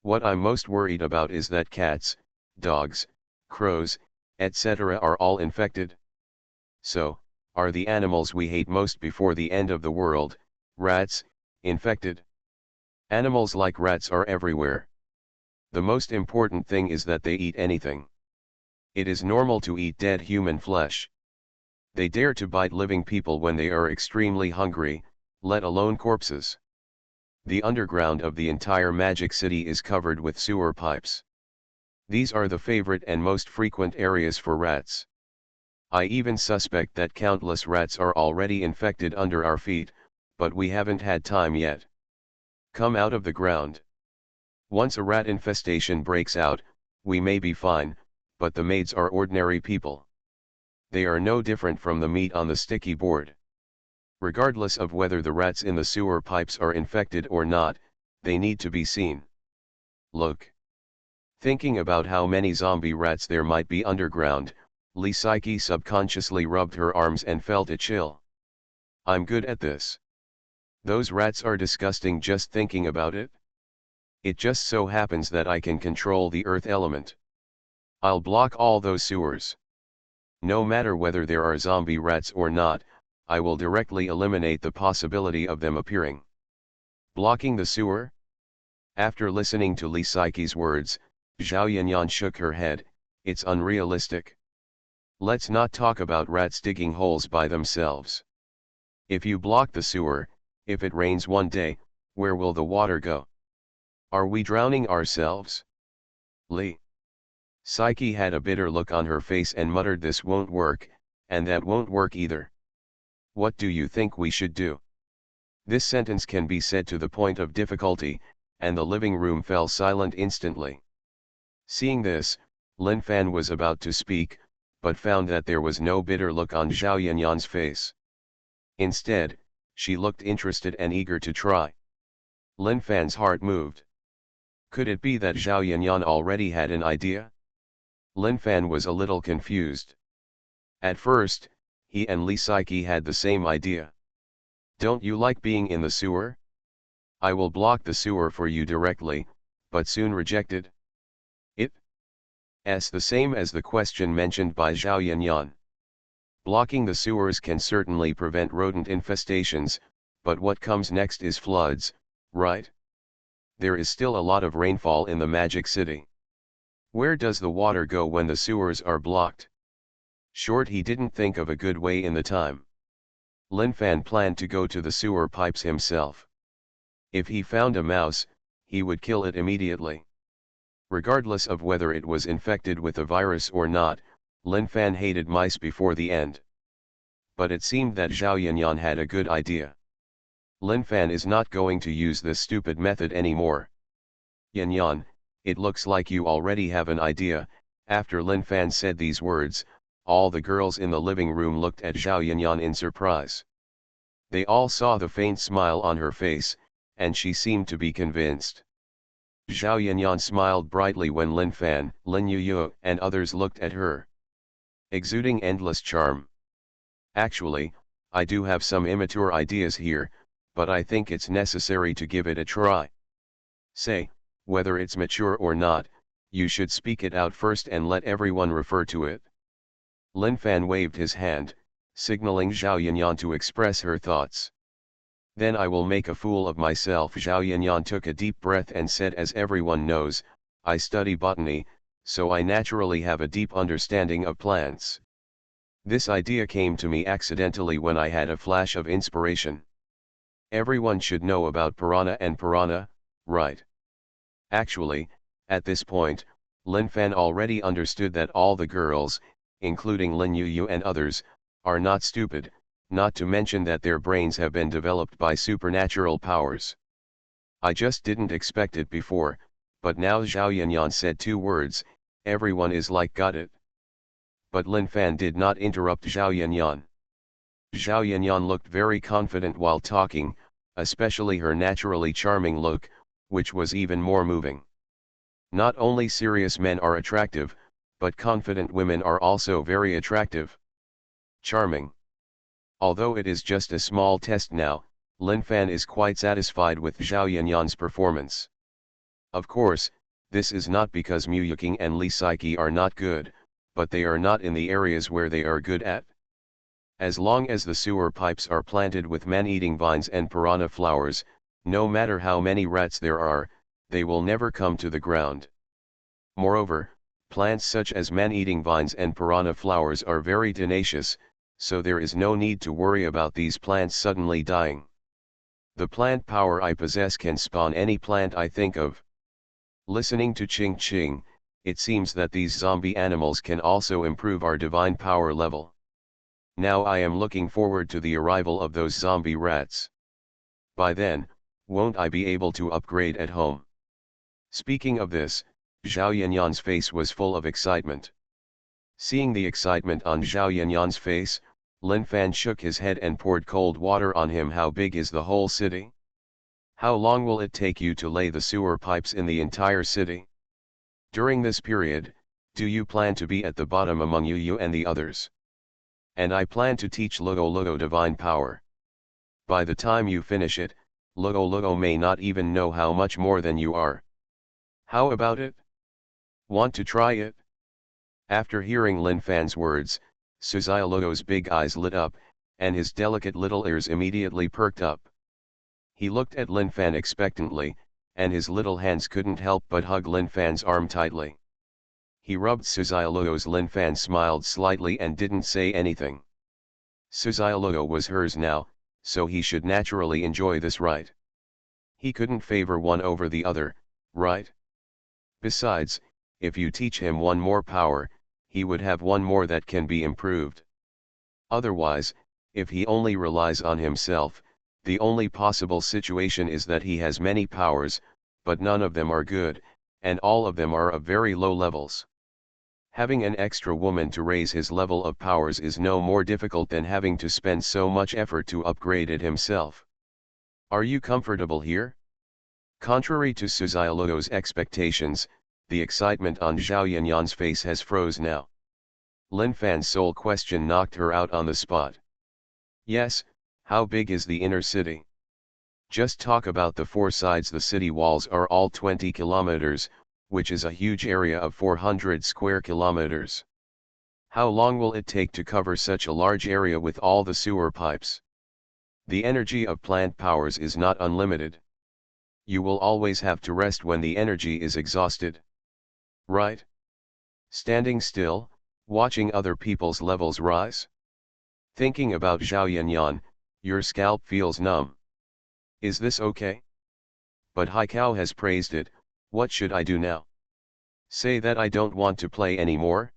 What I'm most worried about is that cats, dogs, crows, etc. are all infected. So, are the animals we hate most before the end of the world, rats, infected? Animals like rats are everywhere. The most important thing is that they eat anything. It is normal to eat dead human flesh. They dare to bite living people when they are extremely hungry, let alone corpses. The underground of the entire Magic City is covered with sewer pipes. These are the favorite and most frequent areas for rats. I even suspect that countless rats are already infected under our feet, but we haven't had time yet. Come out of the ground. Once a rat infestation breaks out, we may be fine, but the maids are ordinary people. They are no different from the meat on the sticky board. Regardless of whether the rats in the sewer pipes are infected or not, they need to be seen. Look. Thinking about how many zombie rats there might be underground, Lee Psyche subconsciously rubbed her arms and felt a chill. I'm good at this. Those rats are disgusting just thinking about it. It just so happens that I can control the earth element. I'll block all those sewers. No matter whether there are zombie rats or not, I will directly eliminate the possibility of them appearing. Blocking the sewer? After listening to Lee Psyche's words, Zhao Yanyan shook her head. It's unrealistic. Let's not talk about rats digging holes by themselves. If you block the sewer, if it rains one day, where will the water go? Are we drowning ourselves? Lee Psyche had a bitter look on her face and muttered, this won't work, and that won't work either. What do you think we should do? This sentence can be said to the point of difficulty, and the living room fell silent instantly. Seeing this, Lin Fan was about to speak, but found that there was no bitter look on Zhao Yanyan's face. Instead, she looked interested and eager to try. Lin Fan's heart moved. Could it be that Zhao Yanyan already had an idea? Lin Fan was a little confused. At first, he and Lee Psyche had the same idea. Don't you like being in the sewer? I will block the sewer for you directly, but soon rejected. It's the same as the question mentioned by Zhao Yanyan. Blocking the sewers can certainly prevent rodent infestations, but what comes next is floods, right? There is still a lot of rainfall in the Magic City. Where does the water go when the sewers are blocked? Short, he didn't think of a good way in the time. Lin Fan planned to go to the sewer pipes himself. If he found a mouse, he would kill it immediately. Regardless of whether it was infected with a virus or not, Lin Fan hated mice before the end. But it seemed that Zhao Yanyan had a good idea. Lin Fan is not going to use this stupid method anymore. Yanyan, it looks like you already have an idea. After Lin Fan said these words, all the girls in the living room looked at Zhao Yanyan in surprise. They all saw the faint smile on her face, and she seemed to be convinced. Zhao Yanyan smiled brightly when Lin Fan, Lin Yuyu, and others looked at her, exuding endless charm. Actually, I do have some immature ideas here, but I think it's necessary to give it a try. Say, whether it's mature or not, you should speak it out first and let everyone refer to it. Lin Fan waved his hand, signaling Zhao Yanyan to express her thoughts. Then I will make a fool of myself. Zhao Yanyan took a deep breath and said, as everyone knows, I study botany, so I naturally have a deep understanding of plants. This idea came to me accidentally when I had a flash of inspiration. Everyone should know about piranha and piranha, right? Actually, at this point, Lin Fan already understood that all the girls, including Lin Yu and others, are not stupid, not to mention that their brains have been developed by supernatural powers. I just didn't expect it before, but now Zhao Yanyan said 2 words, everyone is like got it. But Lin Fan did not interrupt Zhao Yanyan. Zhao Yanyan looked very confident while talking, especially her naturally charming look, which was even more moving. Not only serious men are attractive, but confident women are also very attractive. Charming. Although it is just a small test now, Lin Fan is quite satisfied with Zhao Yanyan's performance. Of course, this is not because Mu Yuqing and Li Saiqi are not good, but they are not in the areas where they are good at. As long as the sewer pipes are planted with man-eating vines and piranha flowers, no matter how many rats there are, they will never come to the ground. Moreover, plants such as man-eating vines and piranha flowers are very tenacious, so there is no need to worry about these plants suddenly dying. The plant power I possess can spawn any plant I think of. Listening to Ching Ching, it seems that these zombie animals can also improve our divine power level. Now I am looking forward to the arrival of those zombie rats. By then, won't I be able to upgrade at home? Speaking of this, Zhao Yanyan's face was full of excitement. Seeing the excitement on Zhao Yanyan's face, Lin Fan shook his head and poured cold water on him. How big is the whole city? How long will it take you to lay the sewer pipes in the entire city? During this period, do you plan to be at the bottom among you and the others? And I plan to teach Lugo divine power. By the time you finish it, Lugo may not even know how much more than you are. How about it? Want to try it? After hearing Lin Fan's words, Suziya Lugo's big eyes lit up, and his delicate little ears immediately perked up. He looked at Lin Fan expectantly, and his little hands couldn't help but hug Lin Fan's arm tightly. He rubbed Suziya Lugo's. Lin Fan smiled slightly and didn't say anything. Suziya Lugo was hers now, so he should naturally enjoy this right. He couldn't favor one over the other, right? Besides, if you teach him one more power, he would have one more that can be improved. Otherwise, if he only relies on himself, the only possible situation is that he has many powers, but none of them are good, and all of them are of very low levels. Having an extra woman to raise his level of powers is no more difficult than having to spend so much effort to upgrade it himself. Are you comfortable here? Contrary to Suziya Lugo's expectations, the excitement on Zhao Yanyan's face has froze now. Lin Fan's sole question knocked her out on the spot. Yes, how big is the inner city? Just talk about the 4 sides. The city walls are all 20 kilometers, which is a huge area of 400 square kilometers. How long will it take to cover such a large area with all the sewer pipes? The energy of plant powers is not unlimited. You will always have to rest when the energy is exhausted. Right? Standing still, watching other people's levels rise? Thinking about Zhao Yanyan, your scalp feels numb. Is this okay? But Haikao has praised it. What should I do now? Say that I don't want to play anymore?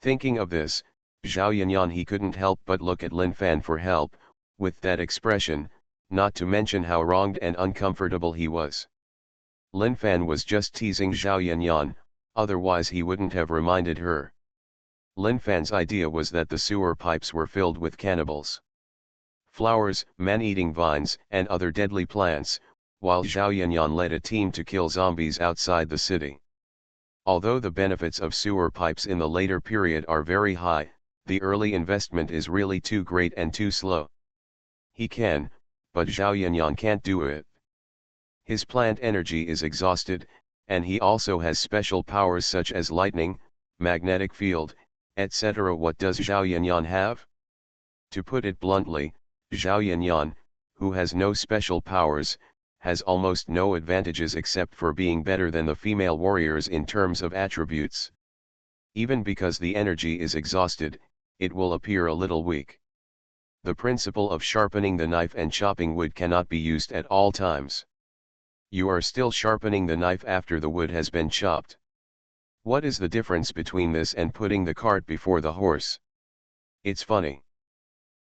Thinking of this, Zhao Yanyan he couldn't help but look at Lin Fan for help, with that expression, not to mention how wronged and uncomfortable he was. Lin Fan was just teasing Zhao Yanyan, otherwise he wouldn't have reminded her. Lin Fan's idea was that the sewer pipes were filled with cannibals. Flowers, man-eating vines, and other deadly plants, while Zhao Yanyan led a team to kill zombies outside the city. Although the benefits of sewer pipes in the later period are very high, the early investment is really too great and too slow. He can, but Zhao Yanyan can't do it. His plant energy is exhausted, and he also has special powers such as lightning, magnetic field, etc. What does Zhao Yanyan have? To put it bluntly, Zhao Yanyan, who has no special powers, has almost no advantages except for being better than the female warriors in terms of attributes. Even because the energy is exhausted, it will appear a little weak. The principle of sharpening the knife and chopping wood cannot be used at all times. You are still sharpening the knife after the wood has been chopped. What is the difference between this and putting the cart before the horse? It's funny.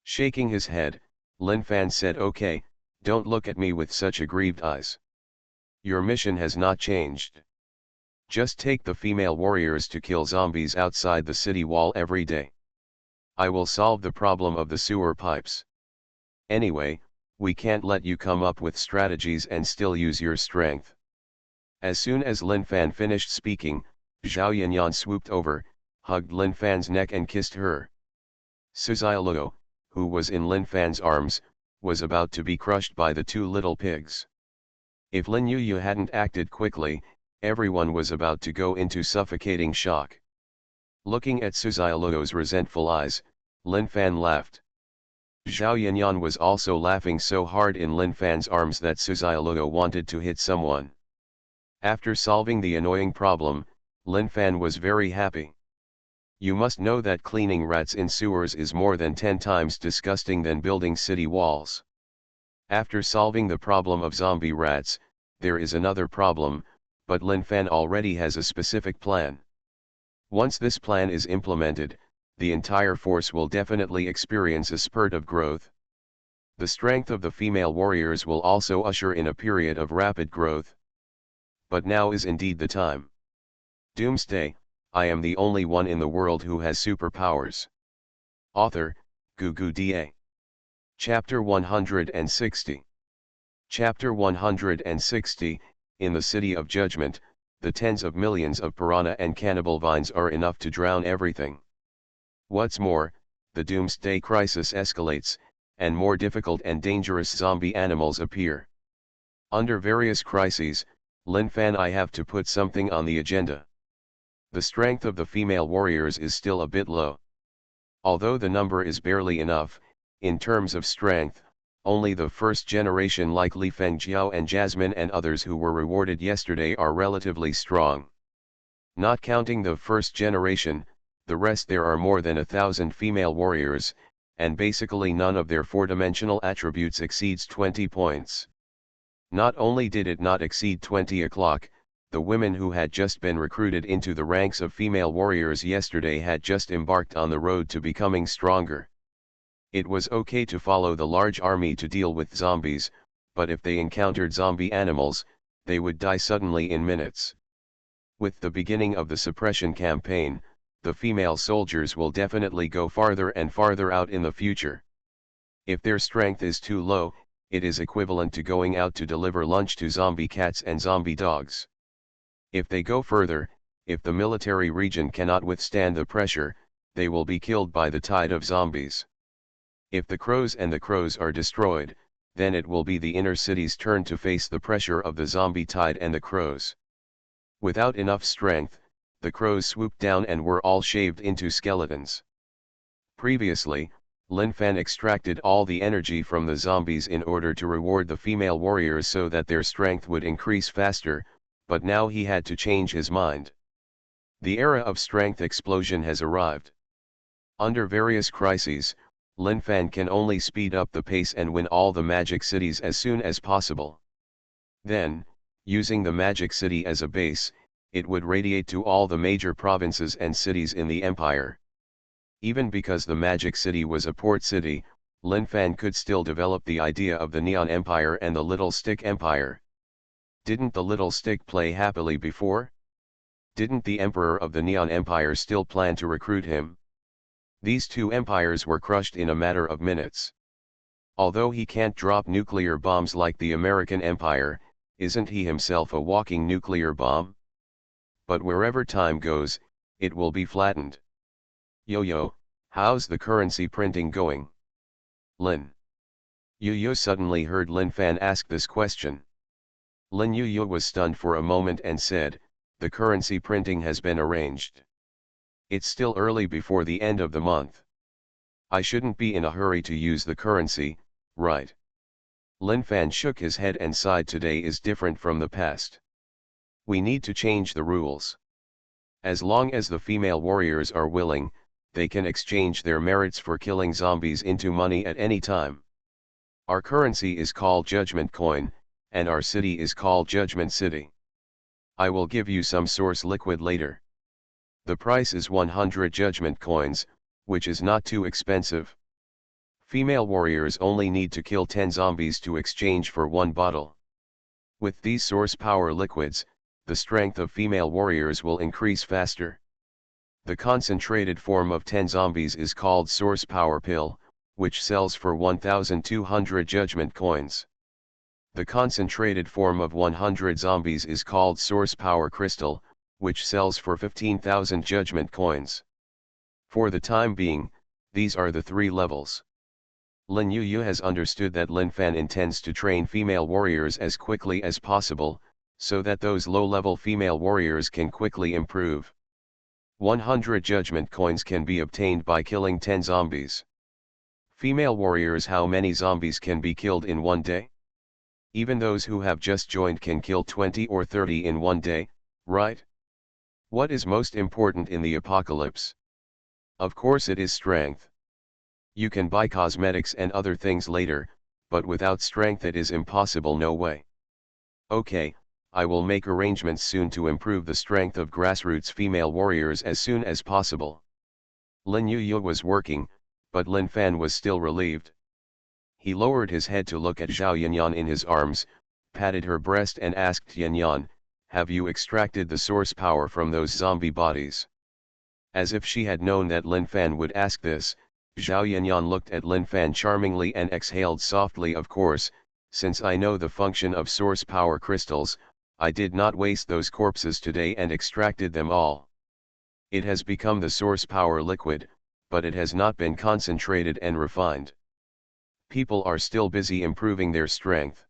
Shaking his head, Lin Fan said, okay, don't look at me with such aggrieved eyes. Your mission has not changed. Just take the female warriors to kill zombies outside the city wall every day. I will solve the problem of the sewer pipes. Anyway, we can't let you come up with strategies and still use your strength. As soon as Lin Fan finished speaking, Zhao Yanyan swooped over, hugged Lin Fan's neck and kissed her. Suzialuo, who was in Lin Fan's arms, was about to be crushed by the two little pigs. If Lin Yuyu hadn't acted quickly, everyone was about to go into suffocating shock. Looking at Suzialuo's resentful eyes, Lin Fan laughed. Zhao Yanyan was also laughing so hard in Lin Fan's arms that Suzialuo wanted to hit someone. After solving the annoying problem, Lin Fan was very happy. You must know that cleaning rats in sewers is more than 10 times disgusting than building city walls. After solving the problem of zombie rats, there is another problem, but Lin Fan already has a specific plan. Once this plan is implemented, the entire force will definitely experience a spurt of growth. The strength of the female warriors will also usher in a period of rapid growth. But now is indeed the time. Doomsday, I am the only one in the world who has superpowers. Author, Gugu Da. Chapter 160. Chapter 160, In the City of Judgment, the tens of millions of piranha and cannibal vines are enough to drown everything. What's more, the Doomsday crisis escalates, and more difficult and dangerous zombie animals appear. Under various crises, Lin Fan, I have to put something on the agenda. The strength of the female warriors is still a bit low. Although the number is barely enough, in terms of strength, only the first generation like Li Fengjiao and Jasmine and others who were rewarded yesterday are relatively strong. Not counting the first generation, the rest there are more than 1,000 female warriors, and basically none of their four-dimensional attributes exceeds 20 points. Not only did it not exceed 20 o'clock, the women who had just been recruited into the ranks of female warriors yesterday had just embarked on the road to becoming stronger. It was okay to follow the large army to deal with zombies, but if they encountered zombie animals, they would die suddenly in minutes. With the beginning of the suppression campaign, the female soldiers will definitely go farther and farther out in the future. If their strength is too low, it is equivalent to going out to deliver lunch to zombie cats and zombie dogs. If they go further, if the military region cannot withstand the pressure, they will be killed by the tide of zombies. If the crows are destroyed, then it will be the inner city's turn to face the pressure of the zombie tide and the crows. Without enough strength, the crows swooped down and were all shaved into skeletons. Previously, Lin Fan extracted all the energy from the zombies in order to reward the female warriors so that their strength would increase faster, but now he had to change his mind. The era of strength explosion has arrived. Under various crises, Lin Fan can only speed up the pace and win all the magic cities as soon as possible. Then, using the magic city as a base, it would radiate to all the major provinces and cities in the empire. Even because the magic city was a port city, Lin Fan could still develop the idea of the Neon Empire and the Little Stick Empire. Didn't the Little Stick play happily before? Didn't the Emperor of the Neon Empire still plan to recruit him? These two empires were crushed in a matter of minutes. Although he can't drop nuclear bombs like the American Empire, isn't he himself a walking nuclear bomb? But wherever time goes, it will be flattened. Yo-yo, how's the currency printing going? Lin Yo-yo suddenly heard Lin Fan ask this question. Lin Yo-yo was stunned for a moment and said, the currency printing has been arranged. It's still early before the end of the month. I shouldn't be in a hurry to use the currency, right? Lin Fan shook his head and sighed. Today is different from the past. We need to change the rules. As long as the female warriors are willing, they can exchange their merits for killing zombies into money at any time. Our currency is called Judgment Coin, and our city is called Judgment City. I will give you some source liquid later. The price is 100 Judgment Coins, which is not too expensive. Female warriors only need to kill 10 zombies to exchange for 1 bottle. With these source power liquids, the strength of female warriors will increase faster. The concentrated form of 10 zombies is called Source Power Pill, which sells for 1,200 Judgment Coins. The concentrated form of 100 zombies is called Source Power Crystal, which sells for 15,000 Judgment Coins. For the time being, these are the 3 levels. Lin Yu has understood that Lin Fan intends to train female warriors as quickly as possible, so that those low-level female warriors can quickly improve. 100 Judgment Coins can be obtained by killing 10 zombies. Female warriors, how many zombies can be killed in one day? Even those who have just joined can kill 20 or 30 in one day, right? What is most important in the apocalypse? Of course it is strength. You can buy cosmetics and other things later, but without strength it is impossible, no way. Okay, I will make arrangements soon to improve the strength of grassroots female warriors as soon as possible. Lin Yu was working, but Lin Fan was still relieved. He lowered his head to look at Zhao Yanyan in his arms, patted her breast and asked Yanyan, "Have you extracted the source power from those zombie bodies?" As if she had known that Lin Fan would ask this, Zhao Yanyan looked at Lin Fan charmingly and exhaled softly. "Of course, since I know the function of source power crystals, I did not waste those corpses today and extracted them all. It has become the source power liquid, but it has not been concentrated and refined. People are still busy improving their strength."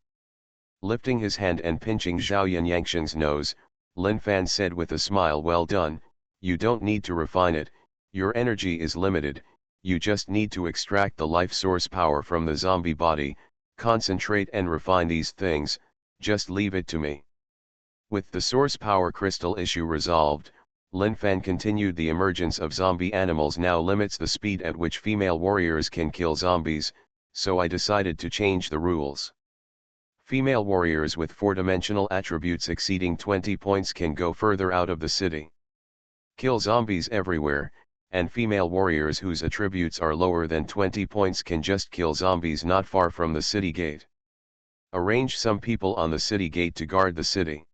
Lifting his hand and pinching Zhao Yanyan's nose, Lin Fan said with a smile, "Well done, you don't need to refine it, your energy is limited, you just need to extract the life source power from the zombie body, concentrate and refine these things, just leave it to me." With the source power crystal issue resolved, Lin Fan continued. "The emergence of zombie animals now limits the speed at which female warriors can kill zombies, so I decided to change the rules. Female warriors with 4-dimensional attributes exceeding 20 points can go further out of the city. Kill zombies everywhere, and female warriors whose attributes are lower than 20 points can just kill zombies not far from the city gate. Arrange some people on the city gate to guard the city.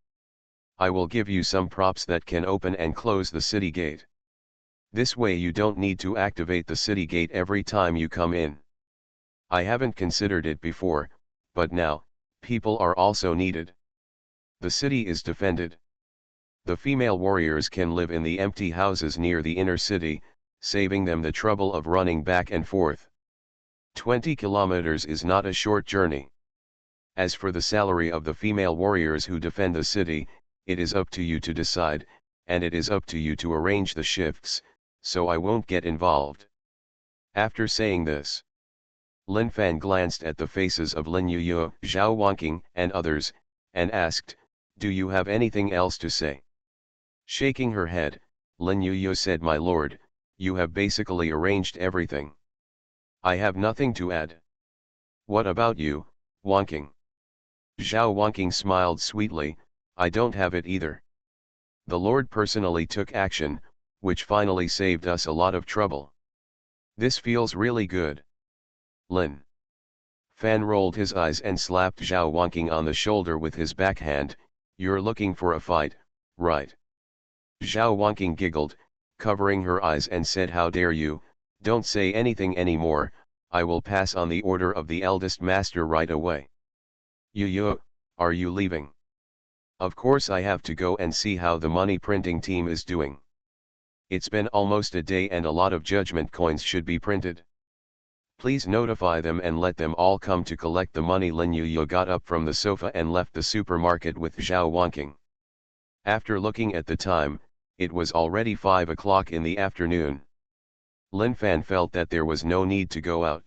I will give you some props that can open and close the city gate. This way you don't need to activate the city gate every time you come in. I haven't considered it before, but now, people are also needed. The city is defended. The female warriors can live in the empty houses near the inner city, saving them the trouble of running back and forth. 20 kilometers is not a short journey. As for the salary of the female warriors who defend the city, it is up to you to decide, and it is up to you to arrange the shifts, so I won't get involved." After saying this, Lin Fan glanced at the faces of Lin Yu, Zhao Wanqing, and others, and asked, "Do you have anything else to say?" Shaking her head, Lin Yu said, "My lord, you have basically arranged everything. I have nothing to add." "What about you, Wanqing?" Zhao Wanqing smiled sweetly, "I don't have it either. The Lord personally took action, which finally saved us a lot of trouble. This feels really good." Lin Fan rolled his eyes and slapped Zhao Wanqing on the shoulder with his backhand. "You're looking for a fight, right?" Zhao Wanqing giggled, covering her eyes, and said, "How dare you, don't say anything anymore, I will pass on the order of the eldest master right away." "Yu, are you leaving?" "Of course I have to go and see how the money printing team is doing. It's been almost a day and a lot of judgment coins should be printed. Please notify them and let them all come to collect the money." Lin Yu got up from the sofa and left the supermarket with Zhao Wanqing. After looking at the time, it was already 5 o'clock in the afternoon. Lin Fan felt that there was no need to go out.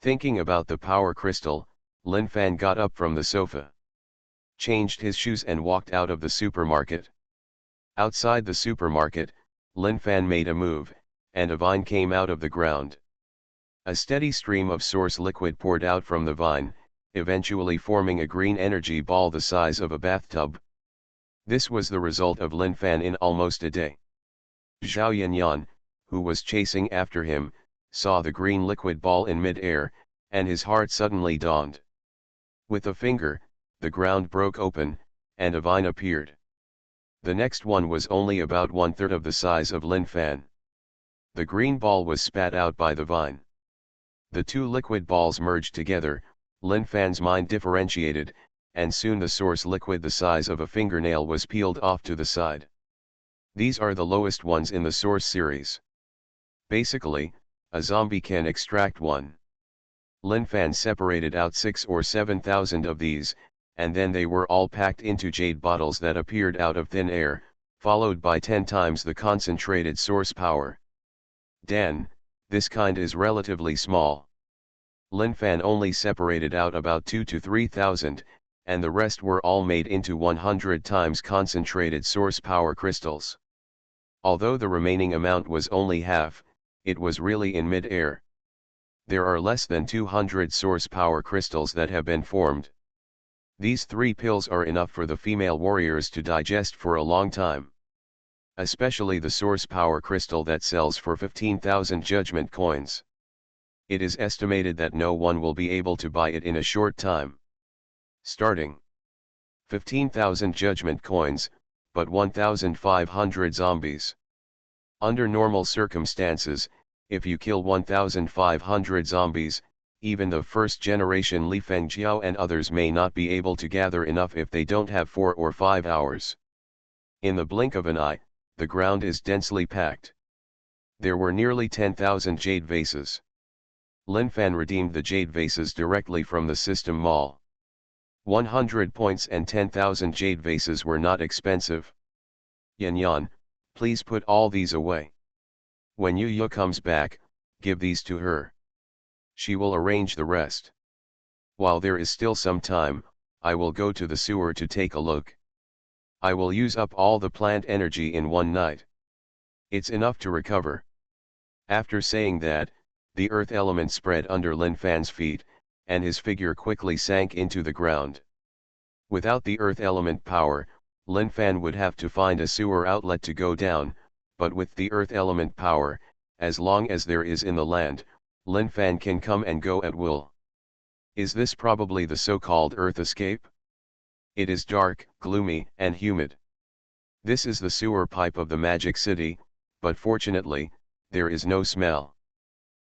Thinking about the power crystal, Lin Fan got up from the sofa, changed his shoes and walked out of the supermarket. Outside the supermarket, Lin Fan made a move, and a vine came out of the ground. A steady stream of source liquid poured out from the vine, eventually forming a green energy ball the size of a bathtub. This was the result of Linfan in almost a day. Zhao Yanyan, who was chasing after him, saw the green liquid ball in mid-air, and his heart suddenly dawned. With a finger, the ground broke open, and a vine appeared. The next one was only about 1/3 of the size of Linfan. The green ball was spat out by the vine. The two liquid balls merged together, Linfan's mind differentiated, and soon the source liquid the size of a fingernail was peeled off to the side. These are the lowest ones in the source series. Basically, a zombie can extract one. Linfan separated out 6 or 7,000 of these, and then they were all packed into jade bottles that appeared out of thin air, followed by 10 times the concentrated source power. Dan, this kind is relatively small. Linfan only separated out about 2 to 3,000, and the rest were all made into 100 times concentrated source power crystals. Although the remaining amount was only half, it was really in mid-air. There are less than 200 source power crystals that have been formed. These 3 pills are enough for the female warriors to digest for a long time. Especially the source power crystal that sells for 15,000 judgment coins. It is estimated that no one will be able to buy it in a short time. Starting 15,000 judgment coins, but 1,500 zombies. Under normal circumstances, if you kill 1,500 zombies, even the first generation Li Fengjiao and others may not be able to gather enough if they don't have 4 or 5 hours. In the blink of an eye, the ground is densely packed. There were nearly 10,000 jade vases. Linfan redeemed the jade vases directly from the system mall. 100 points and 10,000 jade vases were not expensive. Yanyan, please put all these away. When Yu comes back, give these to her. She will arrange the rest. While there is still some time, I will go to the sewer to take a look. I will use up all the plant energy in one night. It's enough to recover. After saying that, the earth element spread under Linfan's feet, and his figure quickly sank into the ground. Without the earth element power, Linfan would have to find a sewer outlet to go down, but with the earth element power, as long as there is in the land, Linfan can come and go at will. Is this probably the so-called earth escape? It is dark, gloomy, and humid. This is the sewer pipe of the magic city, but fortunately, there is no smell.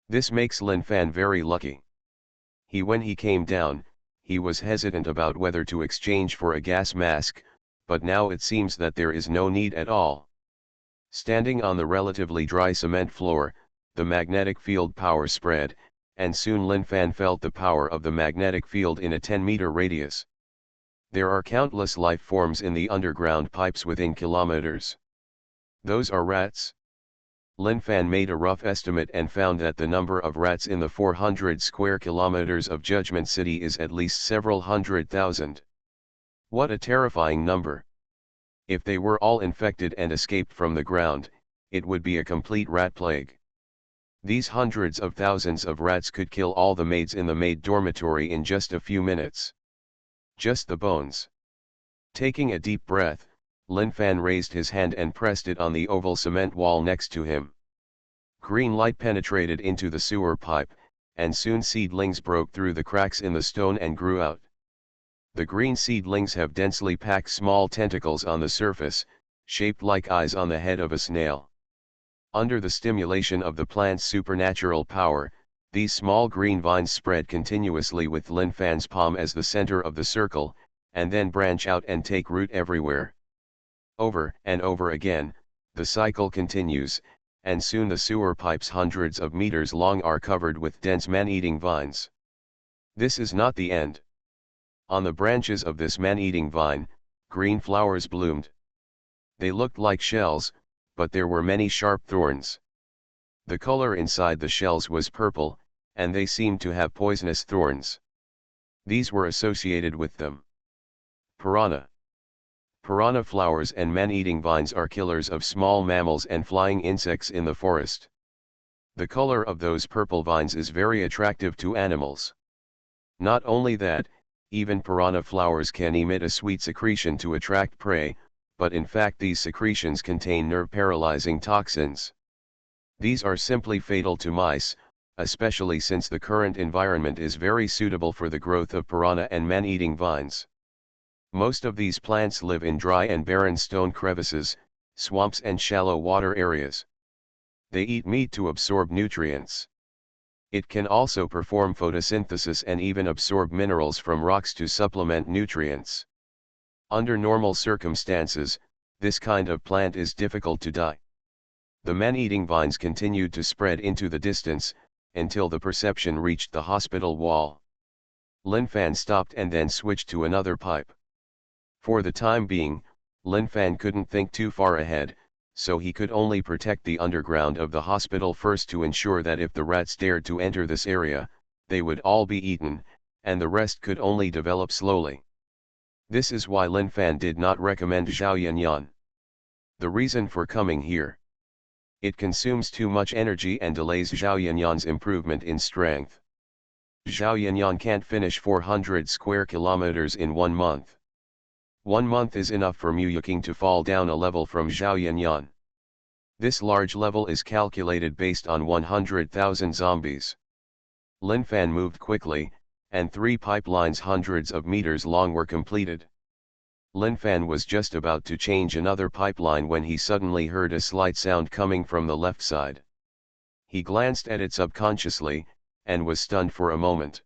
This makes Linfan very lucky. When he came down, he was hesitant about whether to exchange for a gas mask, but now it seems that there is no need at all. Standing on the relatively dry cement floor, the magnetic field power spread, and soon Linfan felt the power of the magnetic field in a 10-meter radius. There are countless life forms in the underground pipes within kilometers. Those are rats. Linfan made a rough estimate and found that the number of rats in the 400 square kilometers of Judgment City is at least several 100,000. What a terrifying number. If they were all infected and escaped from the ground, it would be a complete rat plague. These hundreds of thousands of rats could kill all the maids in the maid dormitory in just a few minutes. Just the bones. Taking a deep breath, Linfan raised his hand and pressed it on the oval cement wall next to him. Green light penetrated into the sewer pipe, and soon seedlings broke through the cracks in the stone and grew out. The green seedlings have densely packed small tentacles on the surface, shaped like eyes on the head of a snail. Under the stimulation of the plant's supernatural power, these small green vines spread continuously with Linfan's palm as the center of the circle, and then branch out and take root everywhere. Over and over again, the cycle continues, and soon the sewer pipes hundreds of meters long are covered with dense man-eating vines. This is not the end. On the branches of this man-eating vine, green flowers bloomed. They looked like shells, but there were many sharp thorns. The color inside the shells was purple, and they seemed to have poisonous thorns. These were associated with them. Piranha. Piranha flowers and man-eating vines are killers of small mammals and flying insects in the forest. The color of those purple vines is very attractive to animals. Not only that, even piranha flowers can emit a sweet secretion to attract prey, but in fact these secretions contain nerve-paralyzing toxins. These are simply fatal to mice, especially since the current environment is very suitable for the growth of piranha and man-eating vines. Most of these plants live in dry and barren stone crevices, swamps and shallow water areas. They eat meat to absorb nutrients. It can also perform photosynthesis and even absorb minerals from rocks to supplement nutrients. Under normal circumstances, this kind of plant is difficult to die. The man-eating vines continued to spread into the distance, until the perception reached the hospital wall. Lin Fan stopped and then switched to another pipe. For the time being, Lin Fan couldn't think too far ahead, so he could only protect the underground of the hospital first to ensure that if the rats dared to enter this area, they would all be eaten, and the rest could only develop slowly. This is why Lin Fan did not recommend Zhao Yanyan. The reason for coming here: it consumes too much energy and delays Zhao Yanyan's improvement in strength. Zhao Yanyan can't finish 400 square kilometers in 1 month. 1 month is enough for Mu Yuking to fall down a level from Zhao Yanyan. This large level is calculated based on 100,000 zombies. Lin Fan moved quickly, and 3 pipelines hundreds of meters long were completed. Lin Fan was just about to change another pipeline when he suddenly heard a slight sound coming from the left side. He glanced at it subconsciously, and was stunned for a moment.